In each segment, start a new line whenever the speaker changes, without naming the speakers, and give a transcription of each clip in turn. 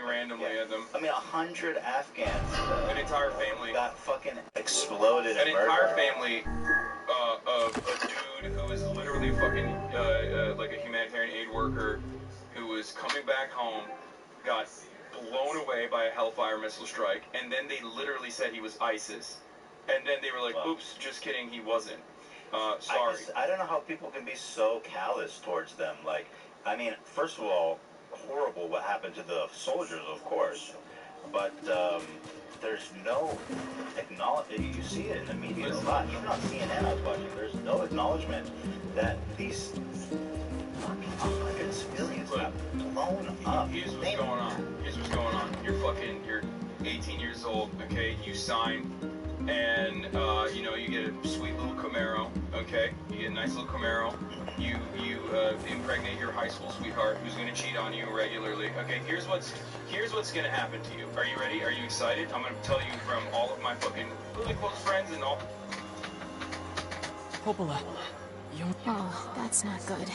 randomly at them.
I mean, 100 Afghans.
An entire family
got fucking exploded.
An entire family of a dude who was literally fucking like a humanitarian aid worker who was coming back home, got blown away by a Hellfire missile strike, and then they literally said he was ISIS. And then they were like, oops, just kidding, he wasn't. Sorry.
I don't know how people can be so callous towards them. Like, I mean, first of all, horrible what happened to the soldiers, of course. But there's no acknowledgement. You see it in the media a lot. Even on CNN I was watching, there's no acknowledgement that these fucking 100 civilians got blown up.
Here's what's going on. You're 18 years old, okay? You sign, and, you know, you get a sweet little Camaro, okay? You get a nice little Camaro. You impregnate your high school sweetheart who's going to cheat on you regularly. Okay, here's what's going to happen to you. Are you ready? Are you excited? I'm going to tell you from all of my fucking really close friends and all.
Popola,
Oh, that's not good.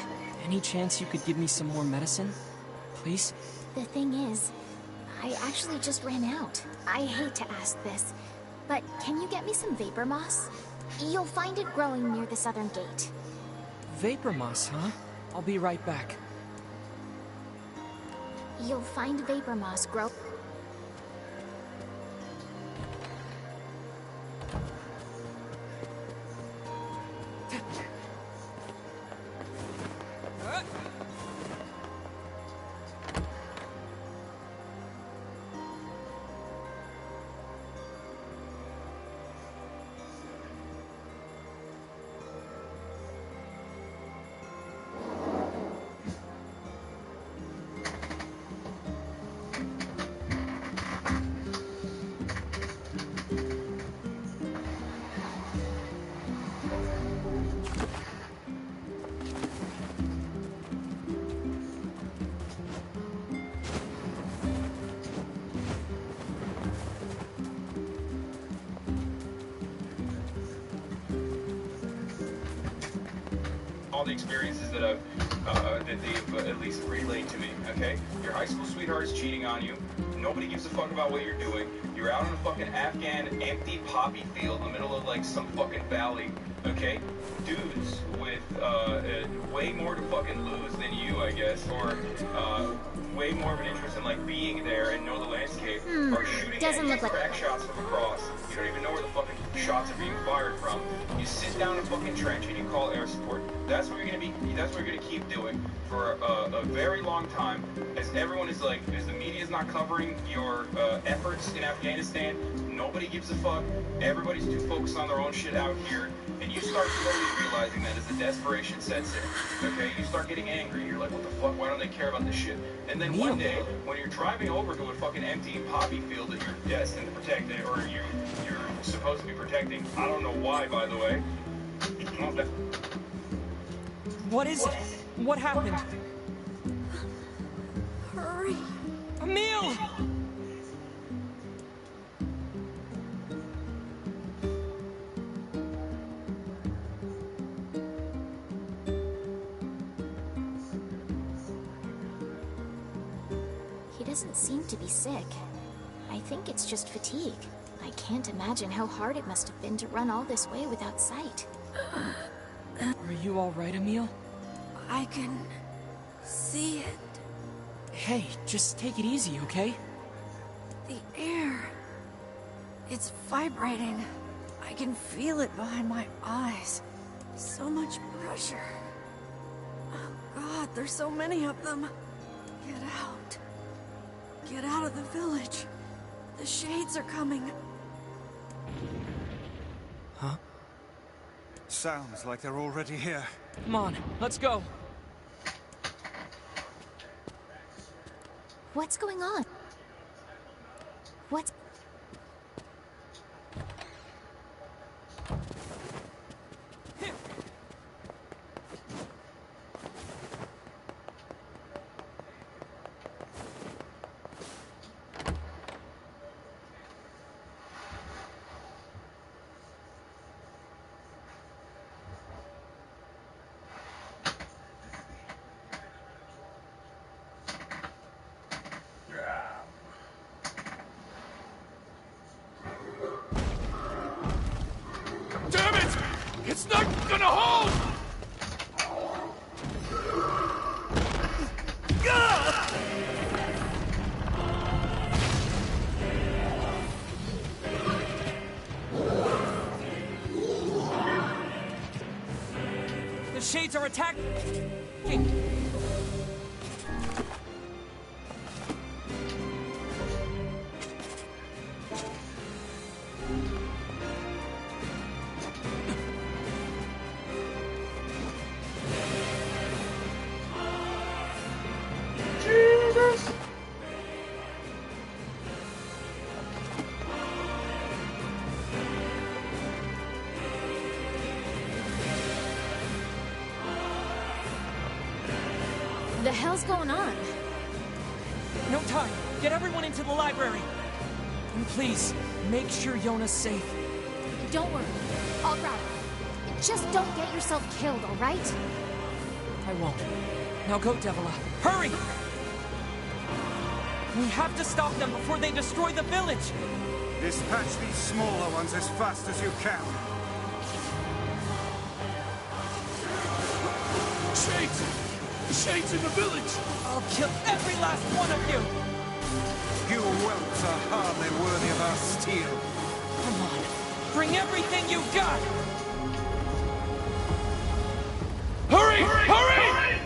any chance you could give me some more medicine? Please?
The thing is, I actually just ran out. I hate to ask this, but can you get me some vapor moss? You'll find it growing near the southern gate.
Vapor moss, huh? I'll be right back.
You'll find vapor moss grow...
All the experiences that they've at least relayed to me, okay? Your high school sweetheart is cheating on you. Nobody gives a fuck about what you're doing. You're out in a fucking Afghan empty poppy field in the middle of like some fucking valley, okay? Dudes with way more to fucking lose than you, I guess, or way more of an interest in like being there and know the landscape, are shooting at you crack shots from across. You don't even know where the fucking shots are being fired from. You sit down in a fucking trench and you call air support. That's what you're gonna be. That's what you're gonna keep doing for a very long time. As everyone is like, as the media is not covering your efforts in Afghanistan, nobody gives a fuck. Everybody's too focused on their own shit out here, and you start slowly realizing that as the desperation sets in. Okay, you start getting angry. You're like, what the fuck? Why don't they care about this shit? And then one day, when you're driving over to a fucking empty poppy field that you're destined to protect, or you're supposed to be protecting, I don't know why, by the way.
What is it? What happened?
Hurry!
Émil!
He doesn't seem to be sick. I think it's just fatigue. I can't imagine how hard it must have been to run all this way without sight.
Are you alright, Émil?
I can see it.
Hey, just take it easy, okay?
The air. It's vibrating. I can feel it behind my eyes. So much pressure. Oh God, there's so many of them. Get out. Get out of the village. The shades are coming.
Huh?
Sounds like they're already here.
Come on, let's go.
What's going on? What's...
It's not gonna hold!
The shades are attacking.
The hell's going on?
No time. Get everyone into the library. And please, make sure Yona's safe.
Don't worry. I'll grab her. Just don't get yourself killed, all right?
I won't. Now go, Devila. Hurry! We have to stop them before they destroy the village!
Dispatch these smaller ones as fast as you can.
Shades! Shades in the village!
I'll kill every last one of you!
You whelps are hardly worthy of our steel.
Come on. Bring everything you got!
Hurry! Hurry!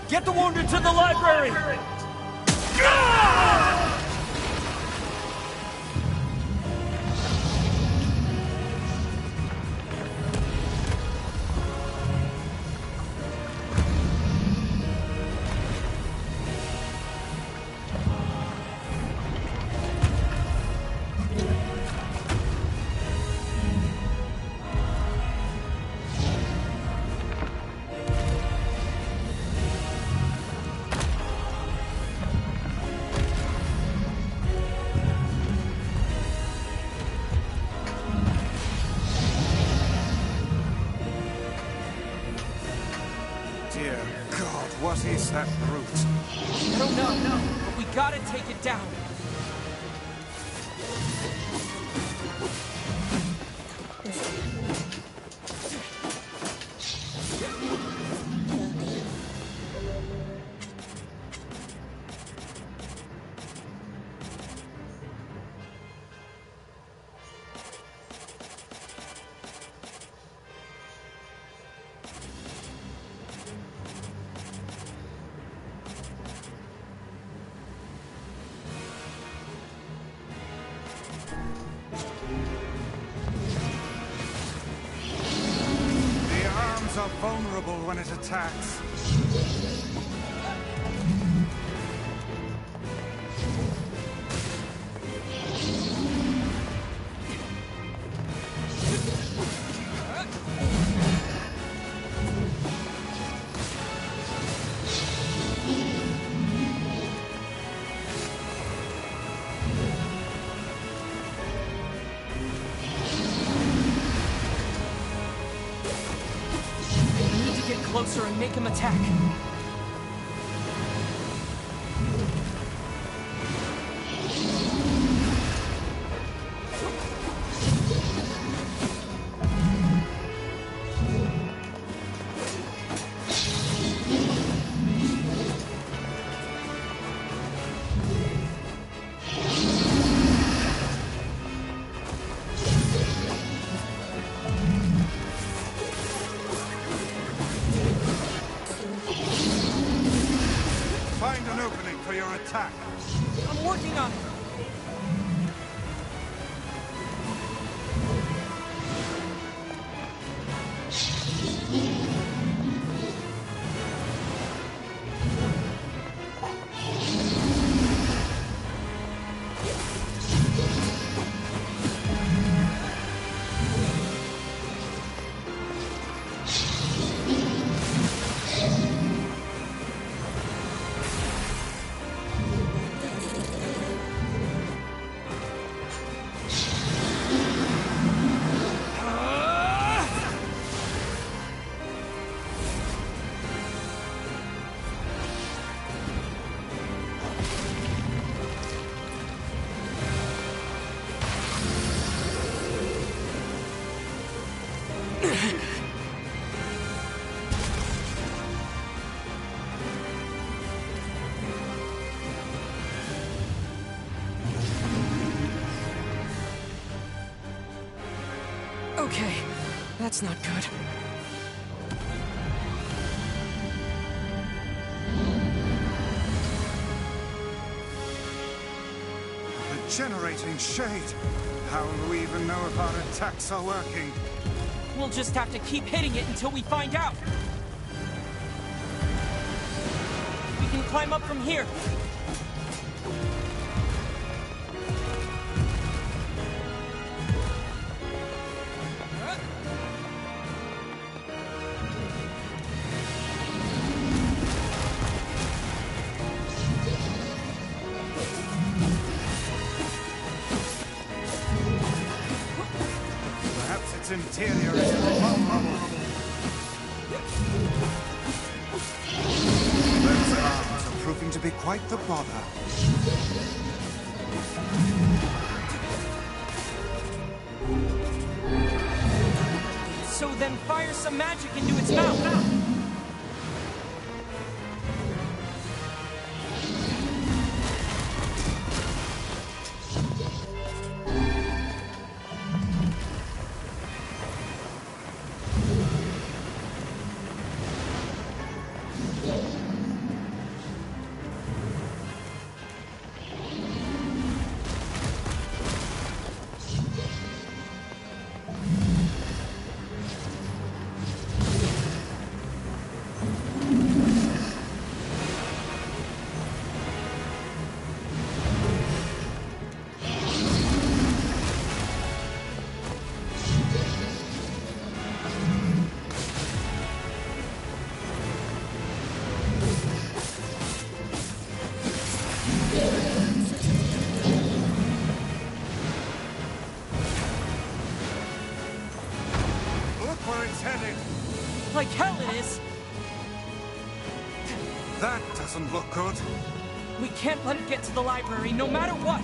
Get the wounded to the library!
Dear God, what is that brute?
I don't know, but we gotta take it down.
Are vulnerable when it attacks.
Closer and make him attack.
Find an opening for your attack.
I'm working on it. That's not good.
The generating shade. How will we even know if our attacks are working?
We'll just have to keep hitting it until we find out. We can climb up from here.
Its interior is vulnerable. Those arms are proving to be quite the bother.
So then fire some magic into its mouth. Like hell it is!
That doesn't look good.
We can't let it get to the library, no matter what!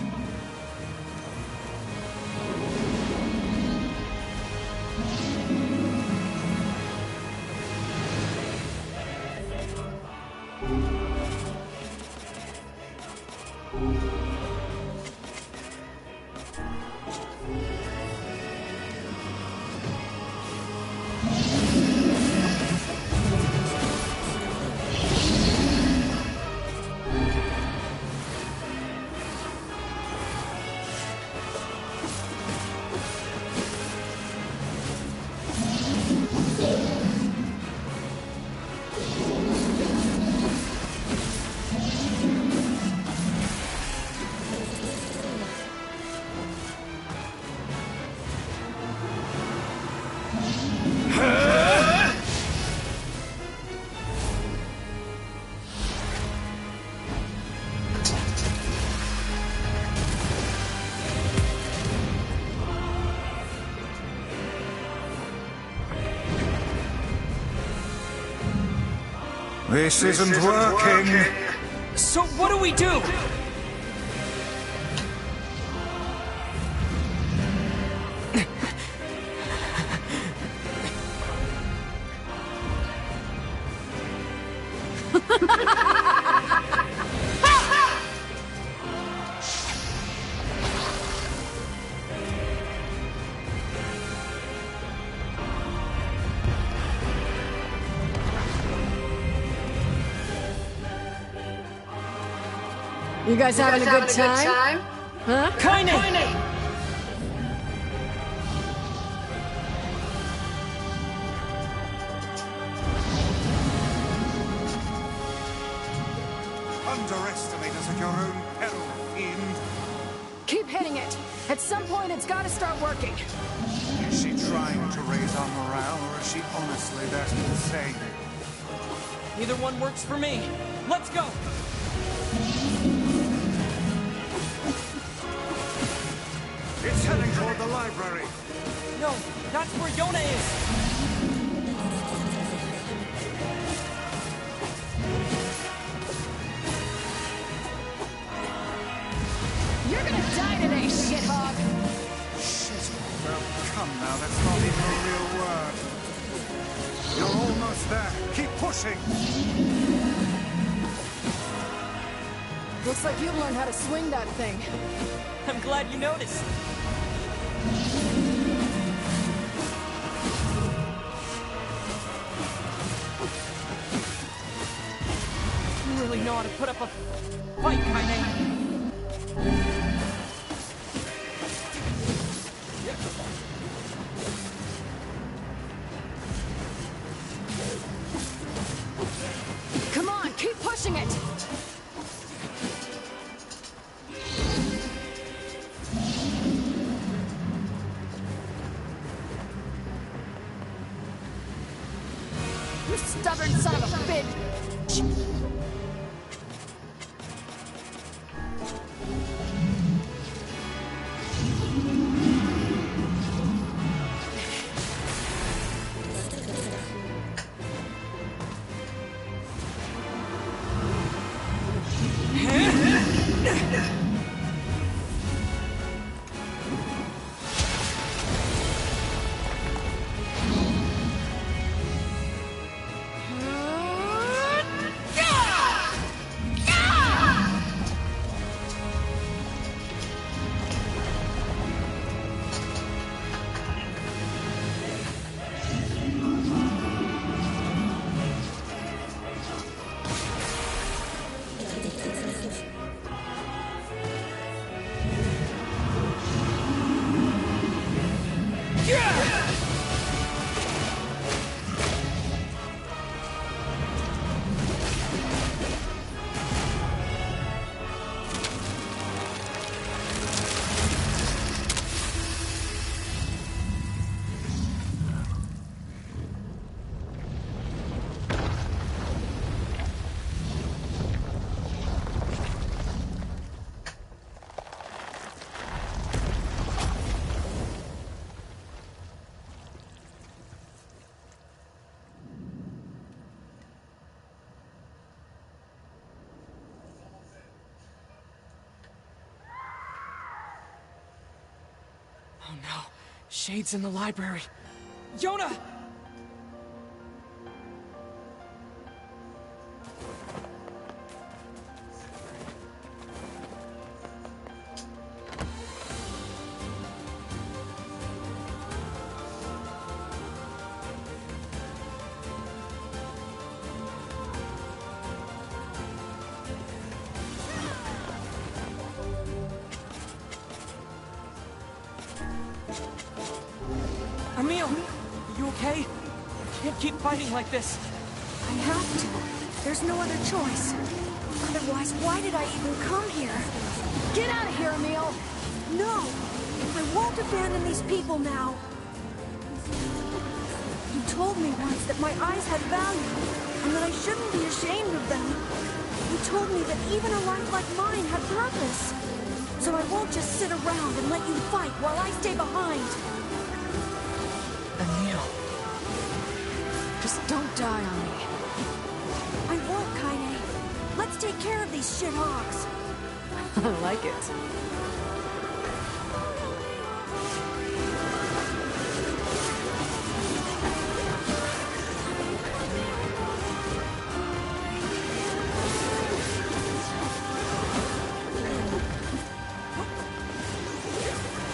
This isn't working.
So what do we do?
You guys having a good time? Huh?
Kinda!
Underestimate us at your own peril, fiend.
Keep hitting it. At some point, it's gotta start working.
Is she trying to raise our morale, or is she honestly that insane?
Either one works for me. Let's go!
It's heading toward the library.
No, that's where Yona is!
You're gonna die today, shithog!
Shit. Well, come now, that's not even a real word. You're almost there. Keep pushing.
Looks like you've learned how to swing that thing.
I'm glad you noticed. really know how to put up a fight, kinda.
Come on, keep pushing it! You stubborn son of a bitch!
Oh no, Shade's in the library. Yona! Émil, are you okay? I can't keep fighting like this.
I have to. There's no other choice. Otherwise, why did I even come here? Get out of here, Émil! No! I won't abandon these people now. You told me once that my eyes had value, and that I shouldn't be ashamed of them. You told me that even a life like mine had purpose. So I won't just sit around and let you fight while I stay behind.
Émil.
Just don't die on me. I won't, Kaine. Let's take care of these shithogs.
I like it.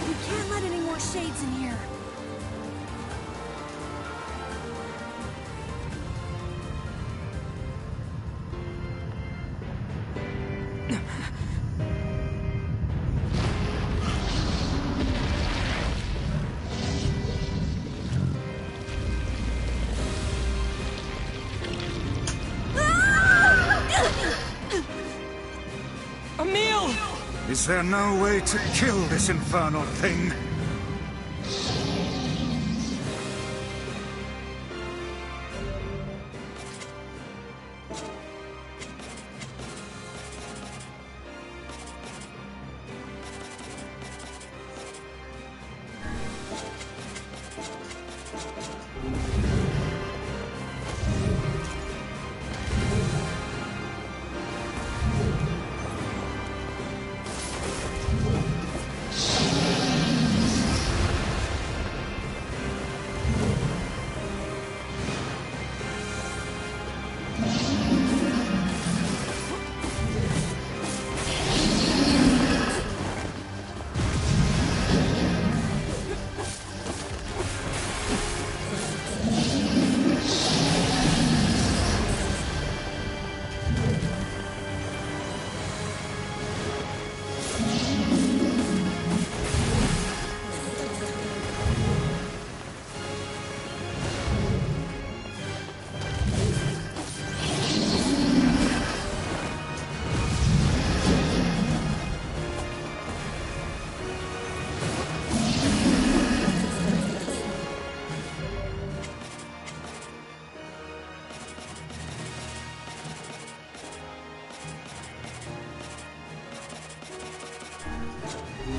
We can't let any more shades in here.
Émil!
Is there no way to kill this infernal thing?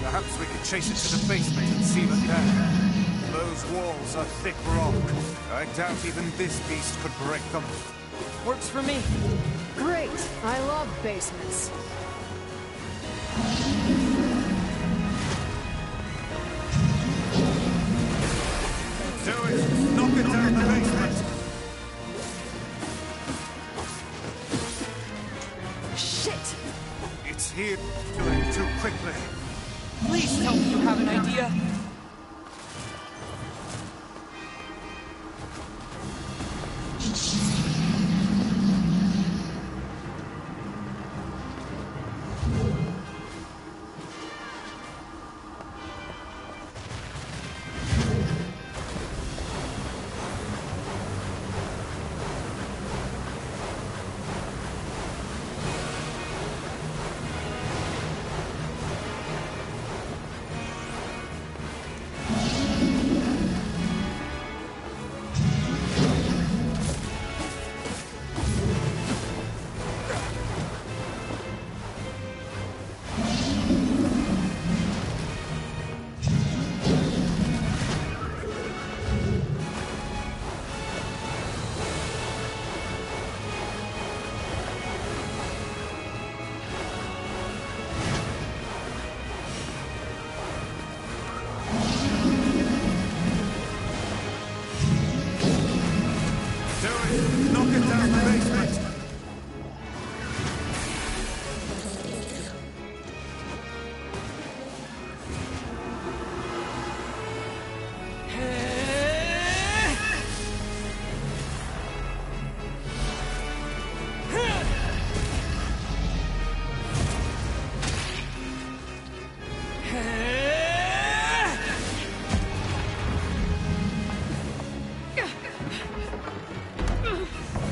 Perhaps we could chase it to the basement and seal it there. Those walls are thick rock. I doubt even this beast could break them.
Works for me.
Great. I love basements.
Do it! Knock it down the basement!
Shit!
It's here, doing too quickly.
Please tell me you have an idea.
Knock it down the basement!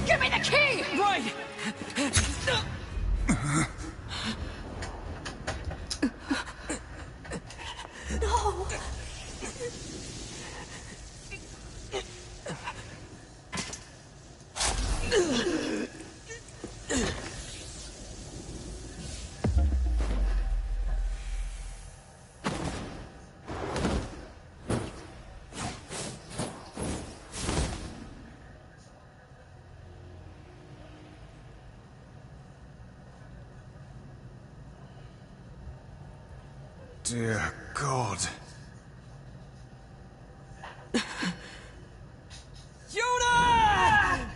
Give me the key!
Right!
No!
Dear God.
Yuna!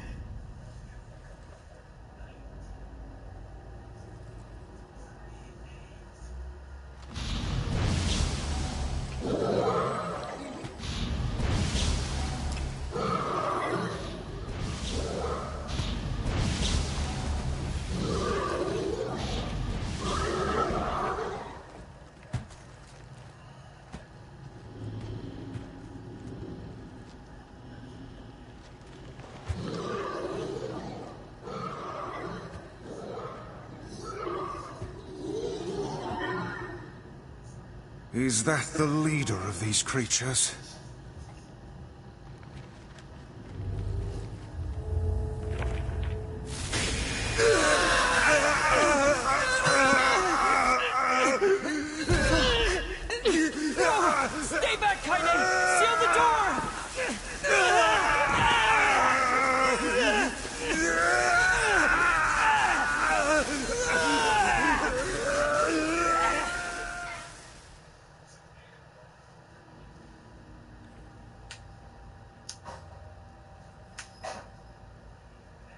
Is that the leader of these creatures?
Stay back, Kaine! Seal the door!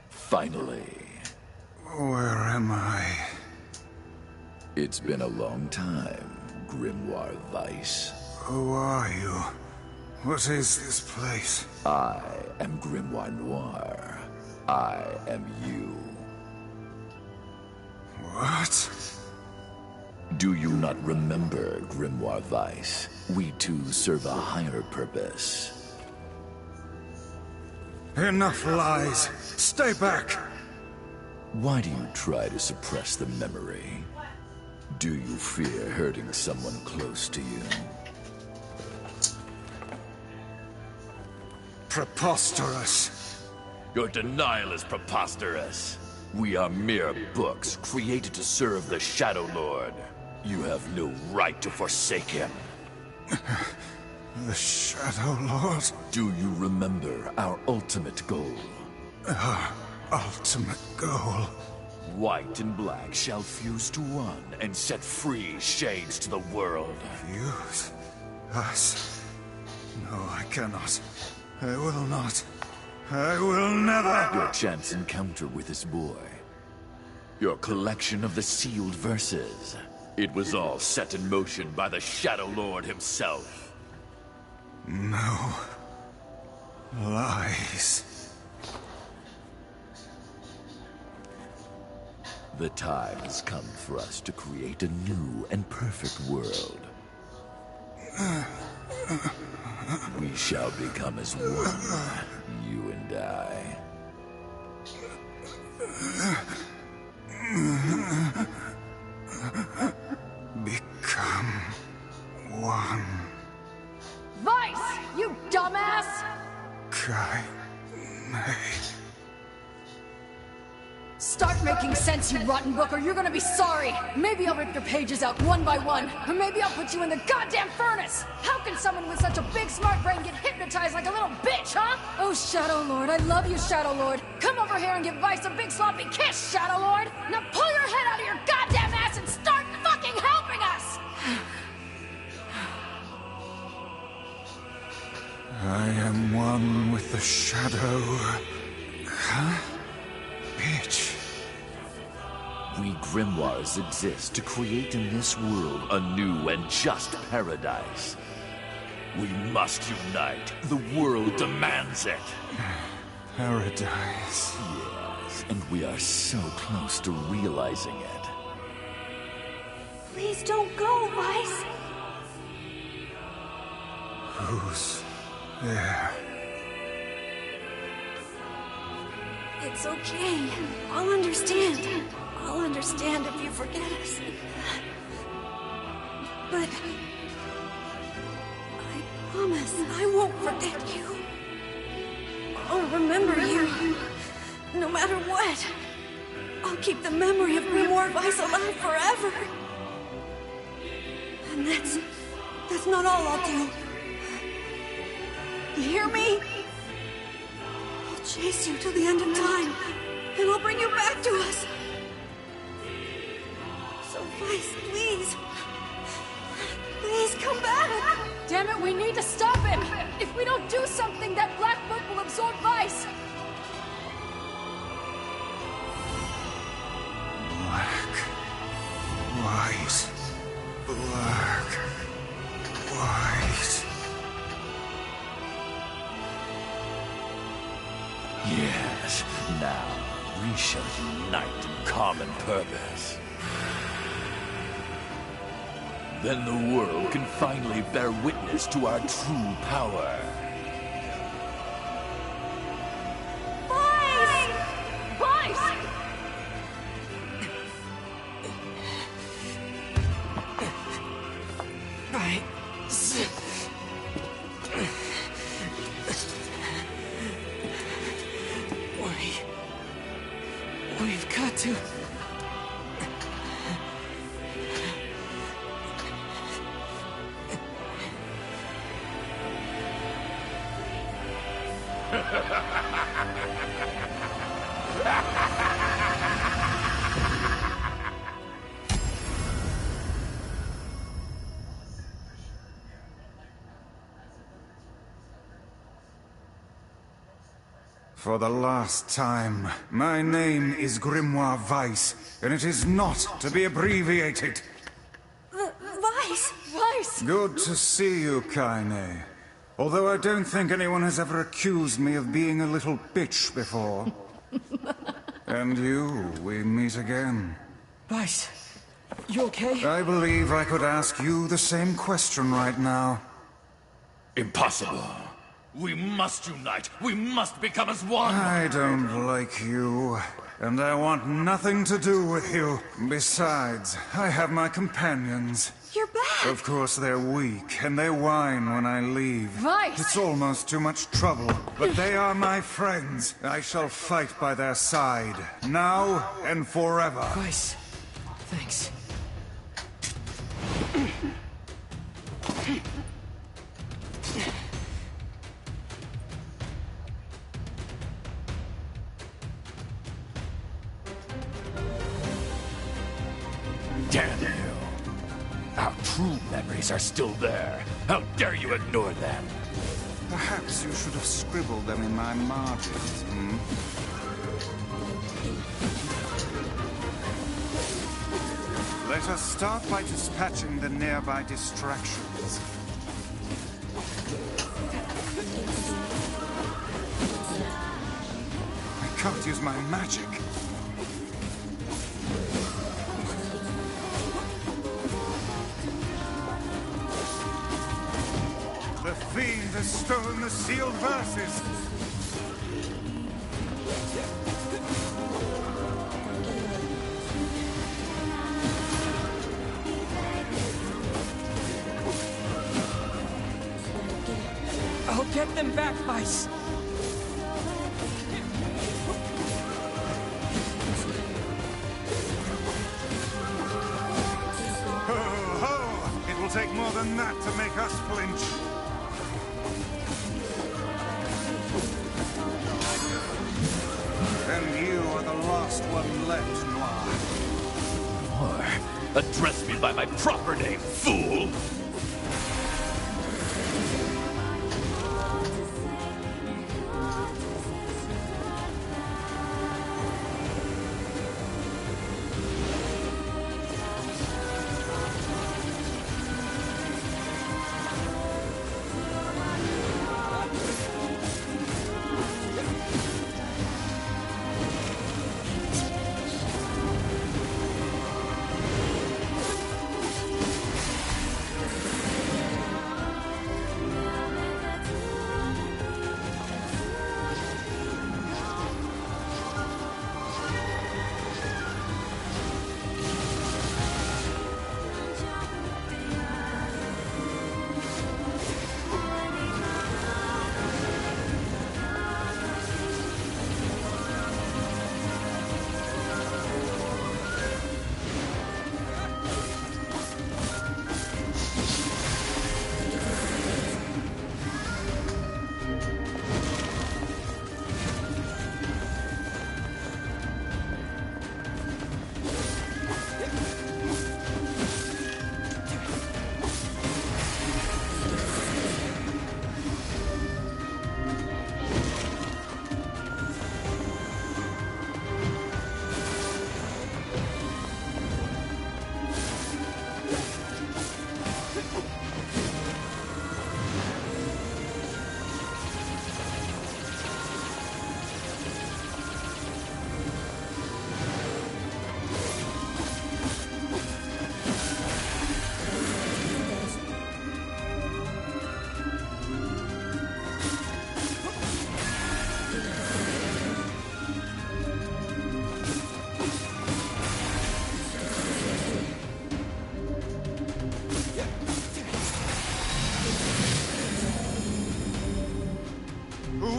Finally.
Where am I?
It's been a long time, Grimoire Weiss.
Who are you? What is this place?
I am Grimoire Noir. I am you.
What?
Do you not remember, Grimoire Weiss? We two serve a higher purpose.
Enough lies! Stay back!
Why do you try to suppress the memory? Do you fear hurting someone close to you?
Preposterous!
Your denial is preposterous. We are mere books created to serve the Shadow Lord. You have no right to forsake him.
The Shadow Lord?
Do you remember our ultimate goal?
Our ultimate goal?
White and black shall fuse to one and set free Shades to the world.
Fuse? Us? No, I cannot. I will not. I will never!
Your chance encounter with this boy. Your collection of the sealed verses. It was all set in motion by the Shadow Lord himself.
No. Lies.
The time has come for us to create a new and perfect world. We shall become as one, you and I.
Become one.
Vice, you dumbass!
Kai.
Start making sense, you rotten book, or you're gonna be sorry. Maybe I'll rip your pages out one by one, or maybe I'll put you in the goddamn furnace. How can someone with such a big smart brain get hypnotized like a little bitch, huh? Oh, Shadow Lord, I love you, Shadow Lord. Come over here and give Vice a big sloppy kiss, Shadow Lord. Now pull your head out of your goddamn ass and start fucking helping us!
I am one with the Shadow. Huh? Bitch.
We grimoires exist to create in this world a new and just paradise. We must unite. The world demands it.
Paradise.
Yes, and we are so close to realizing it.
Please don't go, Vice.
Who's there?
It's okay. I'll understand. I'll understand if you forget us. But I promise I won't forget you. I'll remember you. No matter what. I'll keep the memory of Grimoire Vice alive forever. And that's not all I'll do. You hear me? I'll chase you till the end of time, and I'll bring you back to us. So Vice, please. Please come back.
Damn it, we need to stop him! If we don't do something, that black book will absorb Vice!
Black. White. Black. White.
Yes, now we shall unite in common purpose. Then the world can finally bear witness to our true power.
Vice! Vice!
Right. We've got to...
For the last time, my name is Grimoire Vice, and it is not to be abbreviated.
Vice!
Vice!
Good to see you, Kaine. Although I don't think anyone has ever accused me of being a little bitch before. And you, we meet again.
Vice, you okay?
I believe I could ask you the same question right now.
Impossible. We must unite. We must become as one.
I don't like you, and I want nothing to do with you. Besides, I have my companions.
You're back!
Of course they're weak, and they whine when I leave.
Vice!
It's almost too much trouble, but they are my friends. I shall fight by their side, now and forever.
Vice, thanks.
Damn you! Our true memories are still there. How dare you ignore them?
Perhaps you should have scribbled them in my margins, hmm? Let us start by dispatching the nearby distractions. I can't use my magic. The fiend has stolen the sealed verses.
I'll get them back, Vice.
Ho, ho! It will take more than that to make us flinch. And you are the last one left, Noir.
Or address me by my proper name, fool!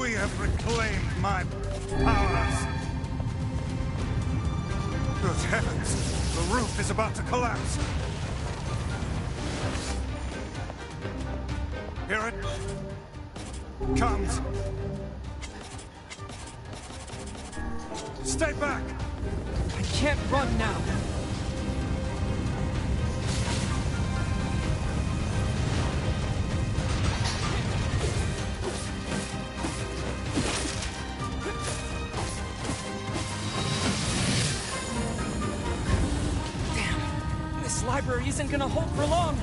We have reclaimed my powers. Good heavens! The roof is about to collapse. Here it comes. Stay back!
I can't run now. Library isn't gonna hold for long.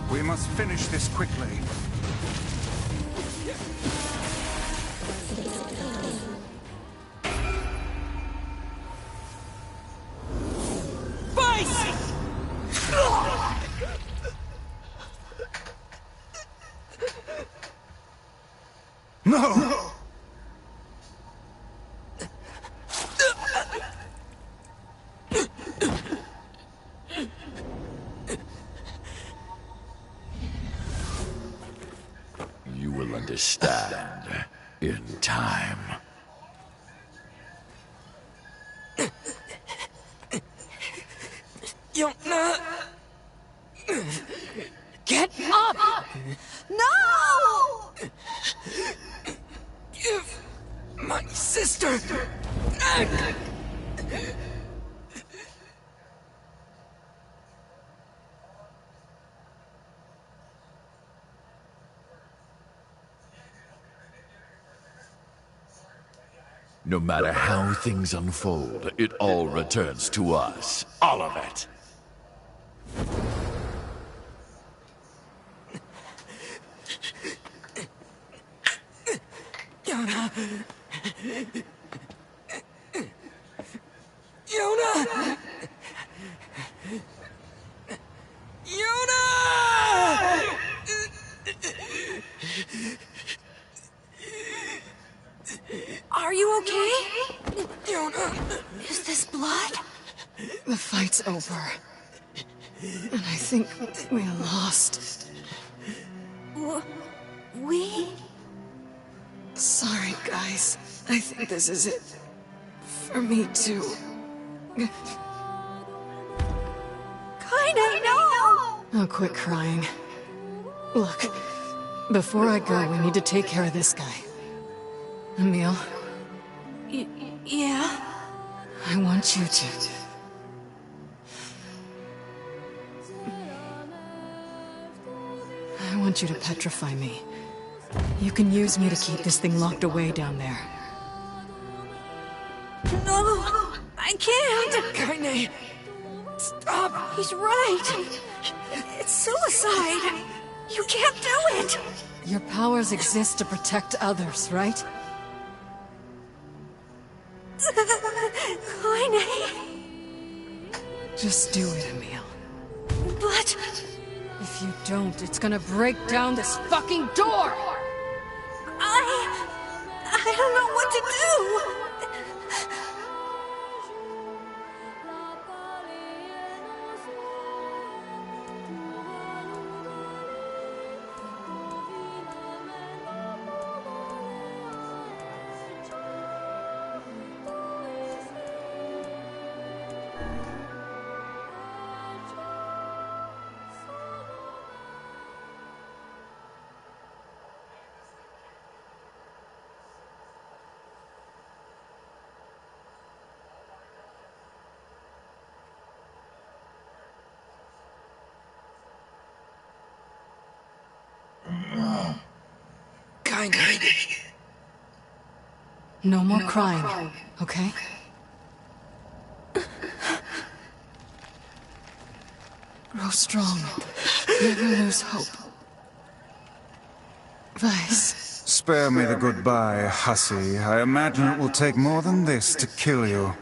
We must finish this quickly.
Vice!
No!
Understand in time.
You're not... Get up!
No!
Give my sister back!
No matter how things unfold, it all returns to us. All of it.
Yona! Yona! Yona!
Are you okay?
Yona!
Is this blood?
The fight's over. And I think we lost.
We?
Sorry, guys. I think this is it. For me, too.
Kinda, no!
Oh, quit crying. Look, before I go, we need to take care of this guy. Émil,
Yeah?
I want you to... I want you to petrify me. You can use me to keep this thing locked away down there.
No! I can't!
Kaine! Stop!
He's right! It's suicide! You can't do it!
Your powers exist to protect others, right?
Kaine!
Just do it, Émil.
But...
If you don't, it's gonna break down this fucking door!
I don't know what to do!
Kaine!
No more crying, okay? Grow strong. Never lose hope. Vice.
Spare me the goodbye, hussy. I imagine it will take more than this to kill you.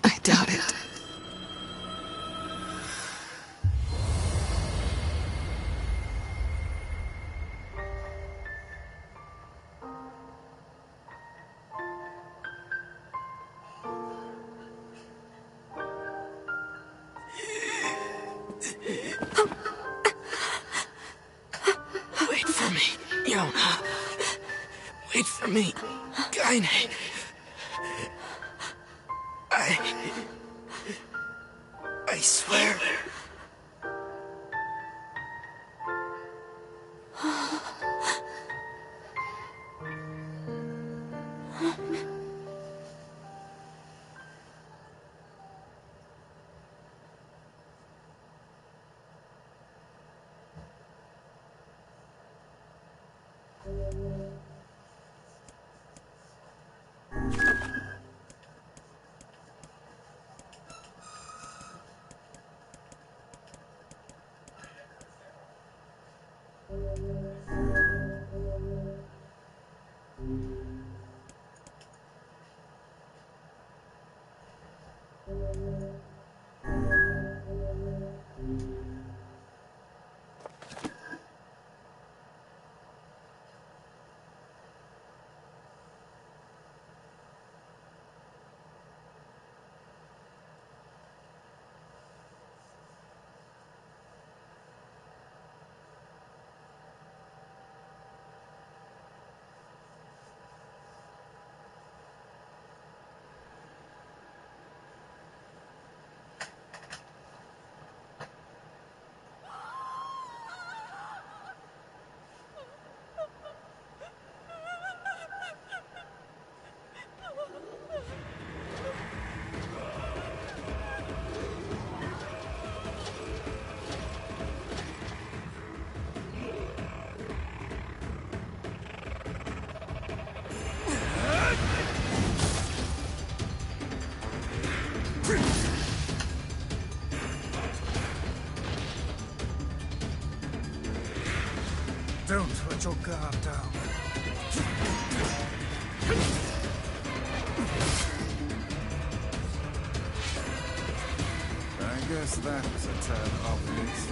I doubt it.
Wait for me, Yona. Wait for me, Kaine. I swear.
Don't let your guard down. I guess that was a tad obvious.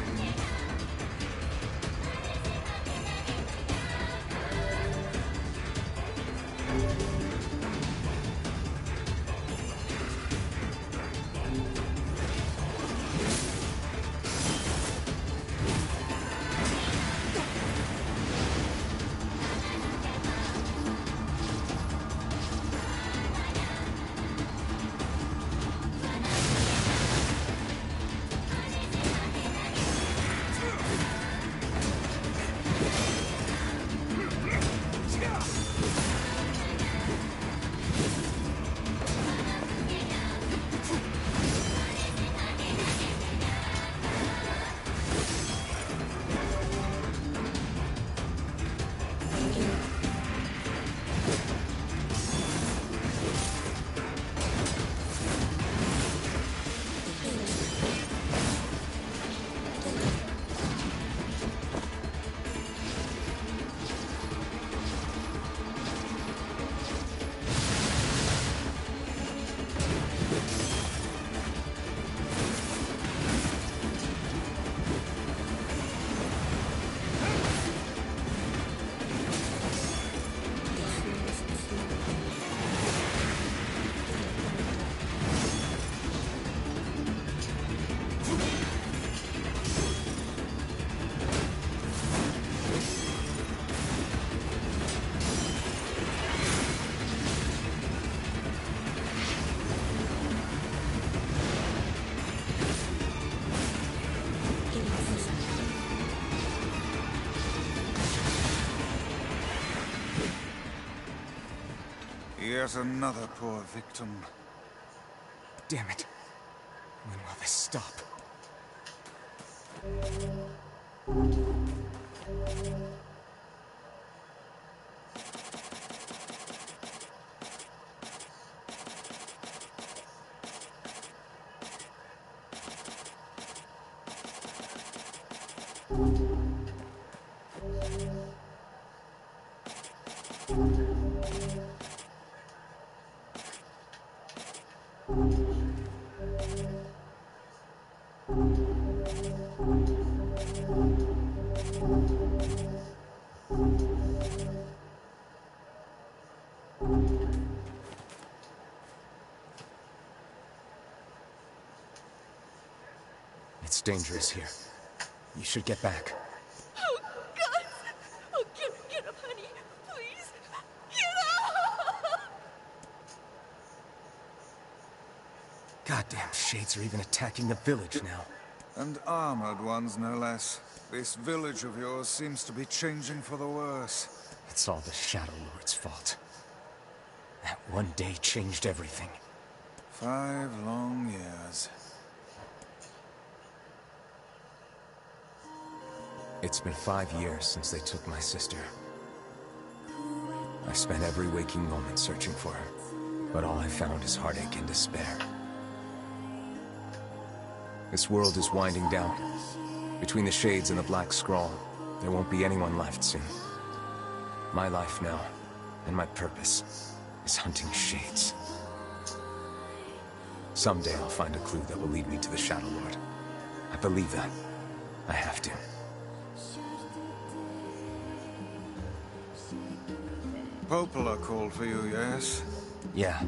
Yet another poor victim.
Damn it. When will this stop? It's dangerous here. You should get back.
Oh, God! Oh, get up, honey. Please. Get up!
Goddamn shades are even attacking the village now.
And armored ones, no less. This village of yours seems to be changing for the worse.
It's all the Shadow Lord's fault. That one day changed everything.
5 long years.
It's been 5 years since they took my sister. I spent every waking moment searching for her, but all I found is heartache and despair. This world is winding down. Between the Shades and the Black Scroll, there won't be anyone left soon. My life now, and my purpose, is hunting Shades. Someday I'll find a clue that will lead me to the Shadow Lord. I believe that. I have to.
Popola called for you, yes?
Yeah.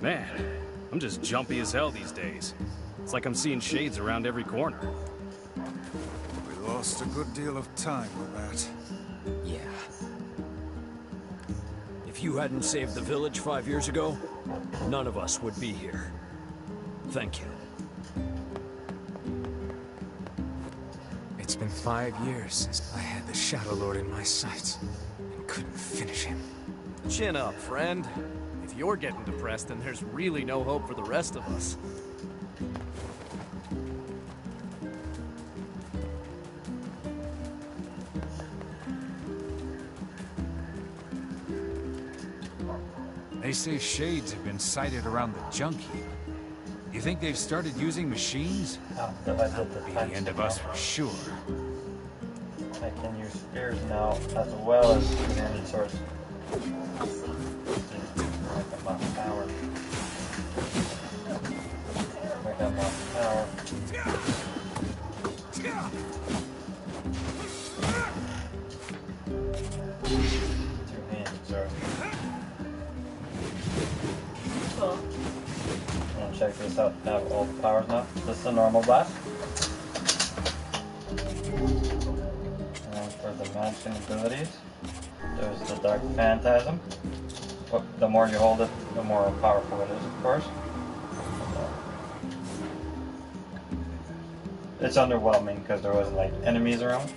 Man, I'm just jumpy as hell these days. It's like I'm seeing Shades around every corner.
We lost a good deal of time with that.
Yeah.
If you hadn't saved the village 5 years ago, none of us would be here. Thank you.
It's been 5 years since I had the Shadow Lord in my sights, and couldn't finish him.
Chin up, friend. If you're getting depressed, then there's really no hope for the rest of us.
They say Shades have been sighted around the junk heap.
You think they've started using machines?
That would
be the end of us for sure.
I can use spears now as well as two-handed swords. Power. Make that more power. Two-handed sword.
Cool.
I'm gonna check this out. I have all the powers now. This is a normal blast. And for the matching abilities, there's the Dark Phantasm. But the more you hold it, the more powerful it is, of course. It's underwhelming because there wasn't like enemies around.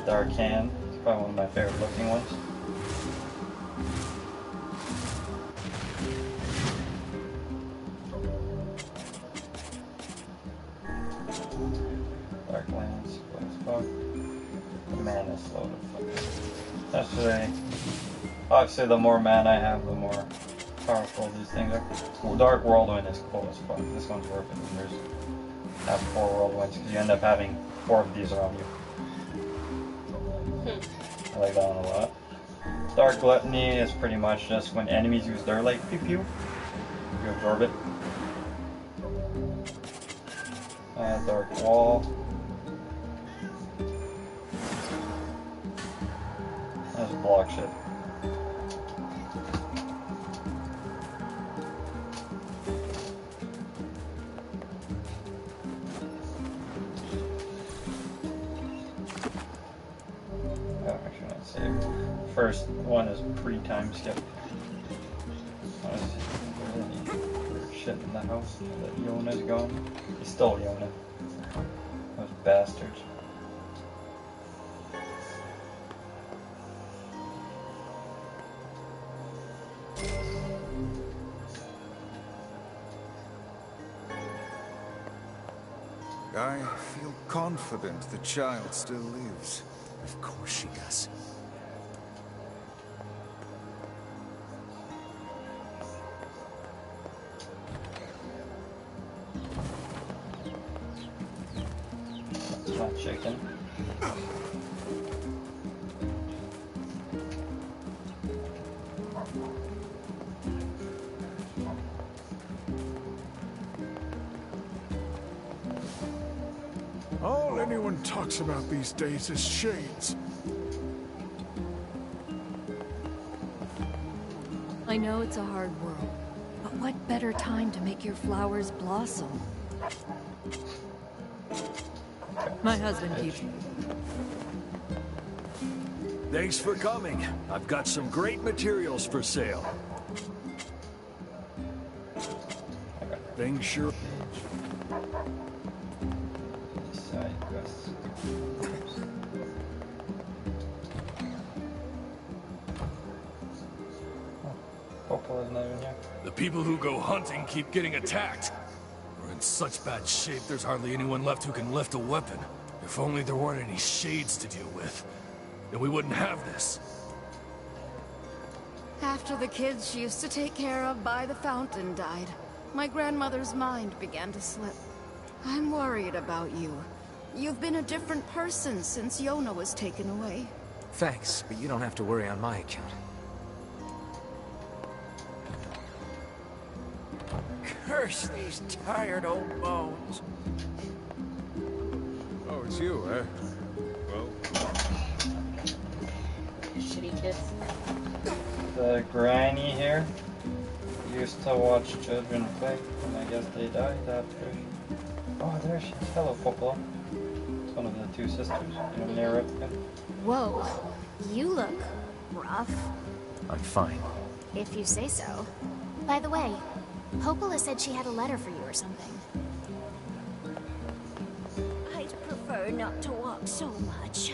Dark Hand, it's probably one of my favorite looking ones. Dark Lance, the mana slow to fuck. Obviously the more mana I have, the more powerful these things are. Well, Dark Whirlwind is cool as fuck. This one's worth it. And there's have 4 Whirlwinds because you end up having 4 of these around you. I like that one a lot. Dark Gluttony is pretty much just when enemies use their like pew pew, you absorb it. Dark Wall. That's block shit. First one is pre-time skip. Weird shit in the house that Yona's gone. He's still Yona. Those bastards.
I feel confident the child still lives.
Of course she does.
Chicken.
All anyone talks about these days is shades.
I know it's a hard world, but what better time to make your flowers blossom? My husband keeps...
Thanks for coming. I've got some great materials for sale. Things sure...
Side quests. Popple's not even here.
The people who go hunting keep getting attacked. We're in such bad shape, there's hardly anyone left who can lift a weapon. If only there weren't any shades to deal with, then we wouldn't have this.
After the kids she used to take care of by the fountain died, my grandmother's mind began to slip. I'm worried about you. You've been a different person since Yona was taken away.
Thanks, but you don't have to worry on my account.
Curse these tired old bones.
Oh, it's you, eh? Well...
Shitty kids.
The granny here used to watch children play, and I guess they died after. Oh, there she is. Hello, Poppla. It's one of the 2 sisters. You know, Nier.
Whoa, you look rough.
I'm fine.
If you say so. By the way, Popola said she had a letter for you or something.
I'd prefer not to walk so much.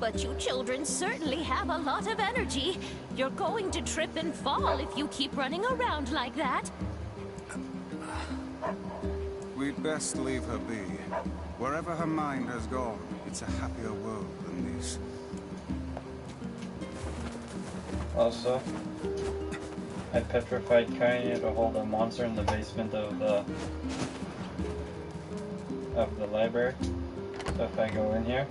But you children certainly have a lot of energy. You're going to trip and fall if you keep running around like that.
We'd best leave her be. Wherever her mind has gone, it's a happier world than this.
Also, I petrified Kaine to hold a monster in the basement of the library. So if I go in here,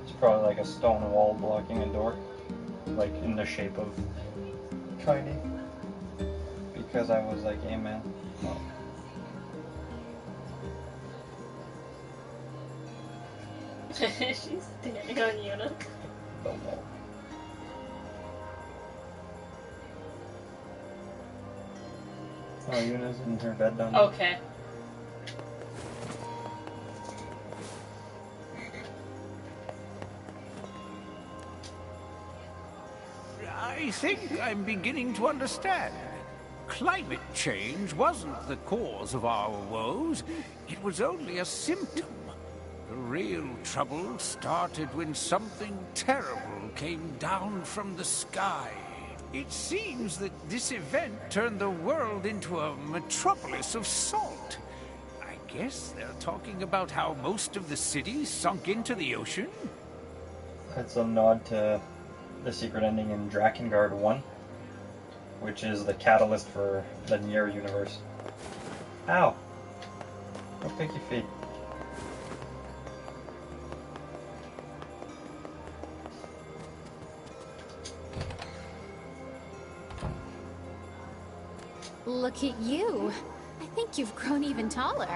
it's probably like a stone wall blocking a door, like in the shape of Kaine. Because I was like, hey man. Well,
She's standing on Yuna.
don't know. Oh, Yuna's in her bed down there.
Okay.
I think I'm beginning to understand. Climate change wasn't the cause of our woes. It was only a symptom. The real trouble started when something terrible came down from the sky. It seems that this event turned the world into a metropolis of salt. I guess they're talking about how most of the city sunk into the ocean?
That's a nod to the secret ending in Drakengard 1, which is the catalyst for the Nier universe. Ow! Don't pick your feet.
Look at you. I think you've grown even taller.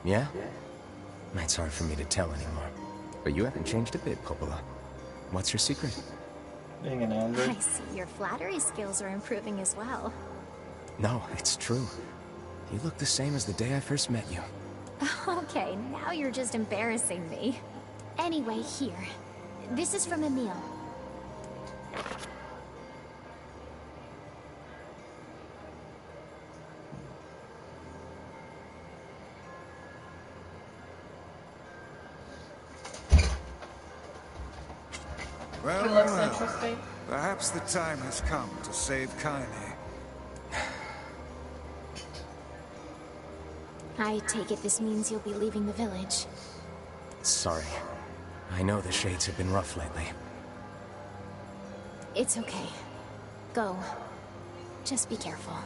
Yeah? It's hard for me to tell anymore. But you haven't changed a bit, Popola. What's your secret?
Being an android.
I see your flattery skills are improving as well.
No, it's true. You look the same as the day I first met you.
Okay, now you're just embarrassing me. Anyway, here. This is from Émil.
Well,
He looks
well,
interesting.
perhaps the time has come to save Kaine.
I take it this means you'll be leaving the village.
Sorry. I know the shades have been rough lately.
It's okay. Go. Just be careful.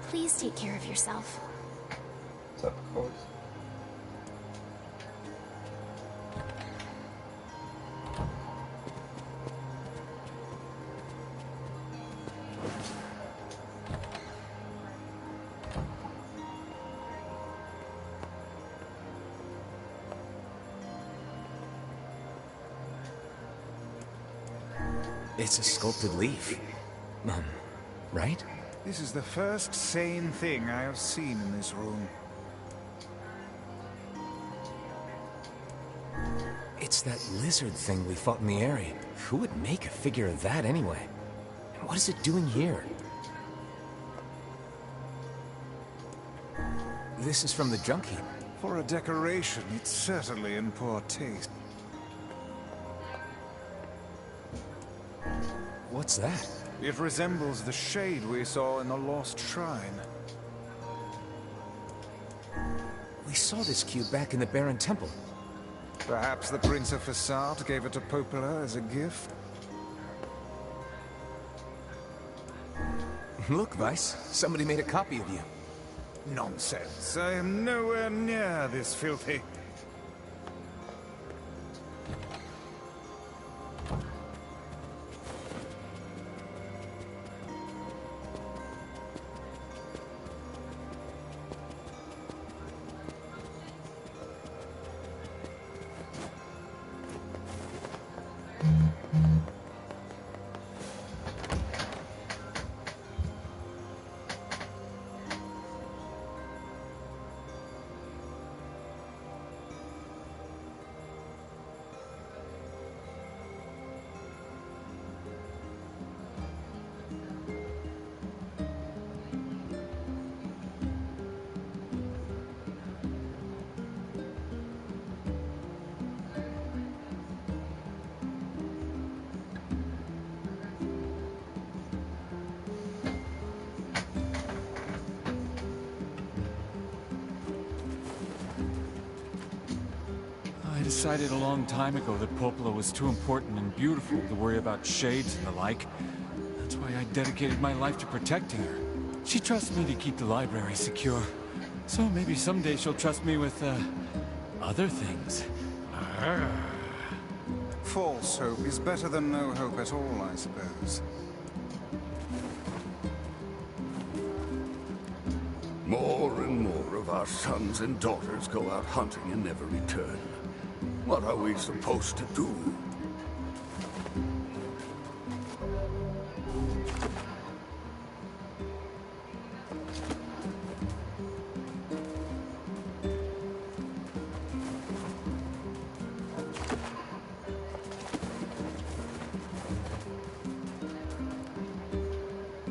Please take care of yourself.
Of course.
It's a sculpted leaf. Right?
This is the first sane thing I have seen in this room.
It's that lizard thing we fought in the area. Who would make a figure of that anyway? And what is it doing here? This is from the junk heap.
For a decoration, it's certainly in poor taste.
What's that?
It resembles the shade we saw in the Lost Shrine.
We saw this cube back in the Baron Temple.
Perhaps the Prince of Fassad gave it to Popola as a gift?
Look, Vice. Somebody made a copy of you.
Nonsense. I am nowhere near this filthy.
I decided a long time ago that Popola was too important and beautiful to worry about shades and the like. That's why I dedicated my life to protecting her. She trusts me to keep the library secure. So maybe someday she'll trust me with, other things.
False hope is better than no hope at all, I suppose.
More and more of our sons and daughters go out hunting and never return. What are we supposed to do?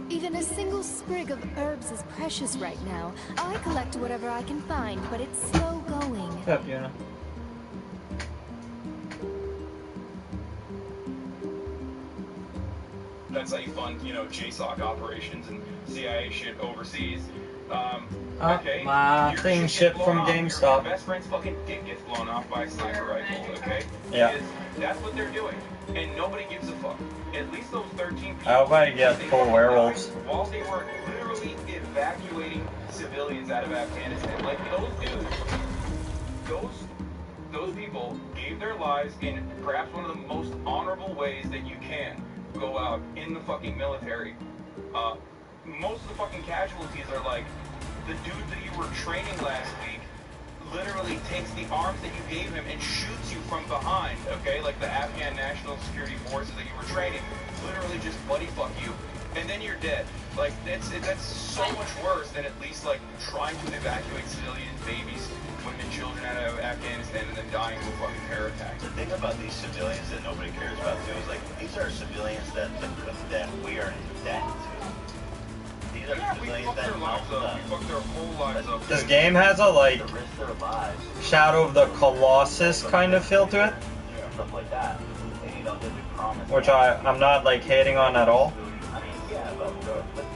Even a single sprig of herbs is precious right now. I collect whatever I can find, but it's slow going.
Yep, yeah.
That's how you fund, you know, JSOC operations and CIA shit overseas. Okay.
My thing shipped from GameStop.
Your best friend's fucking dick gets blown off by a sniper rifle, okay?
Yeah.
That's what they're doing. And nobody gives a fuck. At least those 13 people...
I'll buy get full werewolves.
While they were literally evacuating civilians out of Afghanistan. Like, those dudes, those people gave their lives in perhaps one of the most honorable ways that you can go out in the fucking military. Most of the fucking casualties are like, the dude that you were training last week literally takes the arms that you gave him and shoots you from behind, okay? Like the Afghan National Security Forces that you were training literally just buddy fuck you, and then you're dead. Like, that's so much worse than at least, like, trying to evacuate civilians, babies, women, children out of Afghanistan and then dying to a fucking terror attack.
The thing about these civilians that nobody cares about too is, like, these are civilians that we are in debt to. These are civilians that help them.
We fucked their whole lives up.
This game has a, like, Shadow of the Colossus kind of feel to it.
Stuff like that. And you don't get the promise.
Which I'm not, like, hating on at all.
I mean, yeah, but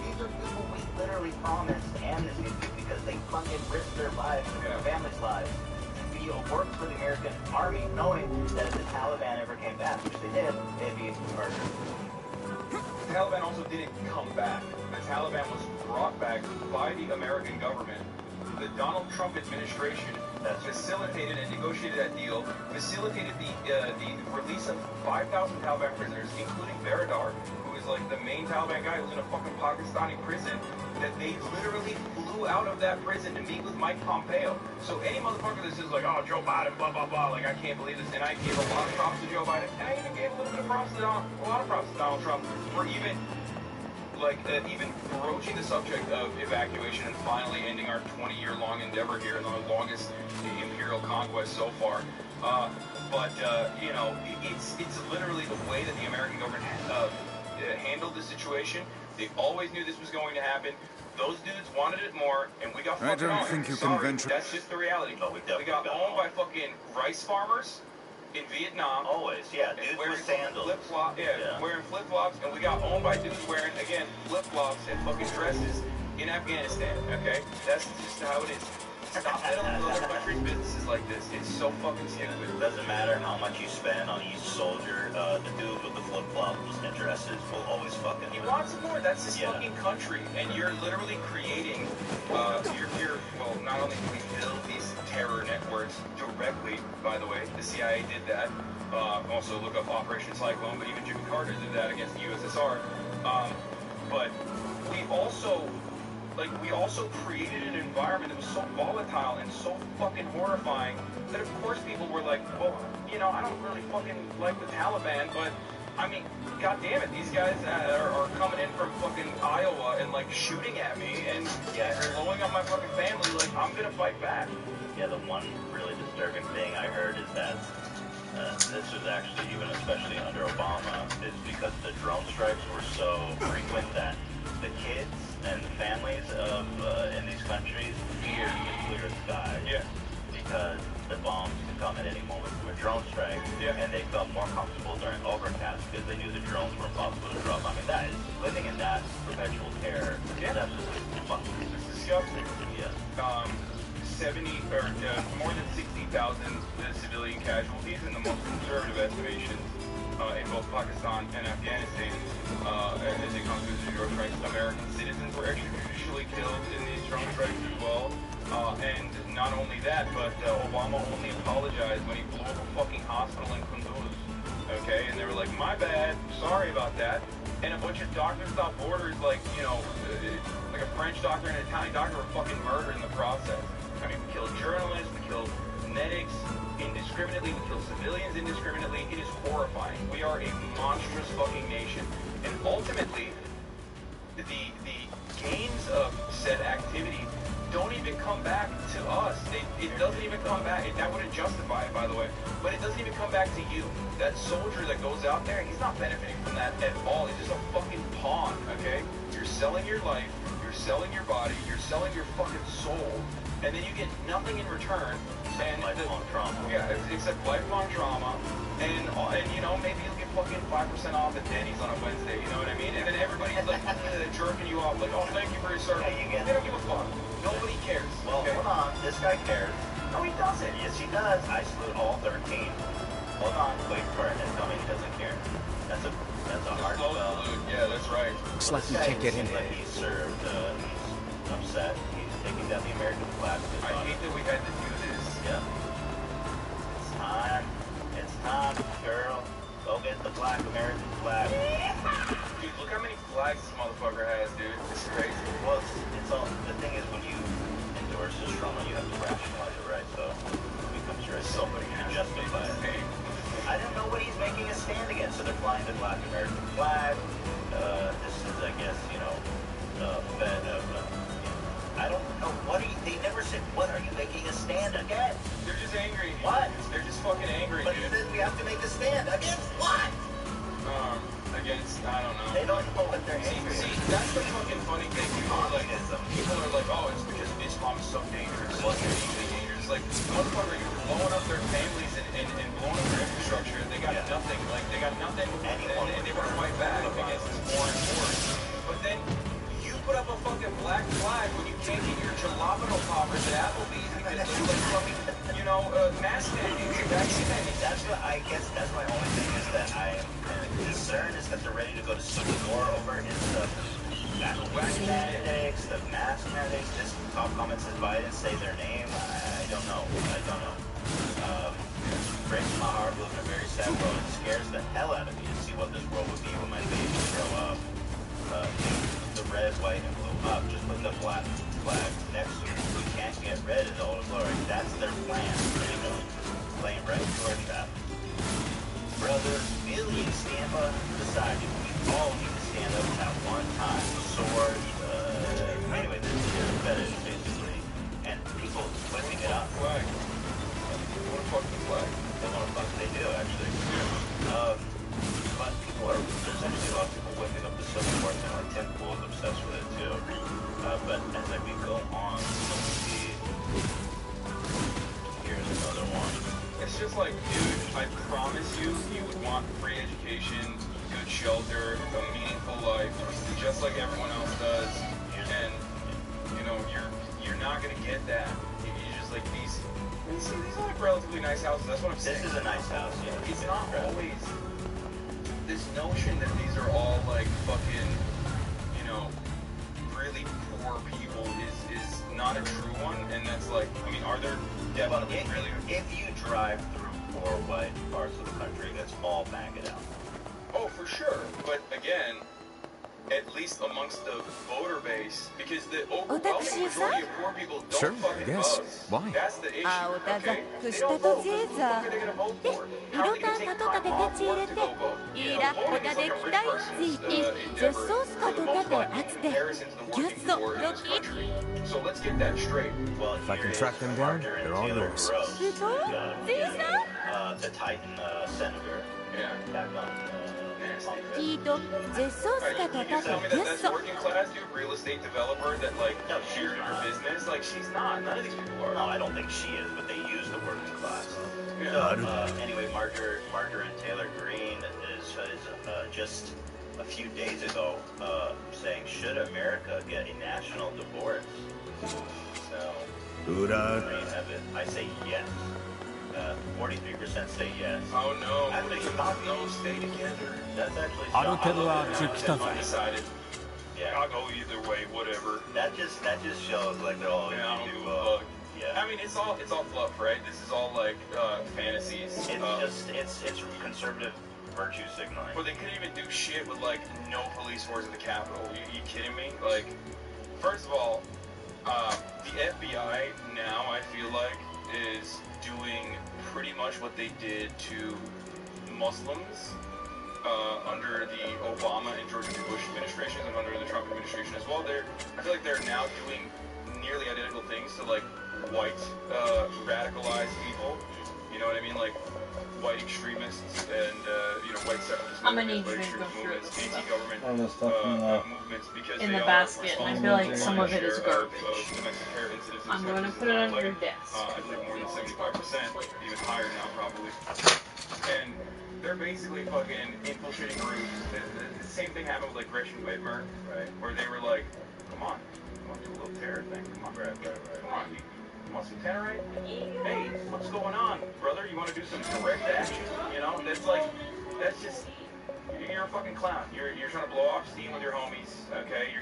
these are people we literally promised amnesty to because they fucking risked their lives and their families' lives to be work for the American Army, knowing that if the Taliban ever came back, which they did, they'd be murdered.
The Taliban also didn't come back. The Taliban was brought back by the American government. The Donald Trump administration facilitated and negotiated that deal, facilitated the release of 5,000 Taliban prisoners, including Baradar, who is like the main Taliban guy who's in a fucking Pakistani prison, that they literally flew out of that prison to meet with Mike Pompeo. So any motherfucker that says like, oh, Joe Biden, blah, blah, blah, like, I can't believe this, and I gave a lot of props to Joe Biden, and I even gave a little bit of props to Donald Trump for even even broaching the subject of evacuation and finally ending our 20-year-long endeavor here and the longest imperial conquest so far. You know, it's literally the way that the American government handled the situation. They always knew this was going to happen. Those dudes wanted it more, and we got fucking
I don't think you can venture.
That's just the reality.
No, we
got owned by fucking rice farmers in Vietnam.
Always, yeah, dudes
wearing
with sandals.
Wearing flip-flops, and we got owned by dudes wearing, again, flip-flops and fucking dresses in Afghanistan, okay? That's just how it is. Stop meddling with other countries' businesses like this. It's so fucking stupid.
It doesn't matter how much you spend on each soldier, the dude with the flip-flops and dresses will always fucking...
He wants more. That's his fucking country. And you're literally creating, well, not only do we build these terror networks directly, by the way, the CIA did that. Also look up Operation Cyclone, but even Jimmy Carter did that against the USSR. But we also created an environment that was so volatile and so fucking horrifying that of course people were like, well, you know, I don't really fucking like the Taliban, but I mean, god damn it, these guys are coming in from fucking Iowa and like shooting at me and blowing up my fucking family, like I'm gonna fight back.
Yeah, the one really disturbing thing I heard is that this was actually, even especially under Obama, is because the drone strikes were so frequent that the kids and the families of in these countries feared the clear sky.
Yeah.
Because the bombs could come at any moment from a drone strike.
Yeah.
And they felt more comfortable during overcast because they knew the drones were impossible to drop. I mean, that is living in that perpetual terror.
Yeah.
That's just fucking
disgusting.
Yeah.
70 or more than 60,000 civilian casualties in the most conservative estimations. in both Pakistan and Afghanistan, as it comes to the drone strikes. American citizens were extrajudicially killed in these drone strikes as well. And not only that, but Obama only apologized when he blew up a fucking hospital in Kunduz. Okay, and they were like, my bad, sorry about that. And a bunch of Doctors Without Borders, like, you know, like a French doctor and an Italian doctor were fucking murdered in the process. I mean, we killed journalists, we killed medics indiscriminately, we kill civilians indiscriminately. It is horrifying. We are a monstrous fucking nation. And ultimately, the gains of said activity don't even come back to us. It doesn't even come back. That wouldn't justify it, by the way. But it doesn't even come back to you. That soldier that goes out there, he's not benefiting from that at all. He's just a fucking pawn, okay? You're selling your life, you're selling your body, you're selling your fucking soul, and then you get nothing in return. And lifelong trauma. Yeah, except lifelong trauma. And you know, maybe you'll get fucking 5% off at Denny's on a Wednesday, you know what I mean? And then everybody's like jerking you off, like, oh, thank you for your service. Yeah, they don't give a fuck. Nobody cares.
Well,
okay?
Hold on. This guy cares. No, he doesn't. Yes, he does. I salute all 13. Hold on. Wait for it. And tell me he doesn't care. That's a hard spell.
Yeah, that's right.
Looks like we can't get in
there. He's served. He's upset. He's taking down the American flag.
I hate that we had to do this.
Yeah. It's time. It's time, girl. Go get the black American flag.
Dude, look how many flags this motherfucker has, dude. This is crazy.
Well, it's all. The thing is, when you endorse this trauma, you have to rationalize it, right? So it becomes your somebody can justify it. I don't know what he's making a stand against. So they're flying the black American flag. This is, I guess, you know, I don't know what they never said. What are you making a stand against?
They're just angry.
What?
They're just fucking angry,
but
dude.
But we have to make a stand against what?
Against, I don't know.
They don't know what they're angry.
See, that's the fucking funny thing. People are like, oh, it's because Islam is so dangerous. It's usually dangerous. Like, motherfucker, you're blowing up their families and blowing up their infrastructure. They got nothing. Like, they got nothing. And they want to fight back against this foreign force. But then you put up a fucking black flag when you can't get your jalapeno poppers at Applebee's because there's like fucking, you know, mask mandates and vaccine mandates.
That's what I guess. That's my only thing is that I am concerned is that they're ready to go to civil war over his vaccine mandates, the mask mandates. This top comment says Biden say their name. I don't know. Breaks my heart, live in a very sad world. It scares the hell out of me to see what this world would be when my babies grow up. The red, white, and blue up. Just put the black flag next to it. We can't get red in all the glory. That's their plan. Pretty much playing right towards that. Brother, millions stand up beside you. We all need to stand up at one time. Sword, anyway, this is your fetish, basically. And people whipping it up.
Flag. They want to fuck the flag.
They want to fuck, they do, actually. But people are, there's actually a lot of people whipping up the Civil War thing. Like Tim Pool's obsessed with it, too. But as we go on, let's see. Here's another one.
It's just like, dude, I promise you, you would want free education, good shelter, a meaningful life, just like everyone else does. And, you know, you're not gonna get that. You just like these are like relatively nice houses. That's what I'm saying.
This is a nice house, yeah.
It's not always this notion that these are all like fucking, you know, really poor people is not a true one. And that's like, I mean, are there definitely really?
If you drive through poor white parts of the country, that's all banged out.
Oh, for sure. But again, at least amongst the voter base, because the overwhelming majority of poor people don't fucking vote.
Why?
That's the issue, okay? They don't vote. Who the fuck are they gonna vote for? How are they gonna take time off work to go vote? You know, voting is like a rich person's endeavor. The most likely comparison to the working poor in this country. So let's get that straight.
Well,
if I can track them down, they're all yours.
The Titan senator.
Yeah.
Back on.
You tell me that's working class, dude, real estate developer that like shared her business. Like she's not. None of these people are.
No, I don't think she is, but they use the working class.
Yeah.
Anyway, Margaret Taylor Greene is just a few days ago saying, should America get a national divorce? So, I say yes. 43% say yes.
Oh no.
Actually,
No, stay together.
That's actually
decided. Yeah. I'll go either way, whatever.
That just shows like they're all
yeah. I mean, it's all fluff, right? This is all like fantasies.
It's conservative virtue signaling.
But they couldn't even do shit with like no police force at the Capitol. You kidding me? Like, first of all, the FBI now I feel like is doing pretty much what they did to Muslims under the Obama and George W. Bush administrations and under the Trump administration as well. I feel like they're now doing nearly identical things to like white radicalized people. You know what I mean? Like white extremists and white separatist movements, anti-government movements, because
in the basket, and I feel like some of it is garbage. I'm going to put it on your desk.
I believe more than 75%, even higher now probably. And they're basically fucking infiltrating groups. The same thing happened with like Gretchen Whitmer, right? Where they were like, come on, you want to do a little terror thing? Come on, come on. You want some Tannerite? Hey, what's going on, brother? You want to do some direct action? You know, that's just, you're a fucking clown. You're trying to blow off steam with your homies, okay?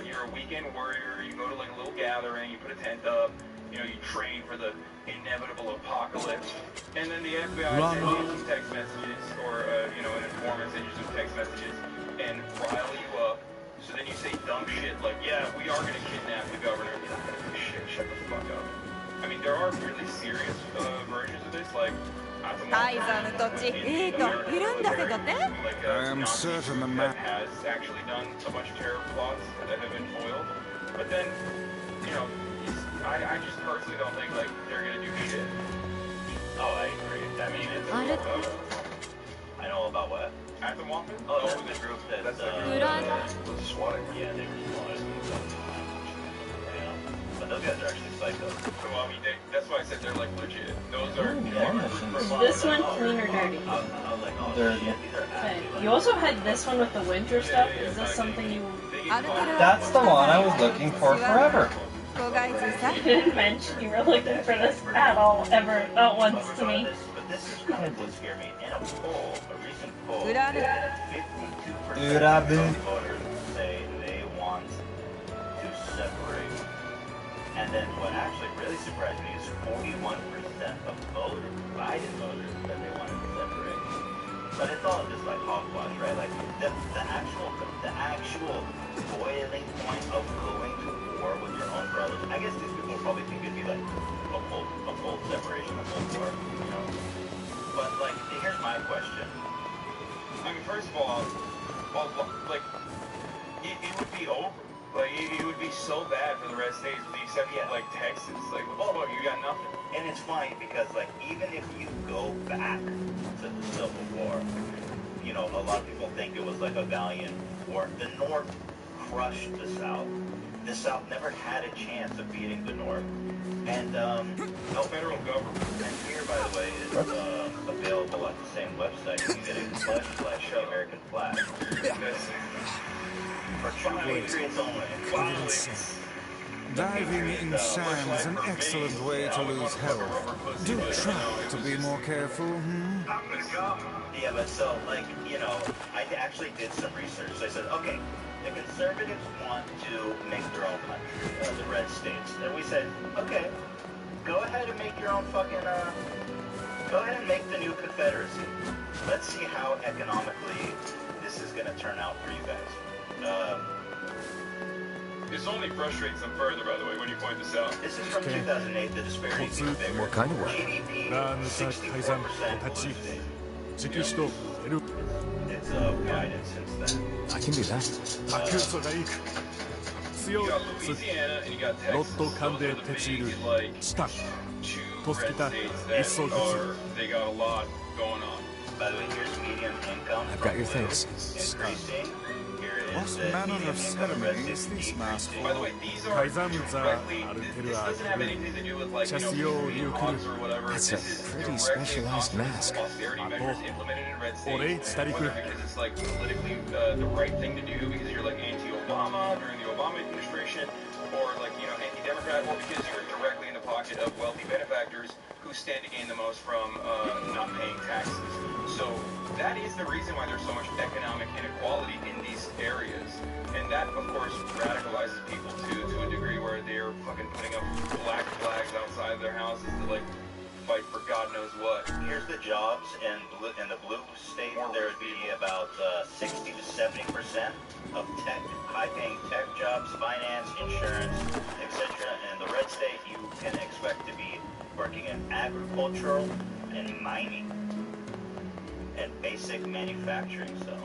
You're a weekend warrior. You go to like a little gathering. You put a tent up. You know, you train for the inevitable apocalypse. And then the FBI sends you some text messages, or an informant sends you some text messages, and rile you up. So then you say dumb shit like, yeah, we are gonna kidnap the governor. You're not gonna do shit. Shut the fuck up. I mean, there are really serious versions of this, like.
I am certain the map
has actually done a bunch of terror plots that have been foiled. But then, I just personally don't think like they're gonna do shit.
Oh, I agree. I mean, it's I know about what?
At the Waffen?
Oh, that's the group that's
was swatted.
Yeah, they were swatted. But those guys are actually psycho.
Well, I mean, that's why I said they're like legit. Those are.
Is this one clean or dirty?
Dirty.
Okay. You also had this one with the winter stuff. Is this something you?
That's the one I was looking for forever.
You didn't mention you were looking for this at all, ever, not once to me.
But this is kind of what scared me. In a recent poll, 52% of voters say they want to separate. And then what actually really surprised me is 41% of voters, Biden voters, said they wanted to separate. But it's all just like hogwash, right? Like the actual boiling point of going to war with your own brothers. I guess these people probably think it'd be like a full separation, a full war, you know. But like, here's my question.
I mean, first of all, like, it would be over. Like, it would be so bad for the rest of the states, with the exception of like Texas. Like, oh, look, you got nothing.
And it's funny because like, even if you go back to the Civil War, you know, a lot of people think it was like a valiant war. The North crushed the South. The South never had a chance of beating the North. And
no federal government.
And here, by the way, is available at the same website. You can get a flash American flag. For true patriots only.
Diving in sand is an excellent way to lose health. Do try to be more careful,
Yeah, but so, like, you know, I actually did some research. So I said, okay, the conservatives want to make their own country, the red states. And we said, okay, go ahead and make your own fucking, go ahead and make the new Confederacy. Let's see how economically this is going to turn out for you guys.
This only frustrates them further, by the way, when you point this out.
This is from 2008, the disparity is bigger.
What kind of work?
GDP, 64% It's Biden since then.
I can do that.
You got Louisiana and you got Texas. Those are the big, like, two red states that they got a lot going on.
By the way, here's median income.
I've got your things.
Increasing.
What manner of ceremony is this, Master?
By the way, these are directly, this doesn't have anything to do with like, hogs or whatever.
That's a pretty specialized mask.
Austerity measures implemented in red states, because it's like politically the right thing to do because you're like anti Obama, during the Obama administration, or like, you know, anti-democrat, or because you're directly in the pocket of wealthy benefactors who stand to gain the most from not paying taxes. So that is the reason why there's so much economic inequality in these areas. And that, of course, radicalizes people to a degree where they're fucking putting up black flags outside of their houses to, like, fight for God knows what.
Here's the jobs in the blue state. There would be about 60 to 70% of tech, high-paying tech jobs, finance, insurance, etc. In the red state, you can expect to be working in agricultural and mining and basic manufacturing. So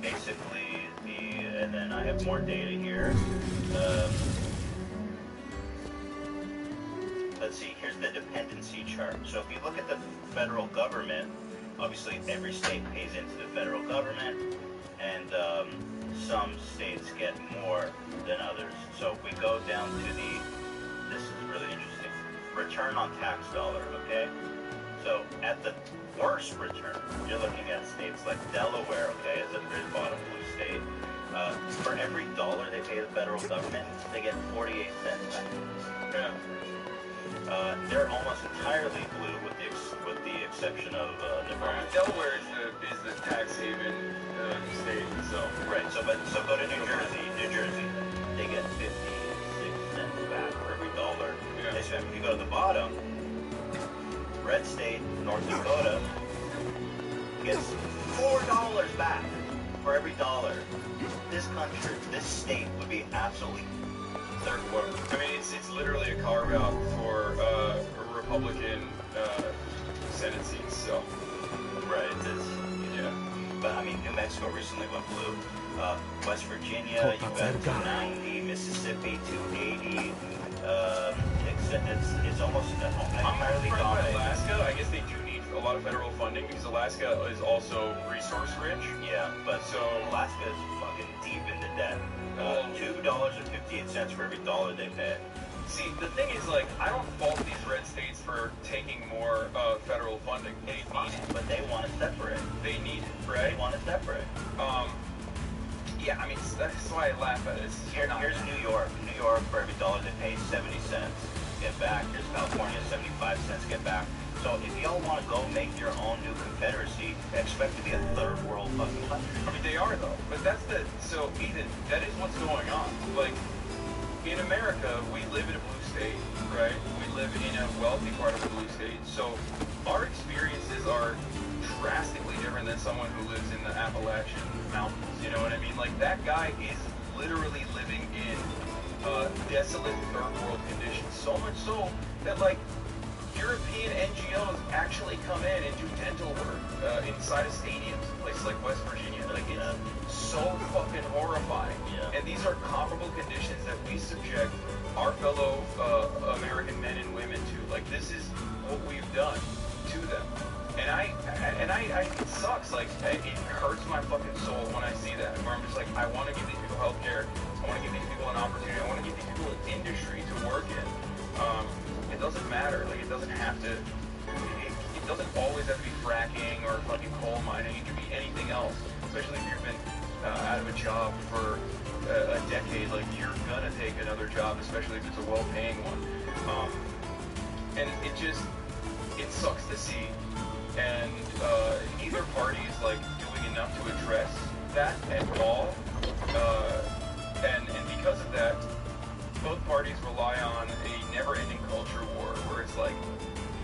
basically, and then I have more data here. Let's see, here's the dependency chart. So if you look at the federal government, obviously every state pays into the federal government, and some states get more than others. So if we go down to this is really interesting, return on tax dollar, okay? So at the worst return, you're looking at states like Delaware, okay, as a very bottom blue state. For every dollar they pay the federal government, they get 48 cents back. Yeah. They're almost entirely blue, with the exception of Nebraska.
Delaware is the tax haven state, so
right. So go to New Jersey. New Jersey, they get 56 cents back for every dollar they spend. If you go to the bottom, red state, North Dakota, gets $4 back for every dollar. This country, this state would be absolutely third world.
I mean, it's literally a carve out for Republican Senate seats. So
right, it is. Yeah. But I mean, New Mexico recently went blue. West Virginia, you got 290. Mississippi, 280. It's almost entirely dominated.
Alaska, I guess they do need a lot of federal funding because Alaska is also resource rich.
Yeah, but so Alaska is fucking deep into debt. $2.58 for every dollar they pay.
See, the thing is, like, I don't fault these red states for taking more federal funding. They need it.
But they want to separate.
They need it, right?
They want to separate.
Yeah, I mean, that's why I laugh at it.
Here's New York. New York, for every dollar they pay, 70 cents. Get back. Here's California, 75 cents. Get back. So if y'all want to go make your own new confederacy, expect to be a third world fucking country.
I mean, they are, though. But that's so, Ethan, that is what's going on. Like, in America, we live in a blue state, right? We live in a wealthy part of a blue state. So our experiences are drastically different than someone who lives in the Appalachian Mountains. You know what I mean? Like, that guy is literally living in desolate third world conditions. So much so that, like, European NGOs actually come in and do dental work inside of stadiums, places like West Virginia. Like, it's so fucking horrifying. Yeah. And these are comparable conditions that we subject our fellow American men and women to. Like, this is what we've done to them. And it sucks. Like, it hurts my fucking soul when I see that. Where I'm just like, I want to give these people health care. I want to give these people an opportunity. I want to give these people an industry to work in. It doesn't matter. Like, it doesn't have to. It doesn't always have to be fracking or fucking coal mining. It can be anything else. Especially if you've been out of a job for a decade. Like, you're gonna take another job, especially if it's a well-paying one. And it sucks to see. And neither party is like doing enough to address that at all. And because of that, both parties rely on a never-ending culture war where it's like,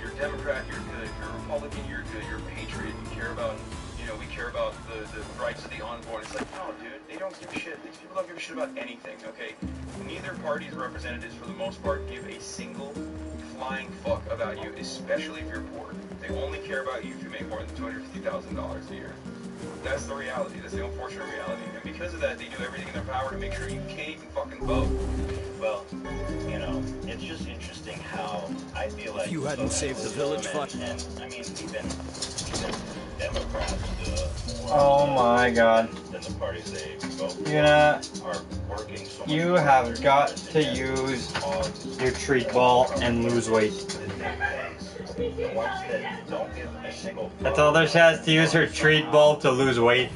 you're Democrat, you're good, you're Republican, you're good, you're a patriot, you care about, we care about the rights of the unborn. It's like, no, dude, they don't give a shit. These people don't give a shit about anything, okay? Neither party's representatives, for the most part, give a single flying fuck about you, especially if you're poor. They only care about you if you make more than $250,000 a year. That's the reality. That's the unfortunate reality. And because of that, they do everything in their power to make sure you can't even fucking vote.
Well, it's just interesting how I feel like...
If you hadn't saved the village,
and I mean, even Democrats
oh my god.
Than the parties they vote
are
working so much.
You have got to use your treat ball and lose weight.
Don't give a single
That's all there. She has to use her treat ball to lose weight.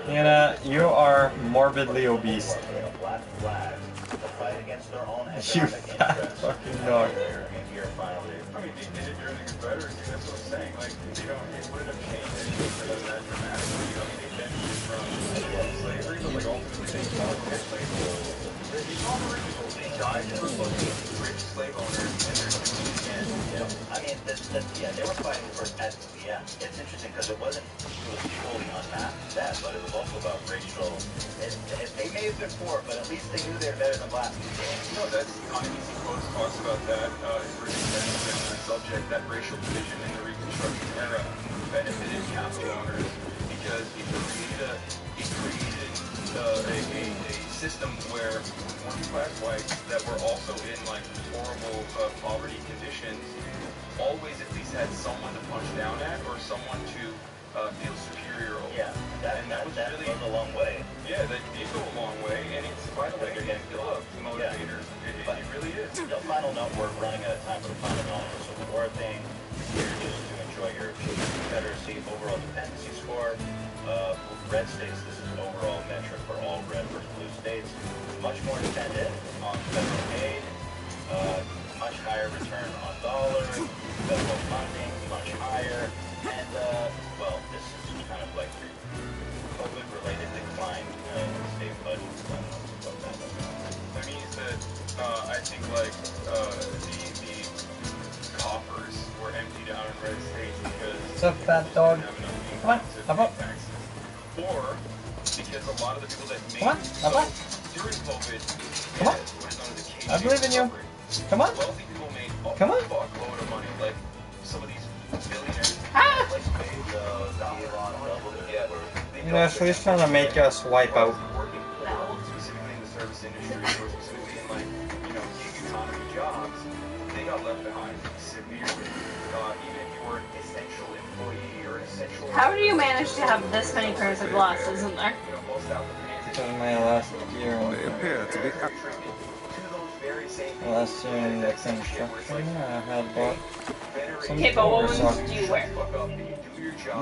Nina, you are morbidly obese. You fat fucking dog.
I mean, you're doing it better, dude. That's what I'm saying. Like, you know, it wouldn't have changed anything for them that dramatically. You know, I mean, they benefited from slavery, but like ultimately they fought against slavery. These Aboriginals, they died for fucking rich slave owners and their and
I mean, yeah, they were fighting for at the end. It's interesting because it was fully unmasked that, but it was also about racial. They may have been poor, but at least they knew they were better than black people.
You know, that's Easy Quotes talks about that. It's really extensive in the subject that racial division in the Reconstruction era benefited capital owners because it created a system where working-class whites that were also in like horrible poverty conditions always at least had someone to punch down at or someone to feel superior over.
Yeah, that really goes a long way.
Yeah, that did go a long way, and it's, by the way, still a motivator. It really is.
The final note, we're running out of time for the final note. So the war thing, here just to enjoy your Confederacy overall dependency score. Red states, this is an overall metric for all red versus blue states. Much more dependent on federal aid, much higher return on dollars, federal funding much higher, and well, this is kind of like COVID-related decline in state budgets.
That means that I think like the coffers were emptied out in red states because
what's up, fat dog? Come on, hop up.
Or because a lot of the people that made during COVID,
come on.
what is known as the
I believe in you. Come on.
Wealthy people made a
come on.
fuckload of money. Like some of these billionaires, like
You know, she's trying to make us wipe out.
specifically in the service industry, or specifically in like gig economy jobs, they got left behind severely. Even if you were an essential employee or an essential.
How do you manage to have this many pairs of glasses in there?
This was my last year.
They appear to be.
Last year in the construction, I had bought some
Okay, but what
overstock.
ones do you wear?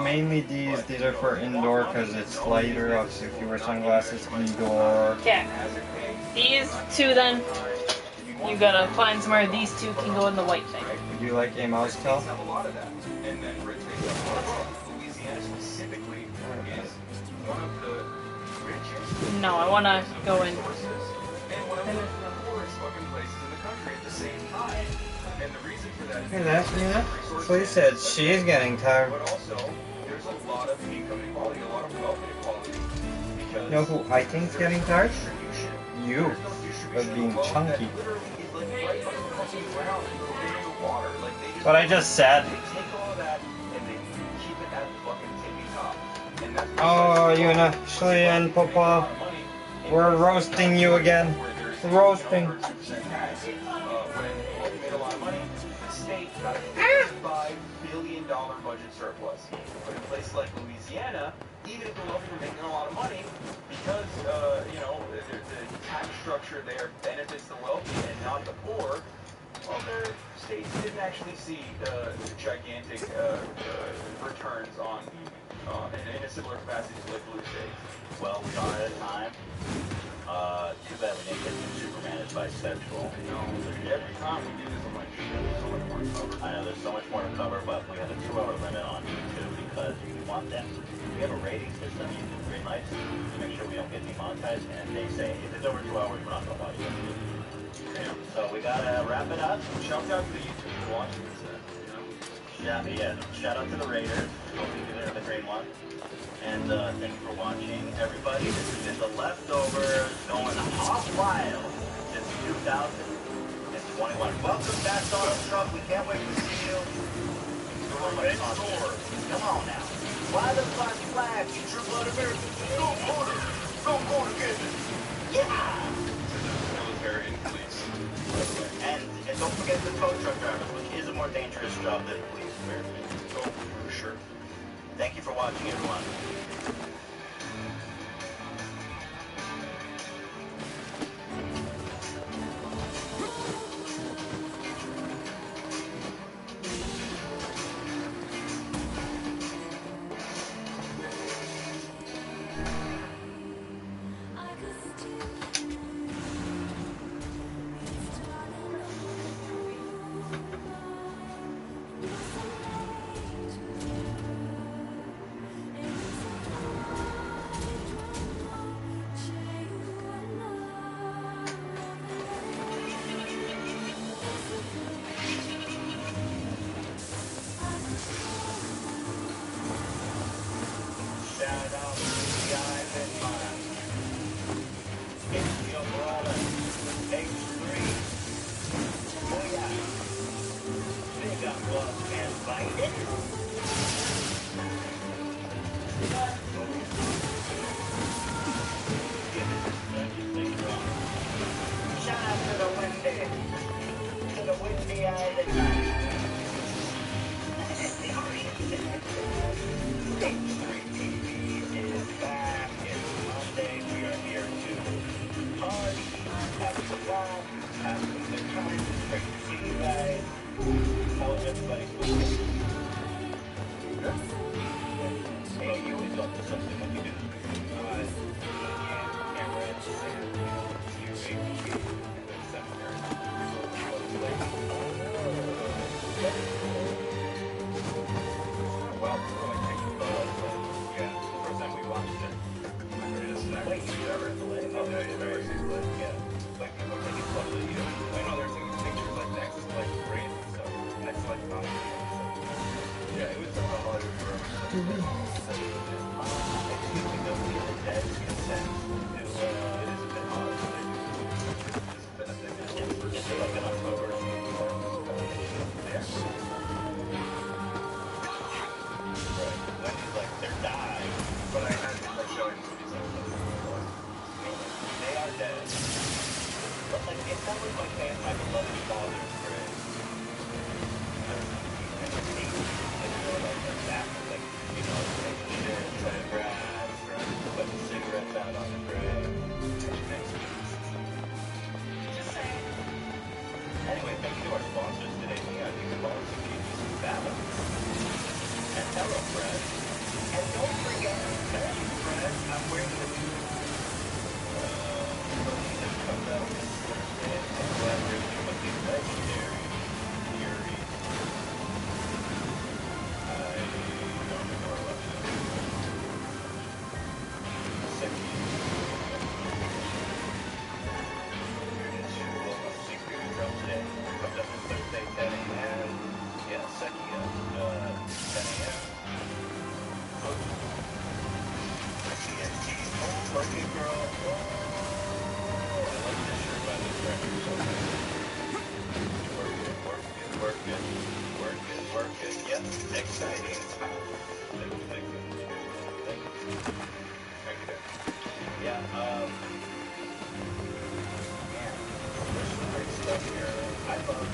Mainly these are for indoor because it's lighter. Obviously, if you wear sunglasses indoor.
Okay. These two then, you gotta find somewhere these two can go in the white thing.
Would you like a mouse tail?
No, I wanna go in.
Hey, that's me. That's what he said. She's getting tired. You know who I think's getting tired? You. Of being chunky. What I just said. Oh, you and Ashley and Papa. We're roasting you again. Roasting.
$5 billion budget surplus. But in places like Louisiana, even if the wealthy were making a lot of money, because the tax structure there benefits the wealthy and not the poor, well, their states didn't actually see gigantic returns on in a similar capacity to like blue states.
Well, we are at a time. Too bad we didn't get to Superman is bisexual.
No, every time we do this, I'm like, shit, there's so much more to cover.
I know there's so much more to cover, but we have a 2-hour limit on YouTube because we want them. We have a rating system, YouTube green lights, to make sure we don't get demonetized, and they say if it's over 2 hours, we're not going to watch it. So we gotta wrap it up.
Shout out to the YouTube for watching this.
Shout out to the Raiders. Hopefully they're the great one. And thank you for watching, everybody. This has been The Leftovers, going hog wild since 2021. Welcome back, Donald Trump. We can't wait to see you. Come on now. Fly the black flag. Get your blood Americans. Go Porter. Go Porter, get it. Yeah.
Military police.
And don't forget the tow truck drivers, which is a more dangerous job than police.
Oh, for sure.
Thank you for watching, everyone. Shout out to the Island Man. It's your brother, H3. Booyah. Big up boss man fighting. Shout out to the windy island man. H3TV is back. It's Monday. We are here to party, have some fun, have some good time. Great to see you guys. How was everybody's weekend? Good. Hey, you always up to something when you do. Cameras and, you ABC and seminary. Well, we're going to take the photos, but yeah, the first time we watched it. Wait, you ever delayed? Oh, no, you never seen it. Yeah. Like, people taking photos of you. I know they're taking pictures like next to like grades and stuff. Next to like mountains and stuff. Yeah, it was a lot of room. Excuse me, though, we have a dad's consent to, it is a bit odd. This has been a thing. It's like in October. Yeah. Right. Wendy's like, they're dying. But I had to like showing movies and stuff. They are dead. But like, if that was my beloved father's grave, I hate like that. Like, you know, take shit, try to grab, put cigarettes out on the grave. Next week. Just saying. Anyway, thank you to our sponsors today. Neon, you can follow some GBC Battle. And hello, Fred. And don't forget, thank you, Fred. I'm wearing the hoodie that comes out this Thursday. And collaboration with the legendary Yuri. I don't know more about it. Seki. You're into secret drum today. Comes out this Thursday, 10 a.m. Yeah, Seki at 10 a.m. Working girl. Oh, I like this shirt by this record. Work it. Yep, exciting. Thank you. Yeah, man, there's some great stuff here. I love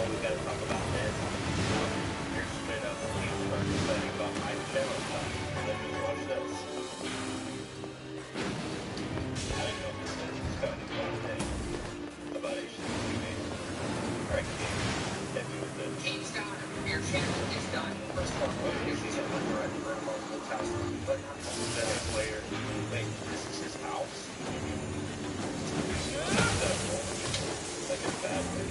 we gotta talk about this. Here's straight up huge part exciting about my channel stuff. Let me watch this. I don't know if this is kind of fun thing about HCTV. Alright, hit me with this. Game's done. Your channel is done. First of all, this is a direct for multiple times. But that a player. Wait, this is his house? Like a bad way.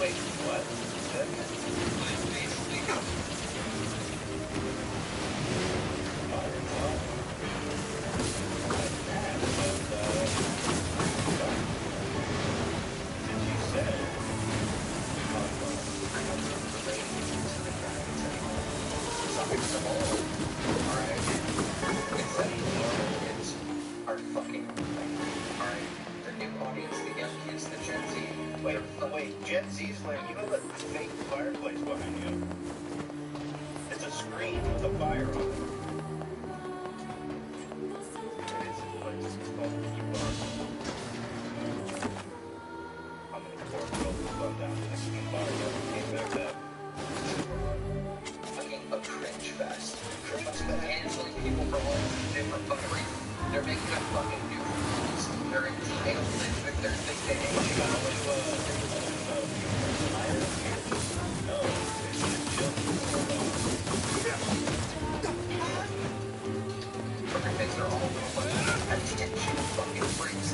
Wait, what? Wait, Gen Z's like, you know the fake fireplace behind you? It's a screen with a fire on it. It's called Keyboard. I'm gonna pour a little down to the Keyboard. Came back up. Fucking a cringe fest. Canceling people for all different fucking reasons. They're making up fucking new rules. They're entitled. They're thinking, hey, you gotta Fucking things are all attention fucking freaks.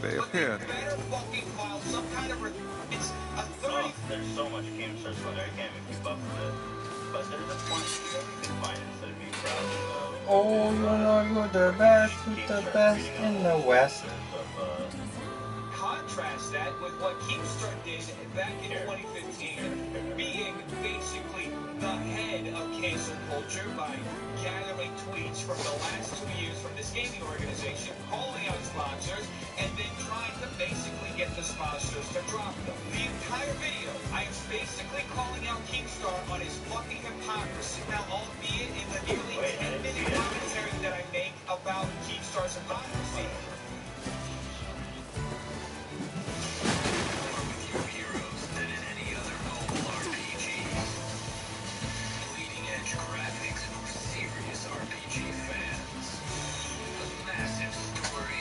They appeared.
There's so much Keemstar slander, I can't even keep up with it. But there's a point you can find instead of being proud of.
Oh, you know you're the best in the West.
Contrast that with what Keemstar did back in 2015, being basically the head of cancel culture by gathering tweets from the last 2 years from this gaming organization, calling out sponsors, and then trying to basically get the sponsors to drop them. The entire video, I am basically calling out Keemstar on his fucking hypocrisy. Now, albeit in the nearly 10-minute commentary that I make about Keemstar's hypocrisy, graphics for serious RPG fans. A massive story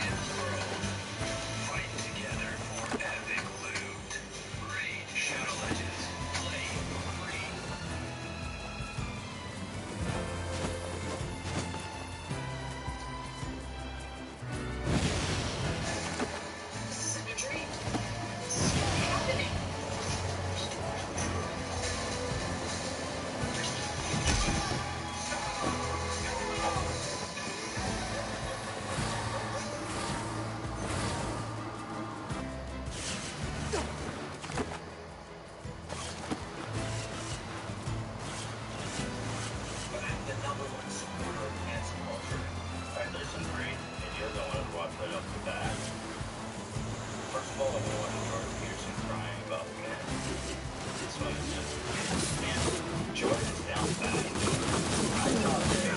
right off the bat. First of all, I want to Jordan Peterson crying about man. This one is just, man, Jordan's down bad. I thought they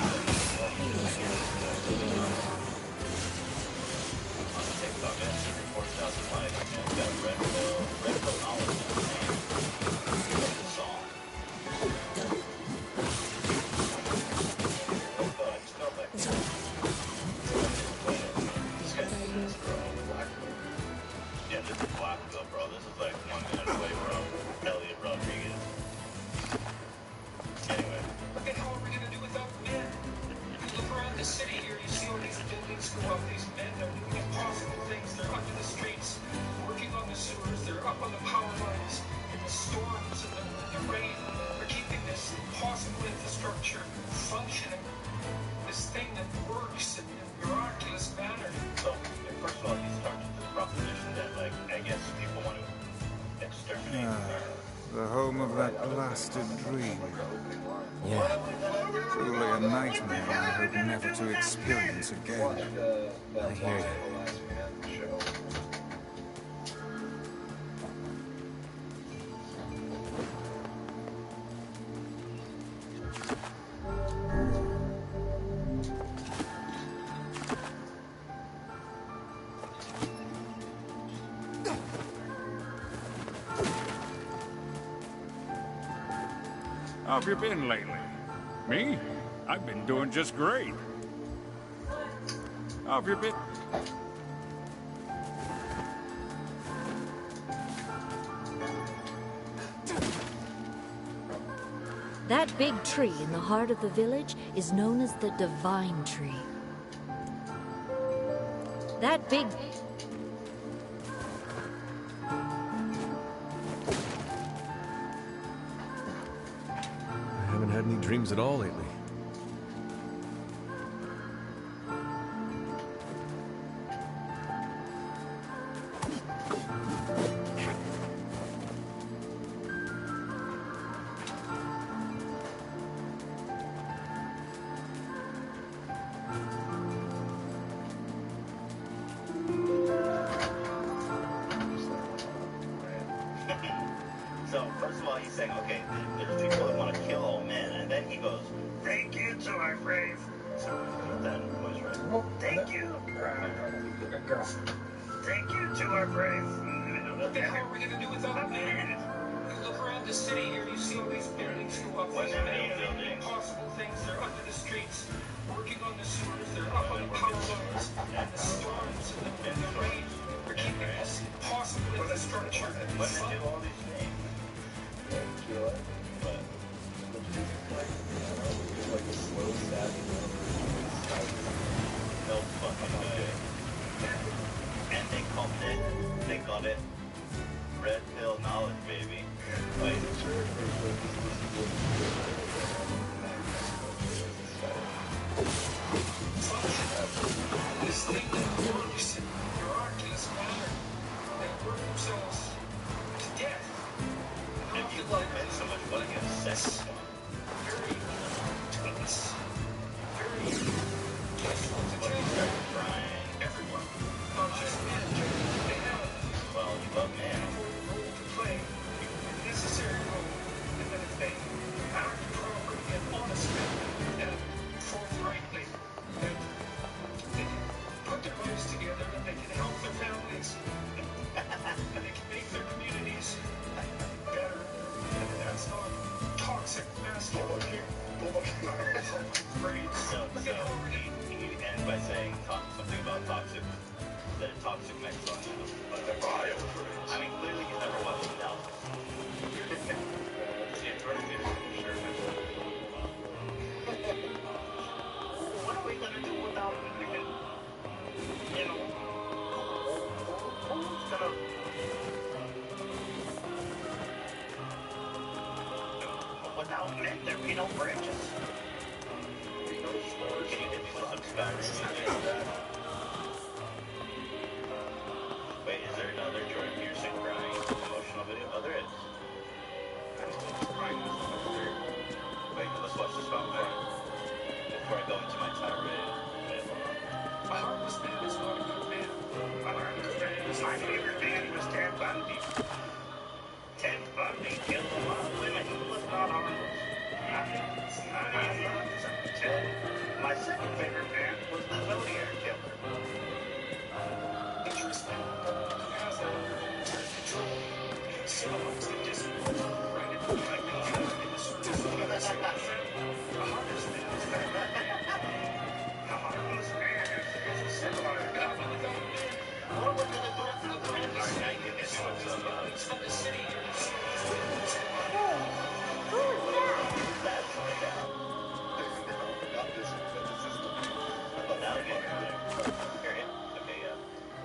on the TikTok, man, he reports out the life, man. Got red pill knowledge in his name. The song. Yeah, this is Blackville, bro. This is like 1 minute away from Elliot Rodriguez. Anyway.
What the hell are we gonna do without men? You look around the city here, you see all these buildings go up. These men are doing impossible things. They're under the streets, working on the sewers. They're up on the power lines. In the storms and the rain. They're keeping this impossible infrastructure functioning. This thing that works in a miraculous manner.
So, first of all, he starts with the proposition that, like, I guess people want to exterminate.
The home of that blasted dream.
Yeah.
Truly a nightmare I hope never to experience again.
I hear you.
How have you been lately? Me? I've been doing just great. How have you been?
That big tree in the heart of the village is known as the Divine Tree. That big...
I haven't had any dreams at all lately.
So, first of all, he's saying, okay, there's people that want to kill all men, and then he goes, thank you to our brave. So, then, was right. Thank you. Thank you to our brave.
What the hell are we gonna do without men? You look around the city here, you see all these buildings go up. These men are doing impossible things. They're under the streets, working on the sewers. They're up on the power lines, and the storms and the rain. They're keeping this impossible infrastructure.
When they do all these things. No fucking way. And they got it. Red pill knowledge, baby. Like,
this thing that works in a miraculous manner. They work themselves to death.
if you love men so much, what against sex?
Very tense. Very
Brian.
everyone. Not just men. They have
Well, you love men.
a role to play. A necessary role. And that if they act properly and honestly and forthrightly, that they can put their lives together and they can help their families. And they can make their communities better. And that's not toxic masculinity.
So you end by saying something about toxic, that a toxic masculinity. I mean, clearly you never watched it now. What are we gonna do without women? You know, who's gonna? Without men, there be no bridges. Can you hit me with some Skyrim? Wait, is there another Jordan Peterson crying emotional video? Oh, there is. Wait, let's watch this one before I go into my tirade.
A harmless man is not a good man.
My favorite band was Ted Bundy. Ted Bundy killed a lot of women who was not harmless. I love Ted. My second favorite band was the Zodiac Killer. Did you respect how's that under control? So much that just right at the right now. The hardest thing is that the harmless man is a civilized cop. What we're gonna do for the rest of the city.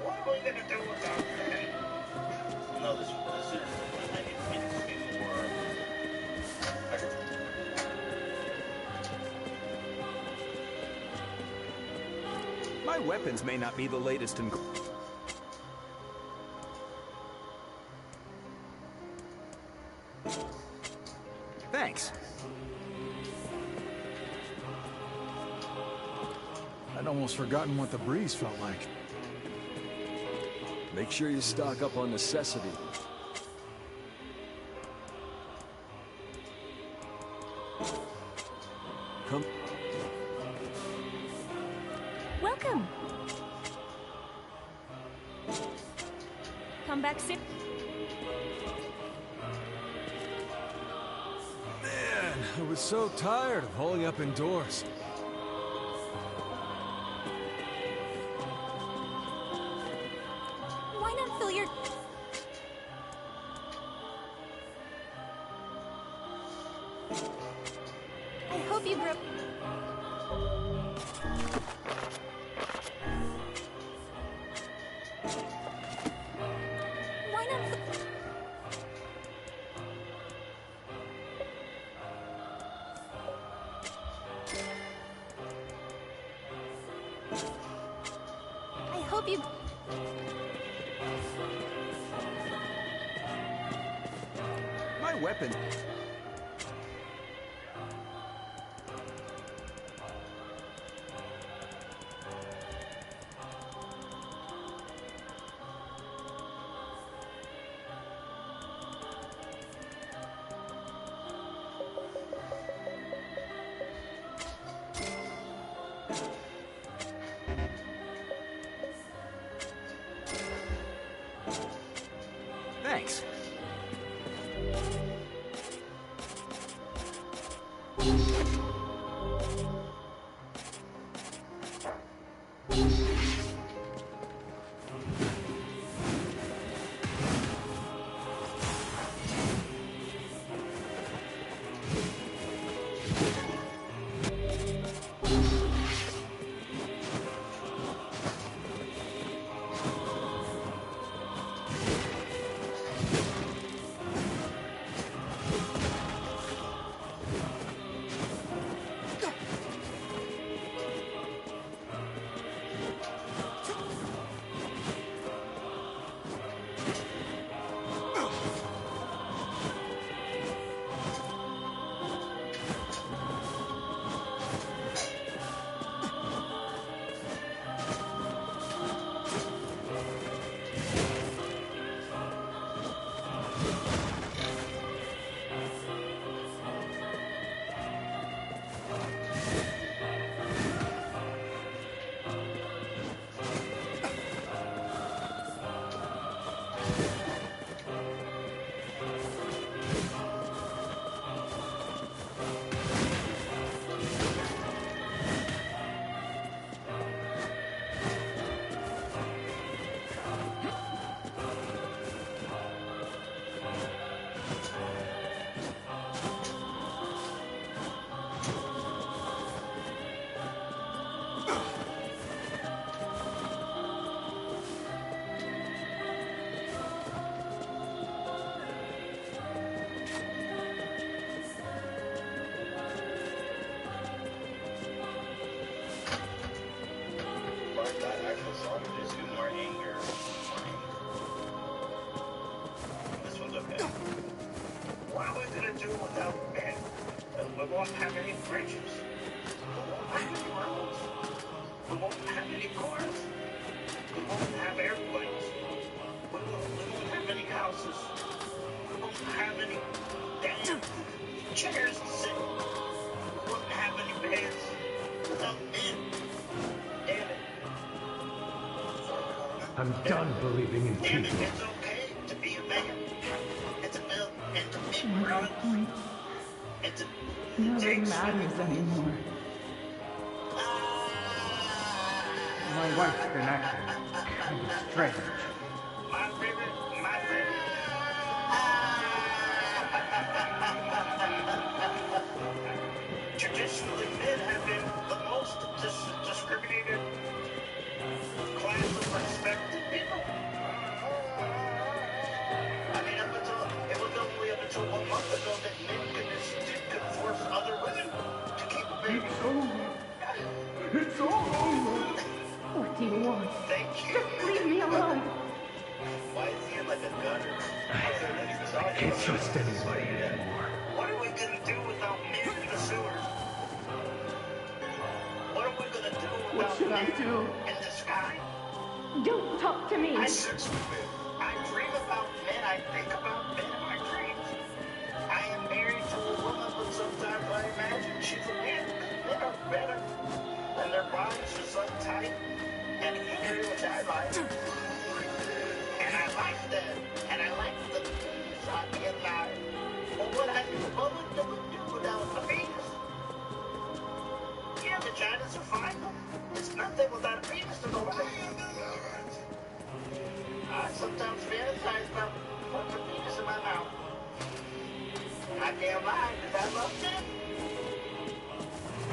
What are we gonna do without that? No, this is. I need to be more.
My weapons may not be the latest in. Thanks.
I'd almost forgotten what the breeze felt like.
Make sure you stock up on necessity. Come.
Welcome. Come back soon.
Man, I was so tired of holding up indoors.
Why not fill your... I hope you grew... Why not... I hope you...
My weapon. Thanks.
What are we gonna do without men? We won't have any bridges. We won't have any roads. We won't have any cars. We won't have airplanes.
I'm done believing in
Damn it,
people.
it's okay to be a man. And to build and to make
What's the
runs.
point?
And to
Nothing matters anymore. My wife's been acting kind of strange.
My favorite, my favorite. Traditionally, men have been the most discriminated class of respected people. I mean, it was only up until 1 month ago that men could force other women to keep a baby.
It's over. It's all over. What do you want?
Thank you.
Just leave me alone.
Why is he in like a gutter?
I can't trust anybody anymore.
What are we gonna do without men in the sewers? What are we gonna do
What
without
should I
men
do?
in the sky?
Don't talk to me.
I search for men. I dream about men. I think about men in my dreams. I am married to a woman, but sometimes I imagine she's a man. Men are better, and their bodies are so tight and hairy, which I like. And I like that. And I like the shot me alive. But what do we do without a penis? Yeah, vaginas are fine. It's nothing without a penis to go with it. I sometimes fantasize about putting a penis in my mouth. I can't lie, because I love men.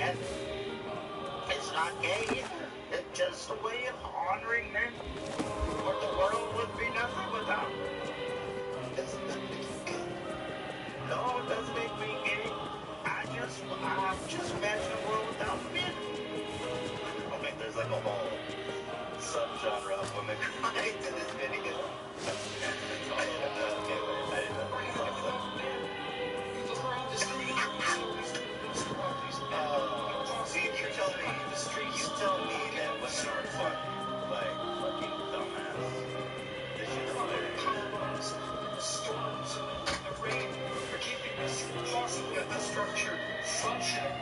And it's not gay either. It's just a way of honoring men. But the world would be nothing without them. No, it doesn't make me gay. I'm just imagine a world without men. Okay, there's like a whole subgenre of women crying to this video. You tell me that women are fun, like fucking dumbass. This shit is hilarious.
Storms and the rain are keeping this possibly a structure functioning.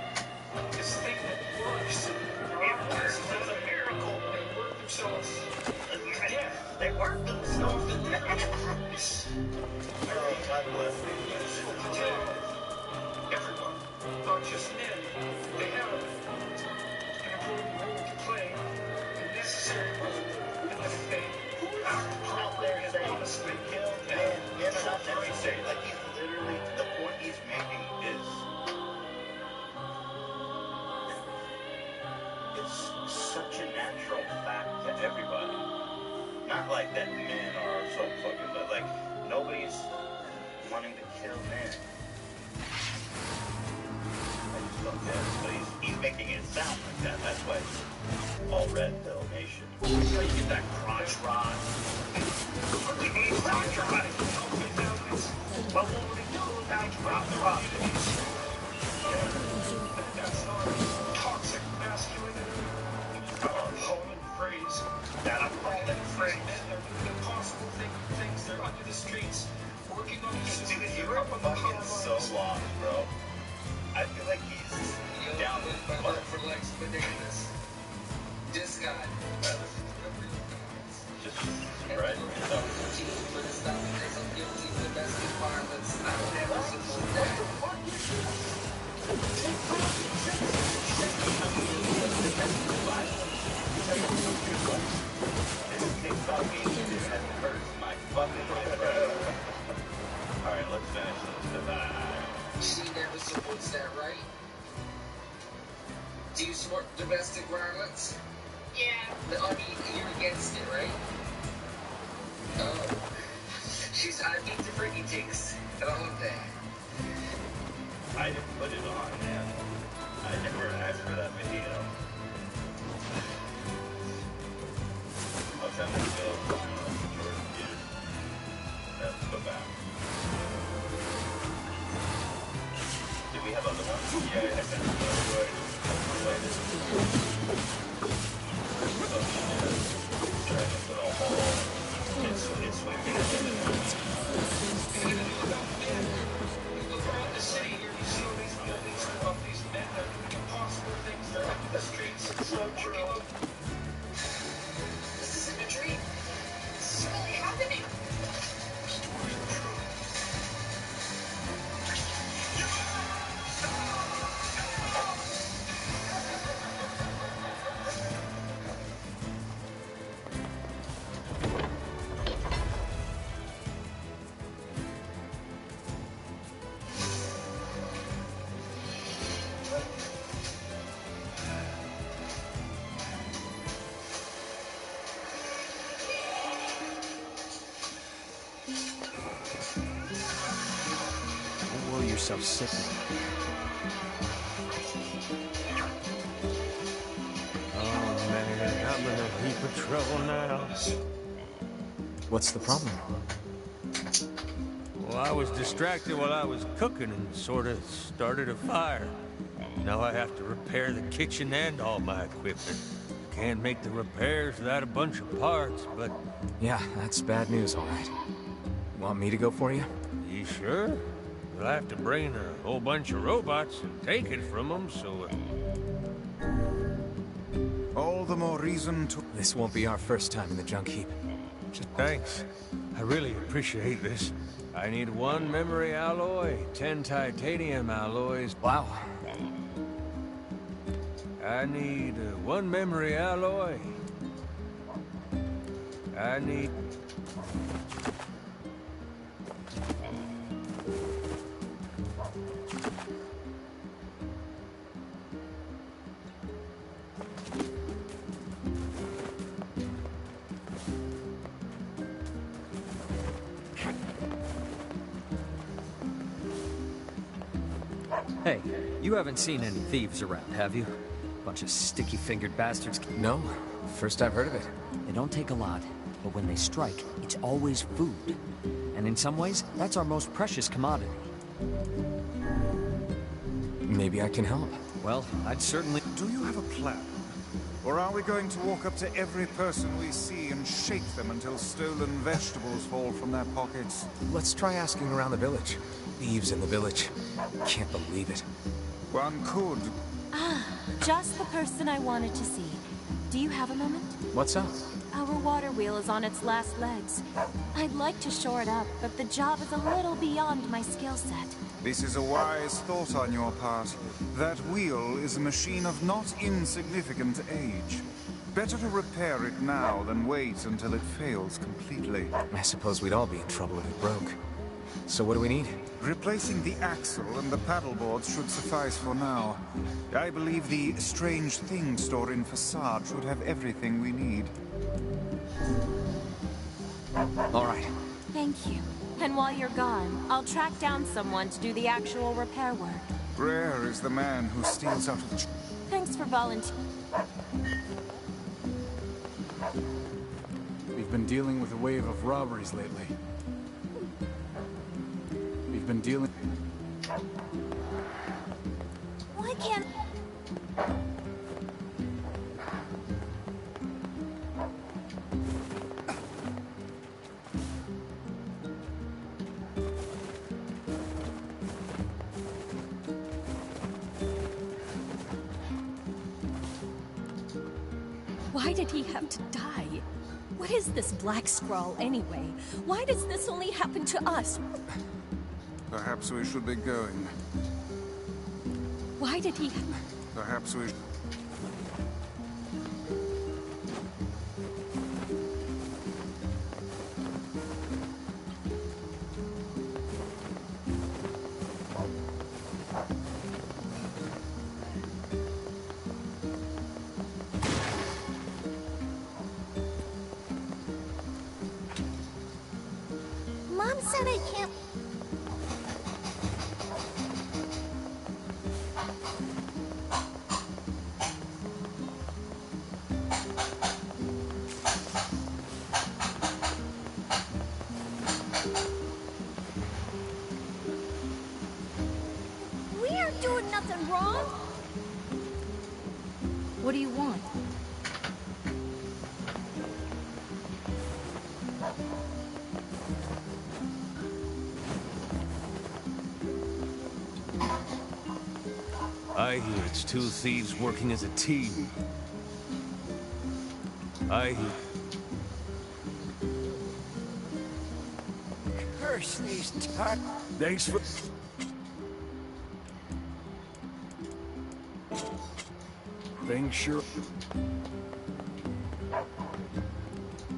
This thing that works. It's a miracle. They work themselves. Yeah, they work themselves to death.
God bless me.
Everyone, not just men, they have an important role to play, a necessary role in the fate
Out there saying, honestly, kill men are not necessary. Like, he's literally, the point he's making is, it's such a natural fact to everybody. Not like that men are so fucking, but like, nobody's wanting to kill men. I just don't get it. But he's making it sound like that. That's why it's all red pill nation. You get that crotch rod. We need crotch rod. What will we do without crotch rod?
That's not toxic masculinity. A Poland phrase.
That a Poland phrase.
Men are doing impossible things. They're under the streets, working on the system.
Dude, you're fucking so lost, bro. I feel like he's down with what?
For Lex Bananas. This guy.
Just right. Alright, let's finish this.
She never supports that, right? Do you support domestic violence? Yeah. I mean, you're against it, right? Oh. I beat the freaky chicks. And I love that.
I didn't put it on, man. I never asked for that video. I was having to go Jordan Peter. Let's go back. Do we have other ones? Yeah, I sent it's sweeping
Around the city here, you see all these buildings of these men that are doing impossible things. They're up in the streets. It's so true.
This isn't a dream.
yourself sick.
Oh man, I'm in a heap of trouble now.
What's the problem?
Well, I was distracted while I was cooking and sort of started a fire. Now I have to repair the kitchen and all my equipment. Can't make the repairs without a bunch of parts, but...
Yeah, that's bad news, all right. Want me to go for you?
You sure? We'll have to bring in a whole bunch of robots and take it from them, so...
All the more reason to...
This won't be our first time in the junk heap.
Thanks. I really appreciate this. I need 1 memory alloy, 10 titanium alloys.
Wow.
I need 1 memory alloy. I need...
Hey, you haven't seen any thieves around, have you? Bunch of sticky-fingered bastards.
No, first I've heard of it.
They don't take a lot, but when they strike, it's always food. And in some ways, that's our most precious commodity.
Maybe I can help.
Well, I'd certainly...
Do you have a plan? Or are we going to walk up to every person we see and shake them until stolen vegetables fall from their pockets?
Let's try asking around the village. Thieves in the village. Can't believe it.
One could.
Ah, just the person I wanted to see. Do you have a moment?
What's up?
Our water wheel is on its last legs. I'd like to shore it up, but the job is a little beyond my skill set.
This is a wise thought on your part. That wheel is a machine of not insignificant age. Better to repair it now than wait until it fails completely.
I suppose we'd all be in trouble if it broke. So what do we need?
Replacing the axle and the paddleboards should suffice for now. I believe the strange thing store in Facade should have everything we need.
All right.
Thank you. And while you're gone, I'll track down someone to do the actual repair work.
Rare is the man who steals out of the...
Thanks for volunteering.
We've been dealing with a wave of robberies lately. We've been dealing...
Why can't...
Why did he have to die? What is this black scrawl anyway? Why does this only happen to us?
Perhaps we should be going.
Why did he...
Perhaps we...
Mom said I can't...
We aren't doing nothing wrong.
What do you want?
I hear it's 2 thieves working as a team. I hear...
Curse these tart...
Thanks for...
Things sure...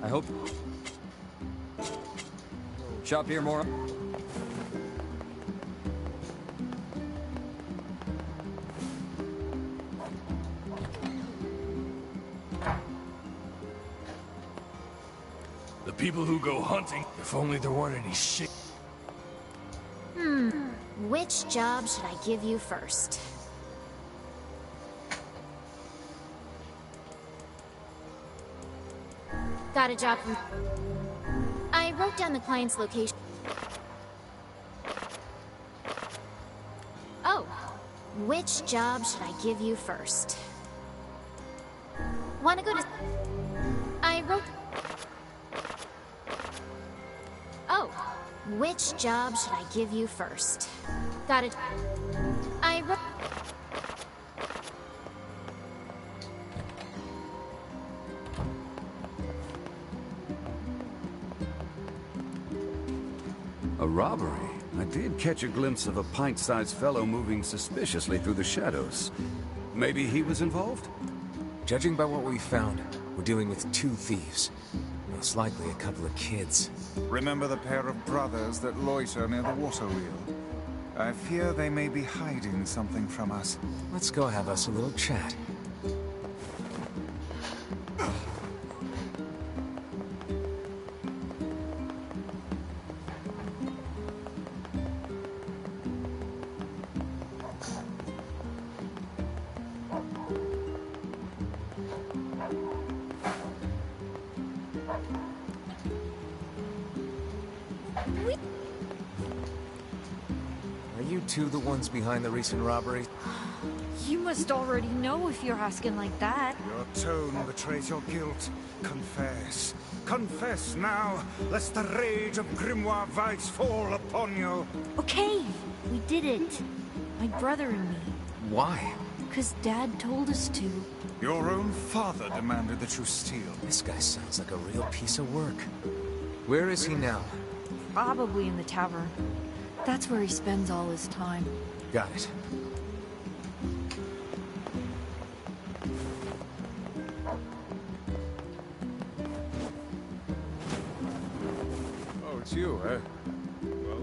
I hope... Shop here more...
The people who go hunting, if only there weren't any shit.
Which job should I give you first? Got a job from... I wrote down the client's location. Oh, which job should I give you first? Wanna go to... I wrote... Oh, which job should I give you first? Got it. I wrote...
A robbery? I did catch a glimpse of a pint-sized fellow moving suspiciously through the shadows. Maybe he was involved?
Judging by what we found, we're dealing with 2 thieves. Most likely a couple of kids.
Remember the pair of brothers that loiter near the water wheel? I fear they may be hiding something from us.
Let's go have us a little chat. Are you 2 the ones behind the recent robbery?
You must already know if you're asking like that.
Your tone betrays your guilt. Confess. Confess now, lest the rage of Grimoire Vice fall upon you.
Okay, we did it. My brother and me.
Why?
Because Dad told us to.
Your own father demanded that you steal.
This guy sounds like a real piece of work. Where is he now?
Probably in the tavern. That's where he spends all his time.
Got it.
Oh, it's you, eh? Well...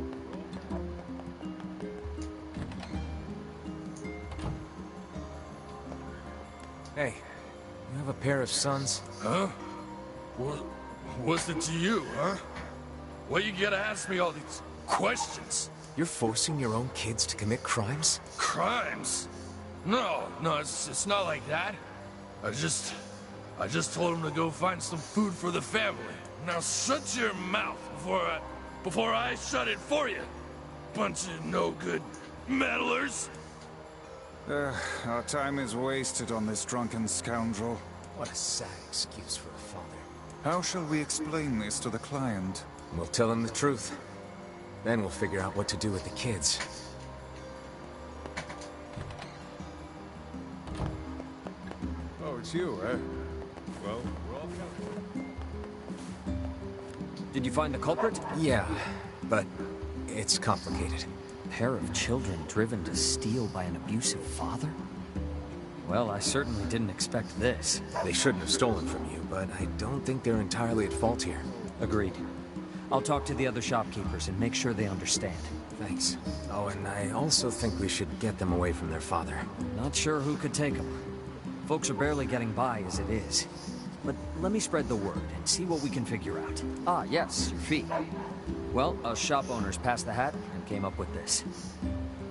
Hey, you have a pair of sons?
Huh? What's it to you, huh? Why you gotta ask me all these questions?
You're forcing your own kids to commit crimes?
Crimes? No, it's not like that. I just told him to go find some food for the family. Now shut your mouth before I shut it for you. Bunch of no-good meddlers.
Our time is wasted on this drunken scoundrel.
What a sad excuse for a father.
How shall we explain this to the client?
We'll tell him the truth. Then we'll figure out what to do with the kids.
Oh, it's you, eh? Well, we're all coming.
Did you find the culprit?
Yeah, but it's complicated.
A pair of children driven to steal by an abusive father? Well, I certainly didn't expect this.
They shouldn't have stolen from you, but I don't think they're entirely at fault here.
Agreed. I'll talk to the other shopkeepers and make sure they understand.
Thanks. Oh, and I also think we should get them away from their father.
Not sure who could take them. Folks are barely getting by as it is. But let me spread the word and see what we can figure out. Ah, yes, your fee. Well, us shop owners passed the hat and came up with this.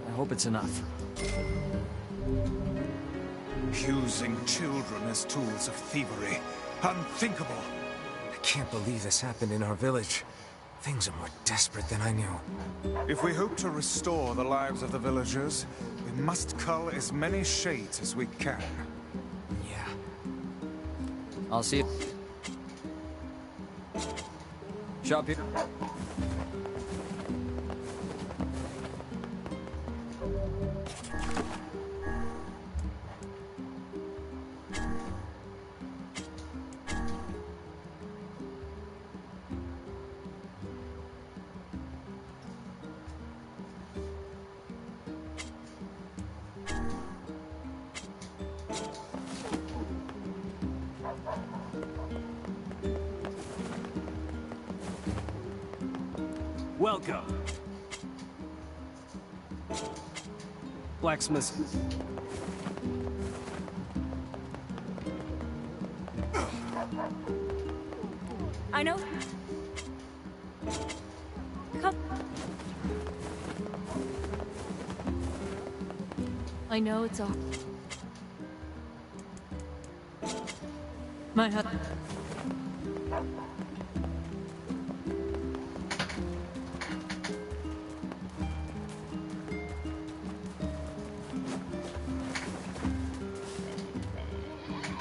I hope it's enough.
Using children as tools of thievery. Unthinkable.
I can't believe this happened in our village. Things are more desperate than I knew.
If we hope to restore the lives of the villagers, we must cull as many shades as we can.
Yeah.
I'll see you. Shop here.
Welcome. Blacksmith.
I know. Come. I know it's all... My husband...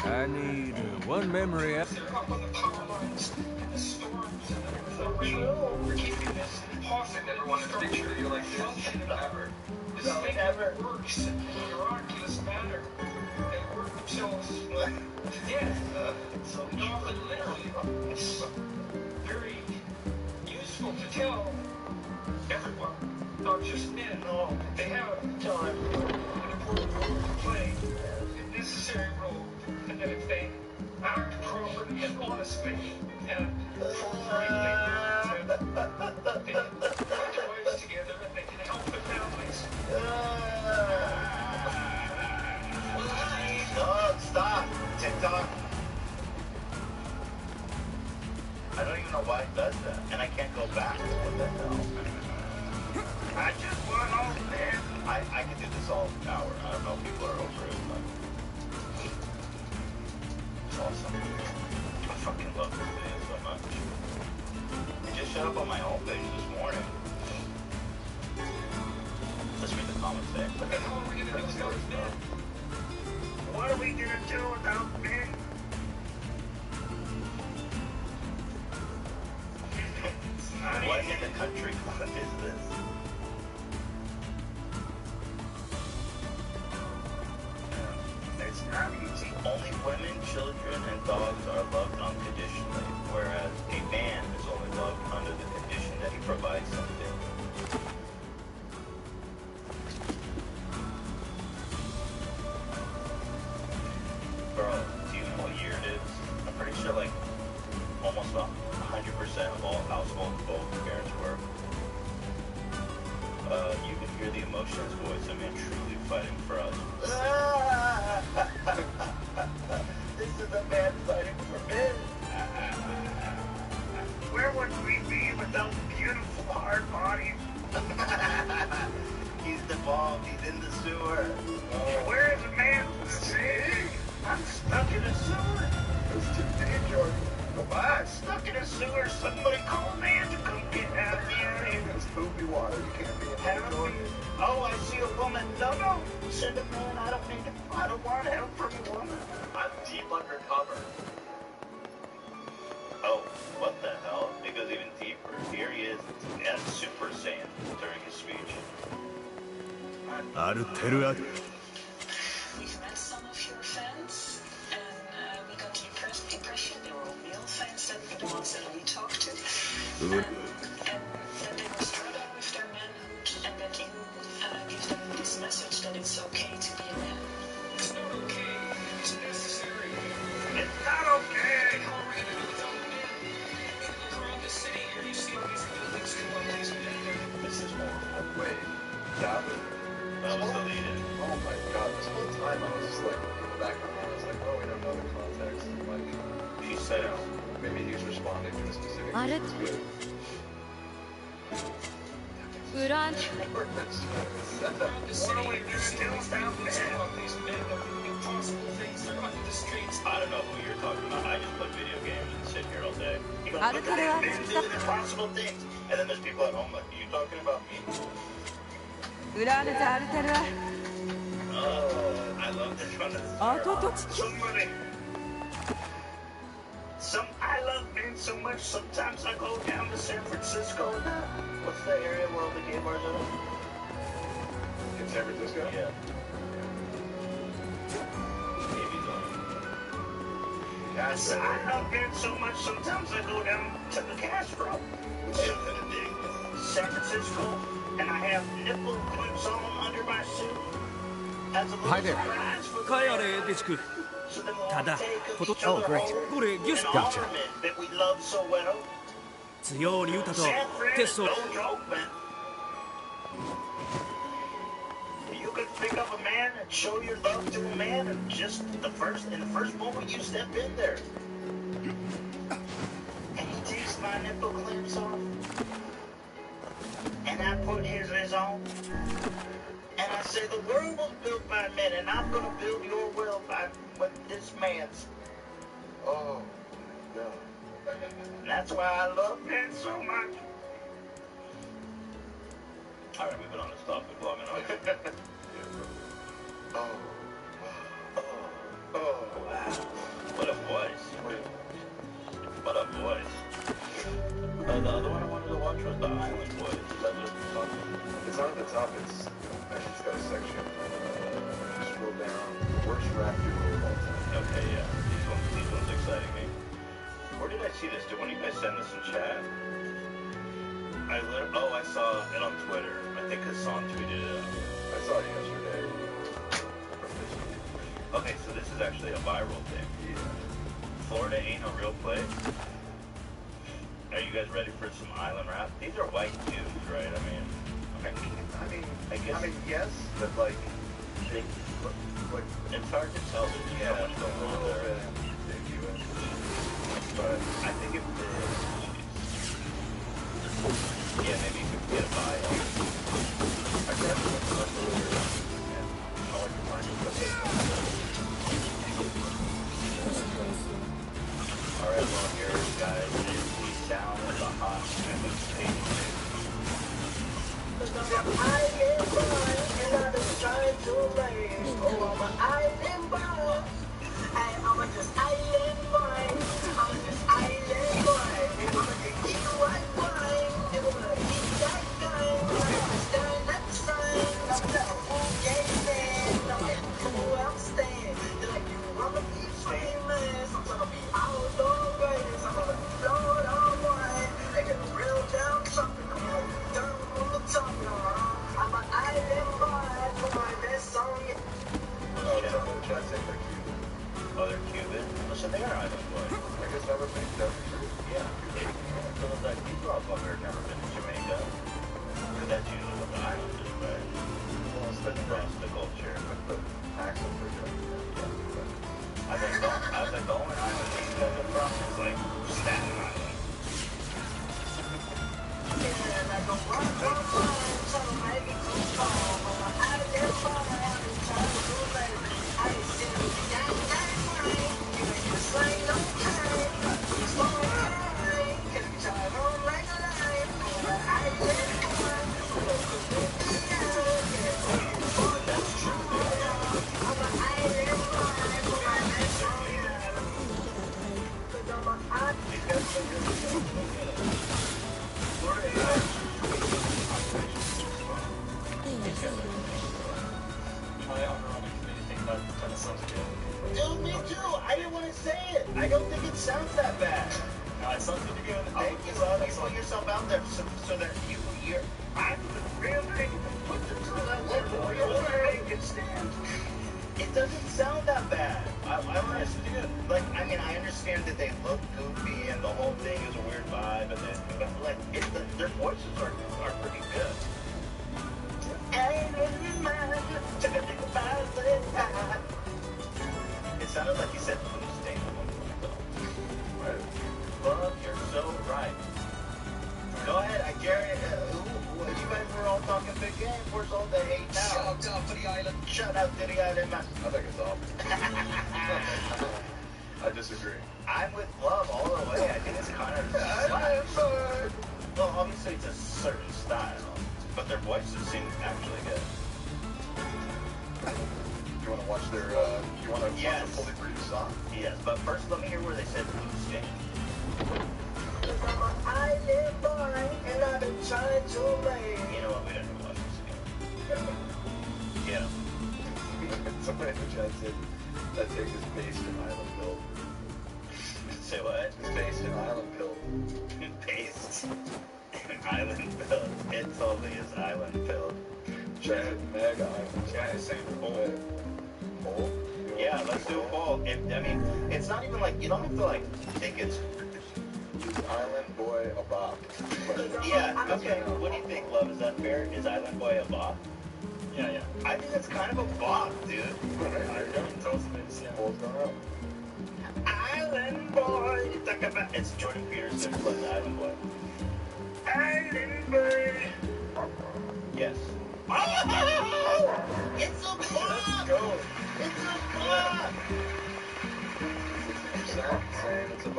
I need one memory.
They're up on the power lines, and the storms, and the rain. We're keeping this impossible. I never wanted to picture you like this. Ever. This thing never works in a miraculous manner. They work themselves to death. So often, literally, it's very useful to tell everyone, not just men. No, they have time, an important role to play, a necessary role. And that if they act properly and honestly and forthrightly, they can put their lives together and they can help their families.
Stop! TikTok! I don't even know why it does that. And I can't go back. What the hell?
I just want all man.
I could do this all hour. I don't know if people are over it, but... Awesome. I fucking love this video so much. It just showed up on my homepage this morning. Let's read the comments there.
What the hell are we gonna do without men? What are we gonna do without men?
What in the country club is this?
It's not easy.
Only women, children, and dogs are loved unconditionally, whereas a man is only loved under the condition that he provides something. Bro, do you know what year it is? I'm pretty sure like almost 100% of all households, both parents work. You can hear the emotions voice, a man truly fighting for us. This is a man fighting for men.
Where would we be without beautiful hard bodies?
He's devolved, he's in the sewer.
Where is a man? See? I'm stuck in a sewer. It's too dangerous. I'm stuck in a sewer. Somebody call a man to come get out of here. It's poopy water. You can't be in there. Oh, I see a woman. No. Send a man. I don't want help from a woman.
I'm deep undercover. Oh, what the hell? It goes even deeper. Here he is at Super Saiyan during his speech.
We've met some of your fans, and we got the impression they were all male fans, that were the ones that we talked to. And that they were struggling with their manhood, and that you give them this message that it's okay to be a man. It's not okay. It's necessary. It's not okay. How are we gonna do without men? Look around the city here. You see all these buildings come up, these men.
This is more. Wait, that was deleted.
Oh my god, this whole time I was just like, in the back of my mind, I was like, oh, we don't know the context. Like,
she said,
maybe he's responding to a specific
What are
we gonna do without
I don't know who you're talking about. I just play video games and sit here all day. You go,
Look
look at men do impossible things. And then there's people at home like, are you talking about me? Oh, I love this one.
I love men so much, sometimes I go down to San Francisco. What's the area where all the gay bars are?
In San Francisco?
Yeah.
Yes, I love men so much, sometimes I go down to the Castro. San Francisco, and I have nipple clips on them under my suit. As a little
Hi there.
surprise for the So then we'll
Tada.
take each
Oh,
other
great.
over and
Gotcha.
honor men that we love so well.
強に歌と
San Fran
テ
is
スト
no joke, man. You can pick up a man and show your love to a man, and just in the first moment you step in there, and he takes my nipple clips off, and I put his on, and I
I say the world was built by men, and I'm gonna build your world with this man's.
Oh, no.
And that's why I love men so much. Alright, we've been on this topic long enough.
Oh.
Oh, wow. What a voice. What a voice. The other one I wanted to watch was The Island Boys. Is that just the top?
It's not at the top, it's got a section. Just scroll down. Worst rap duo of all time.
Okay, yeah. These ones exciting me. Where did I see this? Did one of you guys send this in chat? I saw it on Twitter. I think Hassan tweeted it out.
I saw it yesterday.
Okay, so this is actually a viral thing. Yeah. Florida ain't a real place. Are you guys ready for some island rap? These are white dudes, right? I mean,
yes, but like,
it's hard to tell. There's so much going on there. But I think if maybe you could get a buy. I can't remember much of it. I like to find it. Alright, well here, guys, he's down with the hot and the stage. I get by, and I've been trying to raise. Oh, I'm an island boy. I'm just island boy. I'm just island boy. And I'm gonna eat white wine. And I'm gonna eat that guy. I'm gonna stand at the sign. I'm gonna fool game man. I'm gonna fool outstand. They're like, you wanna be famous. I'm gonna be outdoor greatest. I'm gonna blow it all wine. They get real down something. I'm gonna down on the top. I'm an island boy. For my best song. Oh, they're Cuban? Listen, they are island boys.
I guess that would make sense.
Yeah. So it's like, these motherfuckers never been to Jamaica. Because that's usually what the island is, right? Well, it's the culture.
The accent for Jamaica.
I was like, the only island these guys are from is like Staten Island. And I go, run, so maybe too far. I get far, I've been trying to do later. I ain't seen it down that way. You ain't just like no time. It's so high. Can you try it on like a line? I get far. That's true. I'm an island boy. For my best song. Cause I'm an island. These guys are so good. Dude, me too. I didn't want to say it. I don't think it sounds that bad. No, it's something to get on the thank you, love. You put yourself out there so that people hear. I'm the real thing. Put the truth out there for you. Can stand. It doesn't sound that bad. I understand. Like, I mean, I understand that they look goofy and the whole thing is a weird vibe, and but like, their voices are pretty good. It sounded like he said blue stain at one point, though. Right. Love, you're so right. Go ahead, I Gary. You guys were all talking big game. Where's all the hate now? Shout out to the island. Shout out to the island, man.
I think it's awful. I disagree.
I'm with Love all the way. I think it's kind of well, obviously it's a certain style, but their voices seem actually good.
You want to watch their? You want to watch a fully produced song?
Yes, but first let me hear where they said blue stain. I'm an island boy, and I've been trying to raise. You know what? We don't need to watch this again. Yeah.
Somebody in the chat said that take is based in Island Build.
Say what?
It's based in Island Build.
Based in Island Build. It totally is Island Build.
Chat mega island.
Chat is saying poll. Poll? Yeah, let's do a poll. I mean, it's not even like, you don't have to like think it's
Island Boy a bop.
Yeah, okay. What do you think, Love? Is that fair? Is Island Boy a bop? Yeah. I think it's kind of a bop, dude. Island Boy. It's Jordan Peterson plus Island Boy. Island Boy. Yes.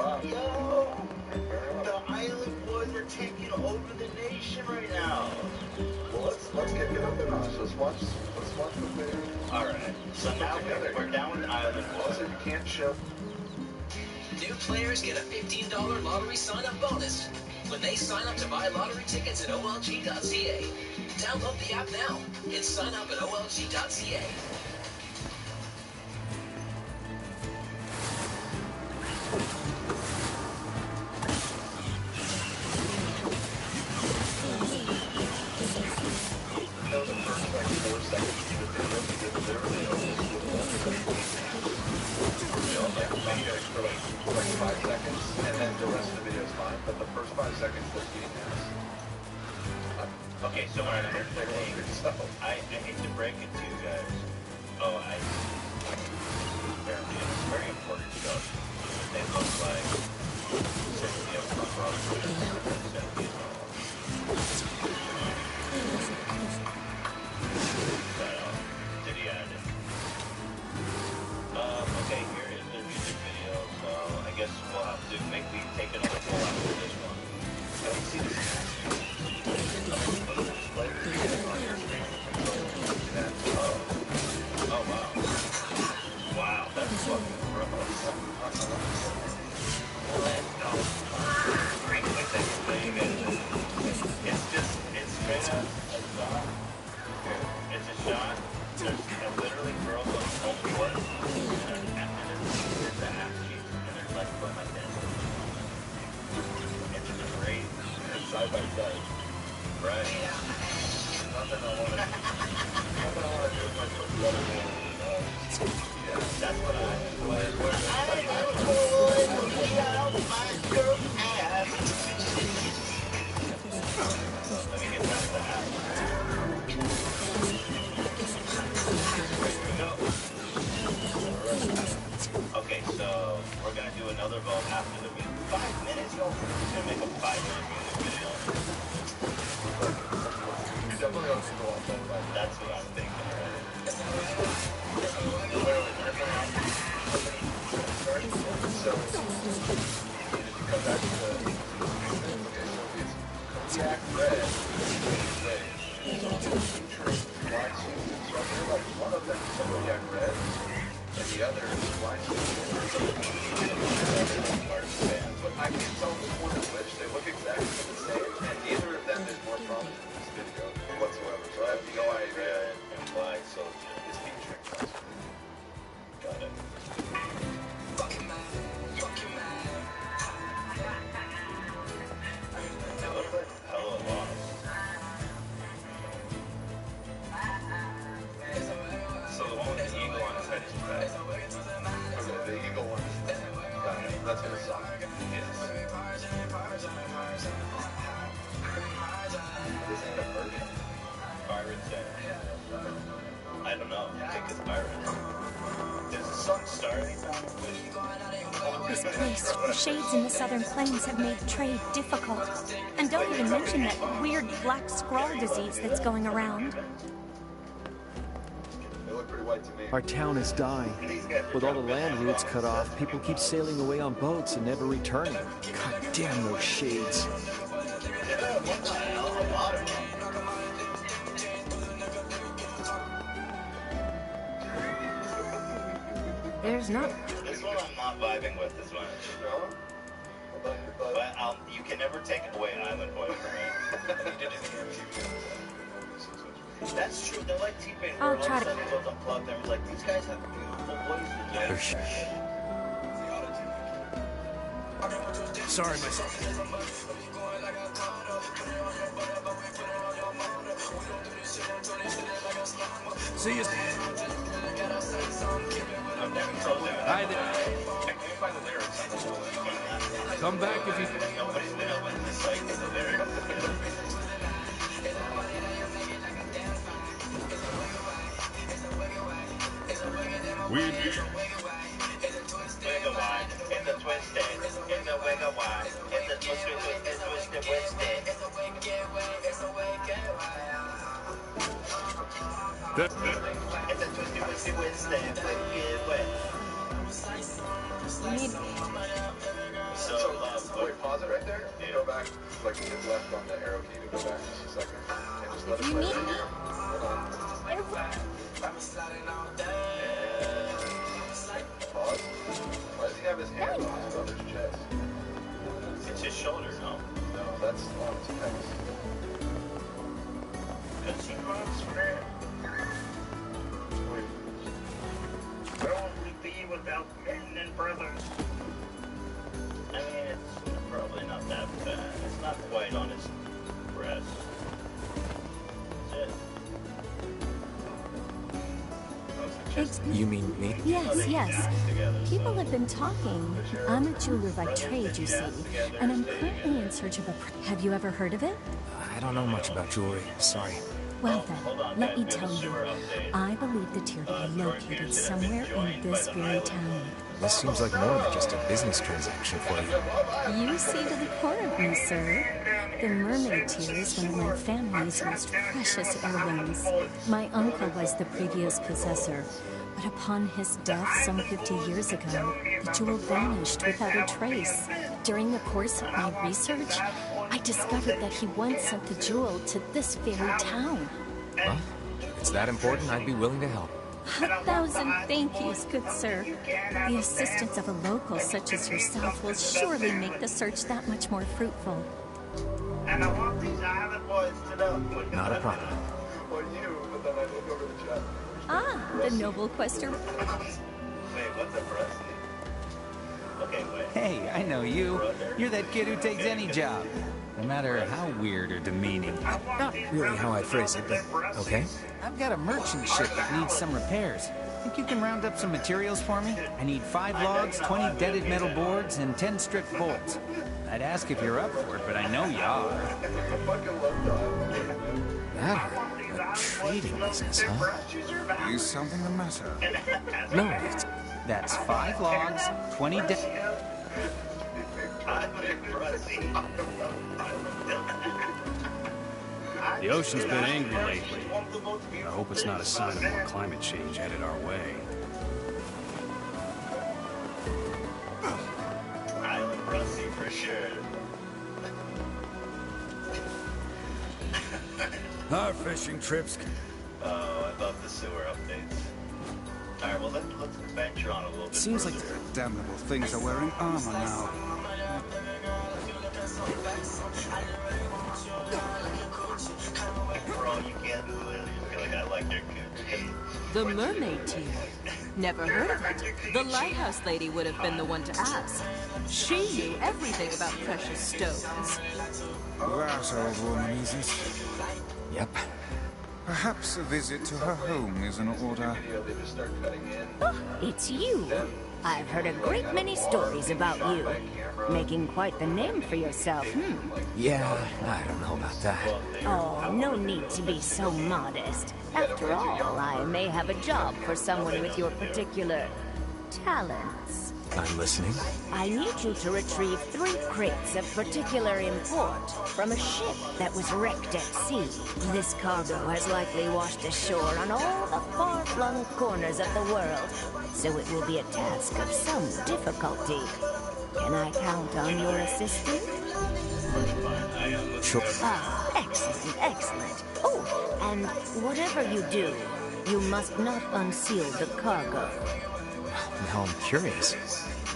Yo, the island boys are taking over the nation right now.
Well, let's get up the notch. Let's watch the video.
All right. So now we're down with the island boys.
Also, you can't show.
New players get a $15 lottery sign-up bonus when they sign up to buy lottery tickets at olg.ca. Download the app now and sign up at olg.ca.
Okay, so I hate to break it to you guys. Apparently it's very important to go. They look like Cynthia from did he add it? Okay, here is the music video, so I guess we'll have to take another poll after this one. Let me see this. Oh wow. Wow, that's fucking gross. It's straight up a shot. It's a shot. There's literally girls on the floor. And there's the ass cheeks. And there's like going like this. It's great. It's side by side. Right. Nothing I want to do is like put the other one. Yeah, that's what I enjoy. Let me get back to the app. Okay, so we're gonna do another vote after the music. 5 minutes, yo. We're gonna make a 5-minute music video. That's what I'm thinking, right?
So, if you come back to the... Okay, so it's Kodiak Red, Blind Season. So I feel like one of them is Kodiak Red, and the other is Blind Season. But I can't tell which one is which. They look exactly the same, and neither of them is more prominent in this video whatsoever. So I have no idea why Soldier is featuring us. Got it. They look like hella lost.
So the one with the eagle on his head is bad.
Okay, the eagle one is got it. That's gonna suck.
Yes.
This ain't a version.
Pirates and... I don't know. I think it's pirates. Is the sun starting?
This place, the shades in the southern plains have made trade difficult. And don't even mention that weird black scrawl disease that's going around.
They look pretty white to me.
Our town is dying. With all the land routes cut off, people keep sailing away on boats and never returning. God damn those shades.
What the hell? A lot of them.
There's not.
This one I'm not vibing with this one.
No?
But you can never take away Island Boy from me. That's true. They're like T-Pain.
I'll try to.
It goes unplugged. They're like, these guys have beautiful voices.
Sorry, myself. See you. Hi there. Come back if you...
Nobody's been able to decipher the lyrics.
We
Wiggle wide, in the twisted, in the wiggle wide, in the twisted, twisted, twisted. In the twisted, twisted, twisted, wicked way.
You need
So, wait, pause it right there. Yeah. Go back, like, hit left on the arrow key to go back just a second. And just let it play. Hold on. Pause. Why does he have his hand on his brother's chest?
It's his shoulder, no?
No, that's on his pecs.
Because he loves friends.
Where would we be without men and brothers?
I mean, it's probably not that bad. It's not quite on his breast. That's it.
You mean me?
Yes, yes. People have been talking. I'm a jeweler by trade, you see, and I'm currently in search of a... Have you ever heard of it?
I don't know much about jewelry. Sorry.
Well then, let me tell you. I believe the tier to be located somewhere in this very town.
This seems like more than just a business transaction for you.
You see to the core of me, sir. The mermaid tier is one of my family's most precious heirlooms. My uncle was the previous possessor, but upon his death some 50 years ago, the jewel vanished without a trace. During the course of my research, I discovered that he once sent the jewel to this very town.
Well, if it's that important, I'd be willing to help.
1,000 thank yous, good sir. The assistance of a local such as yourself will surely make the search that much more fruitful.
And I want these island boys to know.
Not a problem.
Or you, but then I look over the chat.
Ah, the noble quester.
Wait, what's up, Rusty? Okay, wait.
Hey, I know you. You're that kid who takes any job, no matter how weird or demeaning.
Not really how I'd phrase it, but okay.
I've got a merchant ship that needs some repairs. Think you can round up some materials for me? I need 5 logs, 20 deaded metal boards, and 10 stripped bolts. I'd ask if you're up for it, but I know you are.
That a trading business, huh?
Is something the matter?
No, it's...
That's 5 logs, 20
The ocean's been angry lately. I hope it's not a sign of more climate change headed our way.
Island Rusty for sure.
Our fishing trips.
Oh, I love the sewer updates. Alright, well, let's venture on a little bit.
Seems like the damnable things are wearing armor now.
For all you can do, I feel like I like your kid.
The mermaid tier. Never heard of it. The lighthouse lady would have been the one to ask. She knew everything about precious stones.
That old woman, is it?
Yep.
Perhaps a visit to her home is in order.
Oh, it's you. I've heard a great many stories about you. Making quite the name for yourself,
Yeah, I don't know about that.
Oh, no need to be so modest. After all, I may have a job for someone with your particular talents.
I'm listening.
I need you to retrieve 3 crates of particular import from a ship that was wrecked at sea. This cargo has likely washed ashore on all the far-flung corners of the world, so it will be a task of some difficulty. Can I count on your assistance?
Sure.
Ah, excellent, excellent. Oh, and whatever you do, you must not unseal the cargo.
Now I'm curious.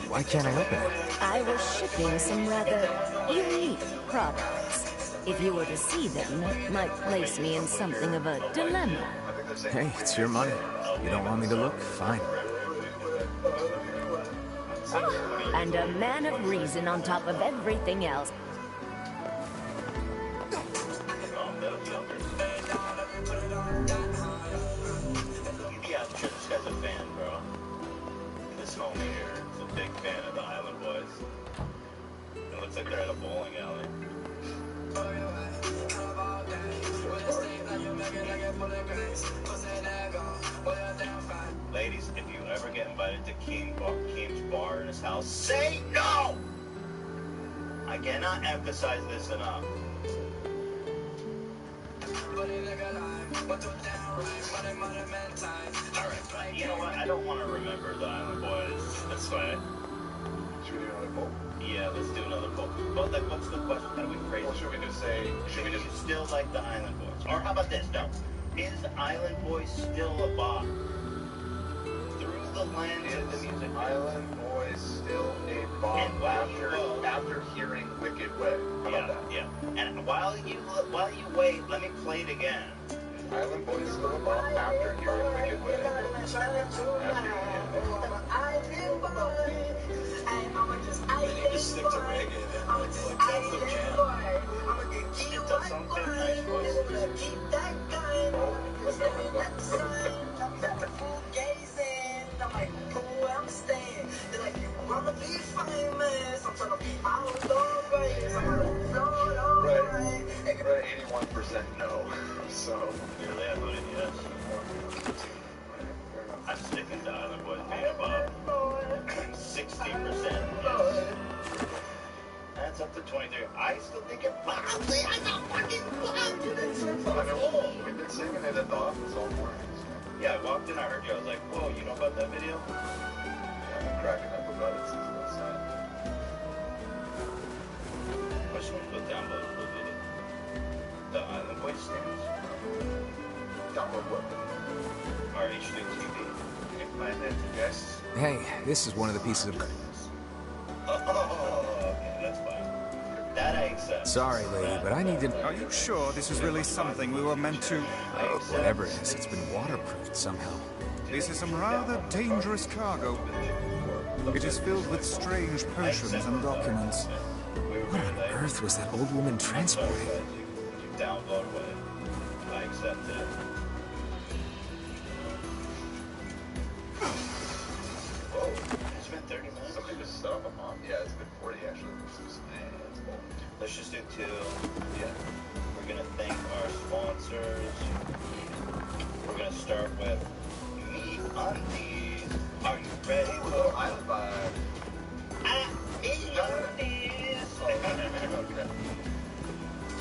Why can't I open it?
I was shipping some rather unique products. If you were to see them, it might place me in something of a dilemma.
Hey, it's your money. You don't want me to look? Fine.
And a man of reason on top of everything else.
Yeah, I'm sure this guy's a fan, bro. This homie here is a big fan of the Island Boys. It looks like they're at a bowling alley. Ladies, if you ever get invited to Keem's bar in his house, say no! I cannot emphasize this enough. Alright, you know what? I don't want to remember the Island Boys this way.
Should we do another poll?
Yeah, let's do another poll. But like, what's the question that we phrase?
Well, should we just say, should we just
still like the Island Boys? Or how about this? No. Is Island Boys still a bop? Through the lens of the music.
Island Boys still a bop after hearing Wicked Way? How about that?
Yeah. And while you wait, let me play it again.
Island Boys still a bop after hearing Wicked Way.
They need to stick to reggae then. Like that's the jam.
It does something nice, boys.
Right, 81% no. So
clearly I voted yes. I'm sticking to Island Boys being above. 60% yes. That's up to 23. I still think it wildly. I'm not fucking
we've been singing it at the office all morning.
Yeah, I walked in, I heard you. I was like, whoa, you know about that video?
Yeah, I'm cracking up about it since last night.
Which one was downloaded the video? The Island Boys stands?
Download what?
Our HD TV.
Yes.
Hey, this is one of the pieces of...
Okay, that's fine. That I accept.
Sorry, lady, but I need to...
Are you sure this is really something we were meant to...
Oh, whatever it is, it's been waterproofed somehow.
This is some rather dangerous cargo. It is filled with strange potions and documents.
What on earth was that old woman transporting?
Download it. I accept it. Whoa, it's been 30 minutes.
Somebody just set up a mom. Yeah, it's been 40 actually.
Let's just do 2. Yeah. We're gonna thank our sponsors. We're gonna start with Me Undies. Are you ready?
A little island vibe.
Me Undies.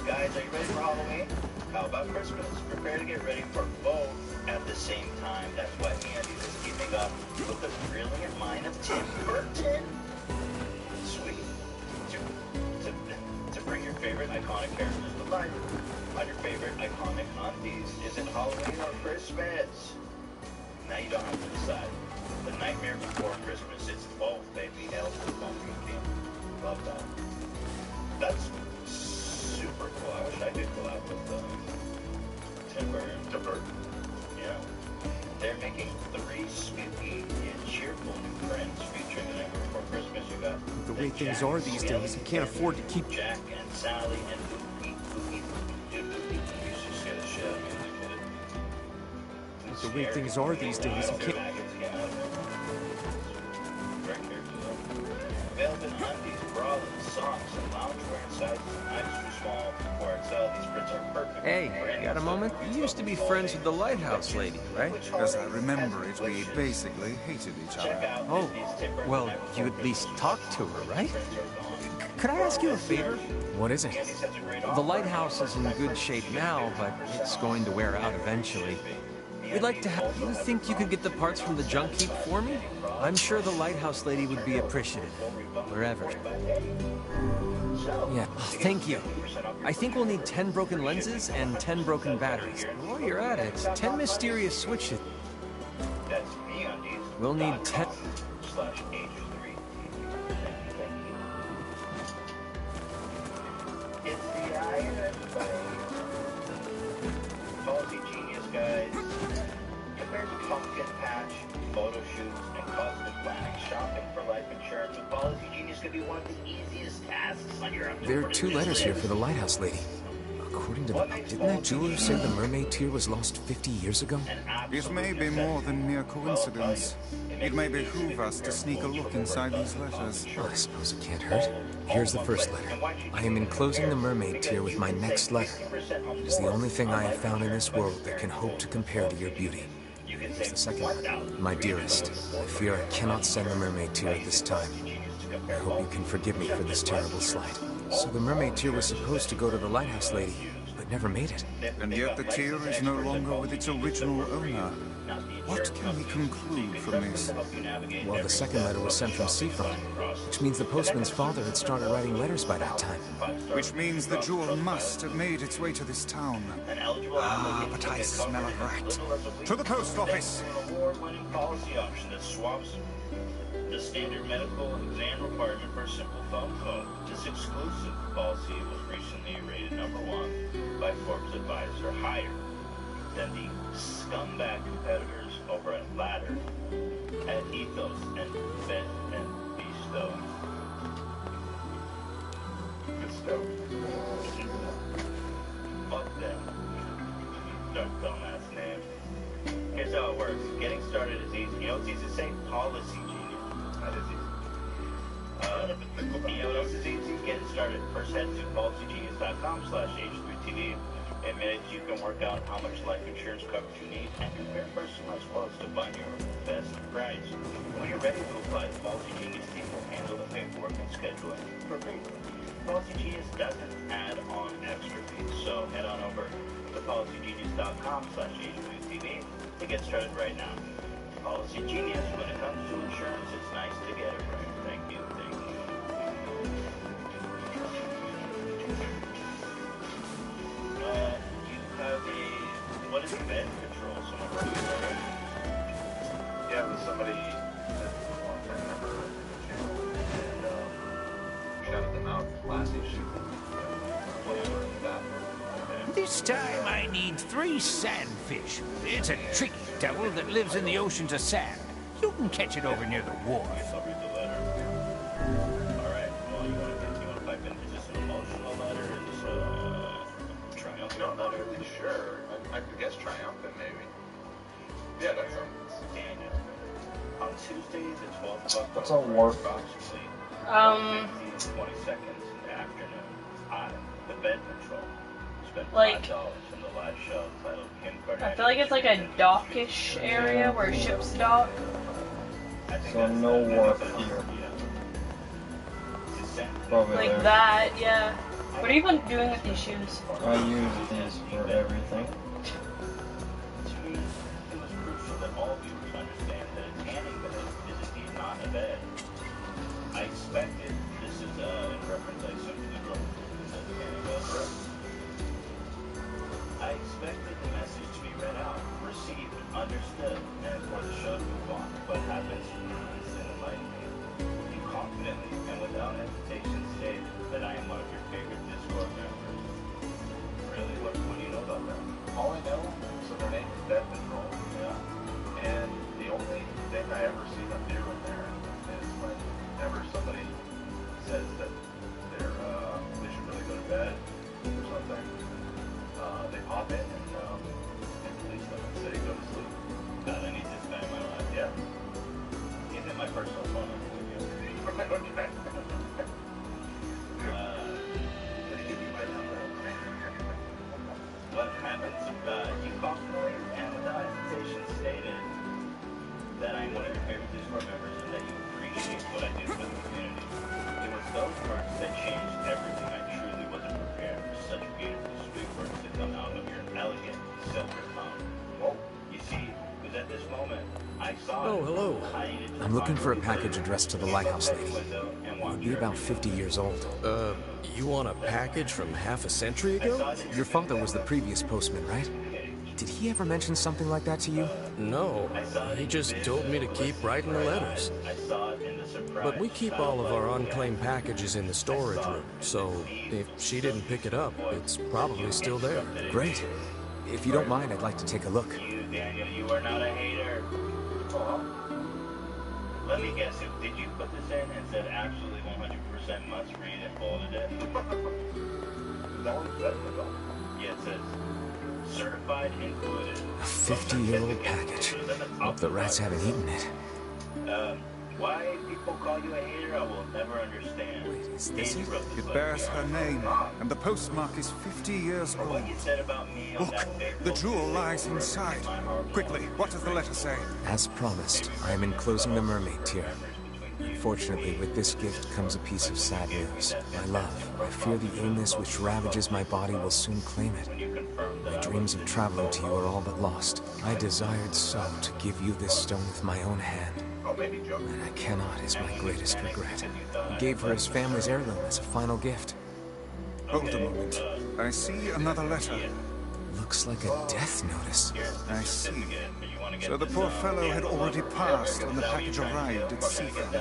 Guys, are you ready for Halloween? How about Christmas? Prepare to get ready for both at the same time. That's why MeUndies is keeping up with the brilliant mind of Tim Burton. Sweet. To bring your favorite iconic characters to life on your favorite iconic undies. Is it Halloween or Christmas? Now you don't have to decide. The Nightmare Before Christmas. It's both, baby. Hell to the pumpkin king. Love that. That's super cool. I wish I could collab with Tim Burton. Yeah. They're making 3 spooky and cheerful new friends featuring the Nightmare Before Christmas. You got
the way things are these days, you can't afford to keep
Jack and Sally and Boopy. You should scare the shit out of me.
the way things are these days, you can't.
Velvet undies, bralettes, socks, and loungewear in sizes not too small or XL. These prints are perfect.
Hey, got a moment? You used to be friends with the lighthouse lady, right?
As I remember it, we basically hated each other.
Oh, well, you at least talked to her, right? Could I ask you a favor?
What is it?
The lighthouse is in good shape now, but it's going to wear out eventually. We'd like to have... You think you could get the parts from the junk heap for me? I'm sure the lighthouse lady would be appreciative. Wherever. Yeah, thank you. I think we'll need 10 broken lenses and 10 broken batteries. While you're at it, 10 mysterious switches. We'll need 10...
Policy genius, guys. Compared to pumpkin patch, photo shoots, and cosmic planning, shopping for life insurance with Policy Genius could be one of the easiest tasks on your
There are 2 letters here for the lighthouse lady. According to the... Didn't that jeweler say the mermaid tear was lost 50 years ago?
It may be more than mere coincidence. It may behoove us to sneak a look inside these letters.
Well, I suppose it can't hurt. Here's the first letter. I am enclosing the mermaid tear with my next letter. It is the only thing I have found in this world that can hope to compare to your beauty. Here's the second letter. My dearest, I fear I cannot send the mermaid tear at this time. I hope you can forgive me for this terrible slight. So the mermaid tear was supposed to go to the lighthouse lady, but never made it.
And yet the tier is no longer with its original owner. What can we conclude from this?
Well, the second letter was sent from Seafront, which means the postman's father had started writing letters by that time.
Which means the jewel must have made its way to this town. Ah, but I smell a rat. To the post office!
An award-winning policy option that swaps the standard medical exam requirement for a simple phone call. This exclusive policy was recently rated #1 by Forbes Advisor, higher than the scumbag competitors over at Ladder, at Ethos, and Bet and Bestow. Fuck them. Their dumbass name. Here's how it works. Getting started is easy. You know it's easy to say? Policy Genius. That is easy. You know what else is easy? Getting started. First head to policygenius.com/H3TV. In minutes, you can work out how much life insurance coverage you need and compare personalized quotes to find your best price. When you're ready to apply, the Policy Genius team will handle the paperwork and scheduling for free. Policy Genius doesn't add on extra fees, so head on over to policygenius.com/H3TV to get started right now. Policy Genius, when it comes to insurance, it's nice to get it right. Thank you, thank you. You have what is bed control? Someone wrote it already.
Yeah, it was somebody that remember and shouted them out last issue. Whatever in the bathroom.
This time I need 3 sandfish. It's a tricky devil that lives in the oceans of sand. You can catch it over near the wharf.
I'll read the letter. Alright, well, you want to pipe in? Is this an emotional letter? Is this a triumphant letter?
Sure. I could guess triumphant, maybe. Yeah, that sounds.
Daniel. On Tuesday, the 12th of
What's a wharf?
approximately 20 seconds in the afternoon, the bed patrol, spent $5 in the live show titled Kim Kardashian.
I feel like it's like a dockish area where ships dock.
So no wharf here. Probably
Like
there.
that, yeah. What are you even doing with these shoes?
I use these for everything.
To me, it was crucial that all viewers understand that a tanning bed is indeed not a bed. I expected, this is in reference, I assume, to the girl who said tanning bed, right? I expected the message to be read out, received, understood, and for the show to move on. What happens is enlightening. You confidently and without hesitation stated that I am one of your favorite Discord members. Really? What do you know about that?
All I know, so their name is Bed Patrol. Yeah. And the only thing I ever see them do in there is whenever somebody says that they should really go to bed or something, they pop in and release them and say, go to sleep.
God, I need this guy in my life.
Yeah.
He's in my personal phone.
Okay.
What happens? You confidently and without hesitation stated that I'm one of your favorite Discord members and that you appreciate what I do for the community. It was those words that changed everything. I truly wasn't prepared for such beautiful, sweet words to come out of your elegant silver tongue. Well, you see, it was at this moment I saw.
Oh, hello. I'm looking for a package addressed to the lighthouse lady. It would be about 50 years old.
You want a package from half a century ago?
Your father was the previous postman, right? Did he ever mention something like that to you?
No, he just told me to keep writing the letters. But we keep all of our unclaimed packages in the storage room, so if she didn't pick it up, it's probably still there.
Great. If you don't mind, I'd like to take a look.
You, Daniel, you are not a hater. Let me guess, did you put this in and said absolutely 100% must read and bolded it? Yeah, it says certified included.
A 50-year-old package. Hope the rats haven't eaten it.
Why people call you a hater, I will never understand.
Wait, is this it?
It bears her name, and the postmark is 50 years old.
What you said about me on
Look,
that day,
the jewel lies inside. Quickly, what does the letter say?
As promised, I am enclosing the mermaid tier. Unfortunately, with this gift comes a piece of sad news. My love, I fear the illness which ravages my body will soon claim it. My dreams of traveling to you are all but lost. I desired so to give you this stone with my own hand. And I cannot is my greatest regret. He gave her his family's heirloom as a final gift.
Hold a moment. I see another letter.
Looks like a death notice.
I see. So the poor fellow had already passed when the package arrived at Seafront.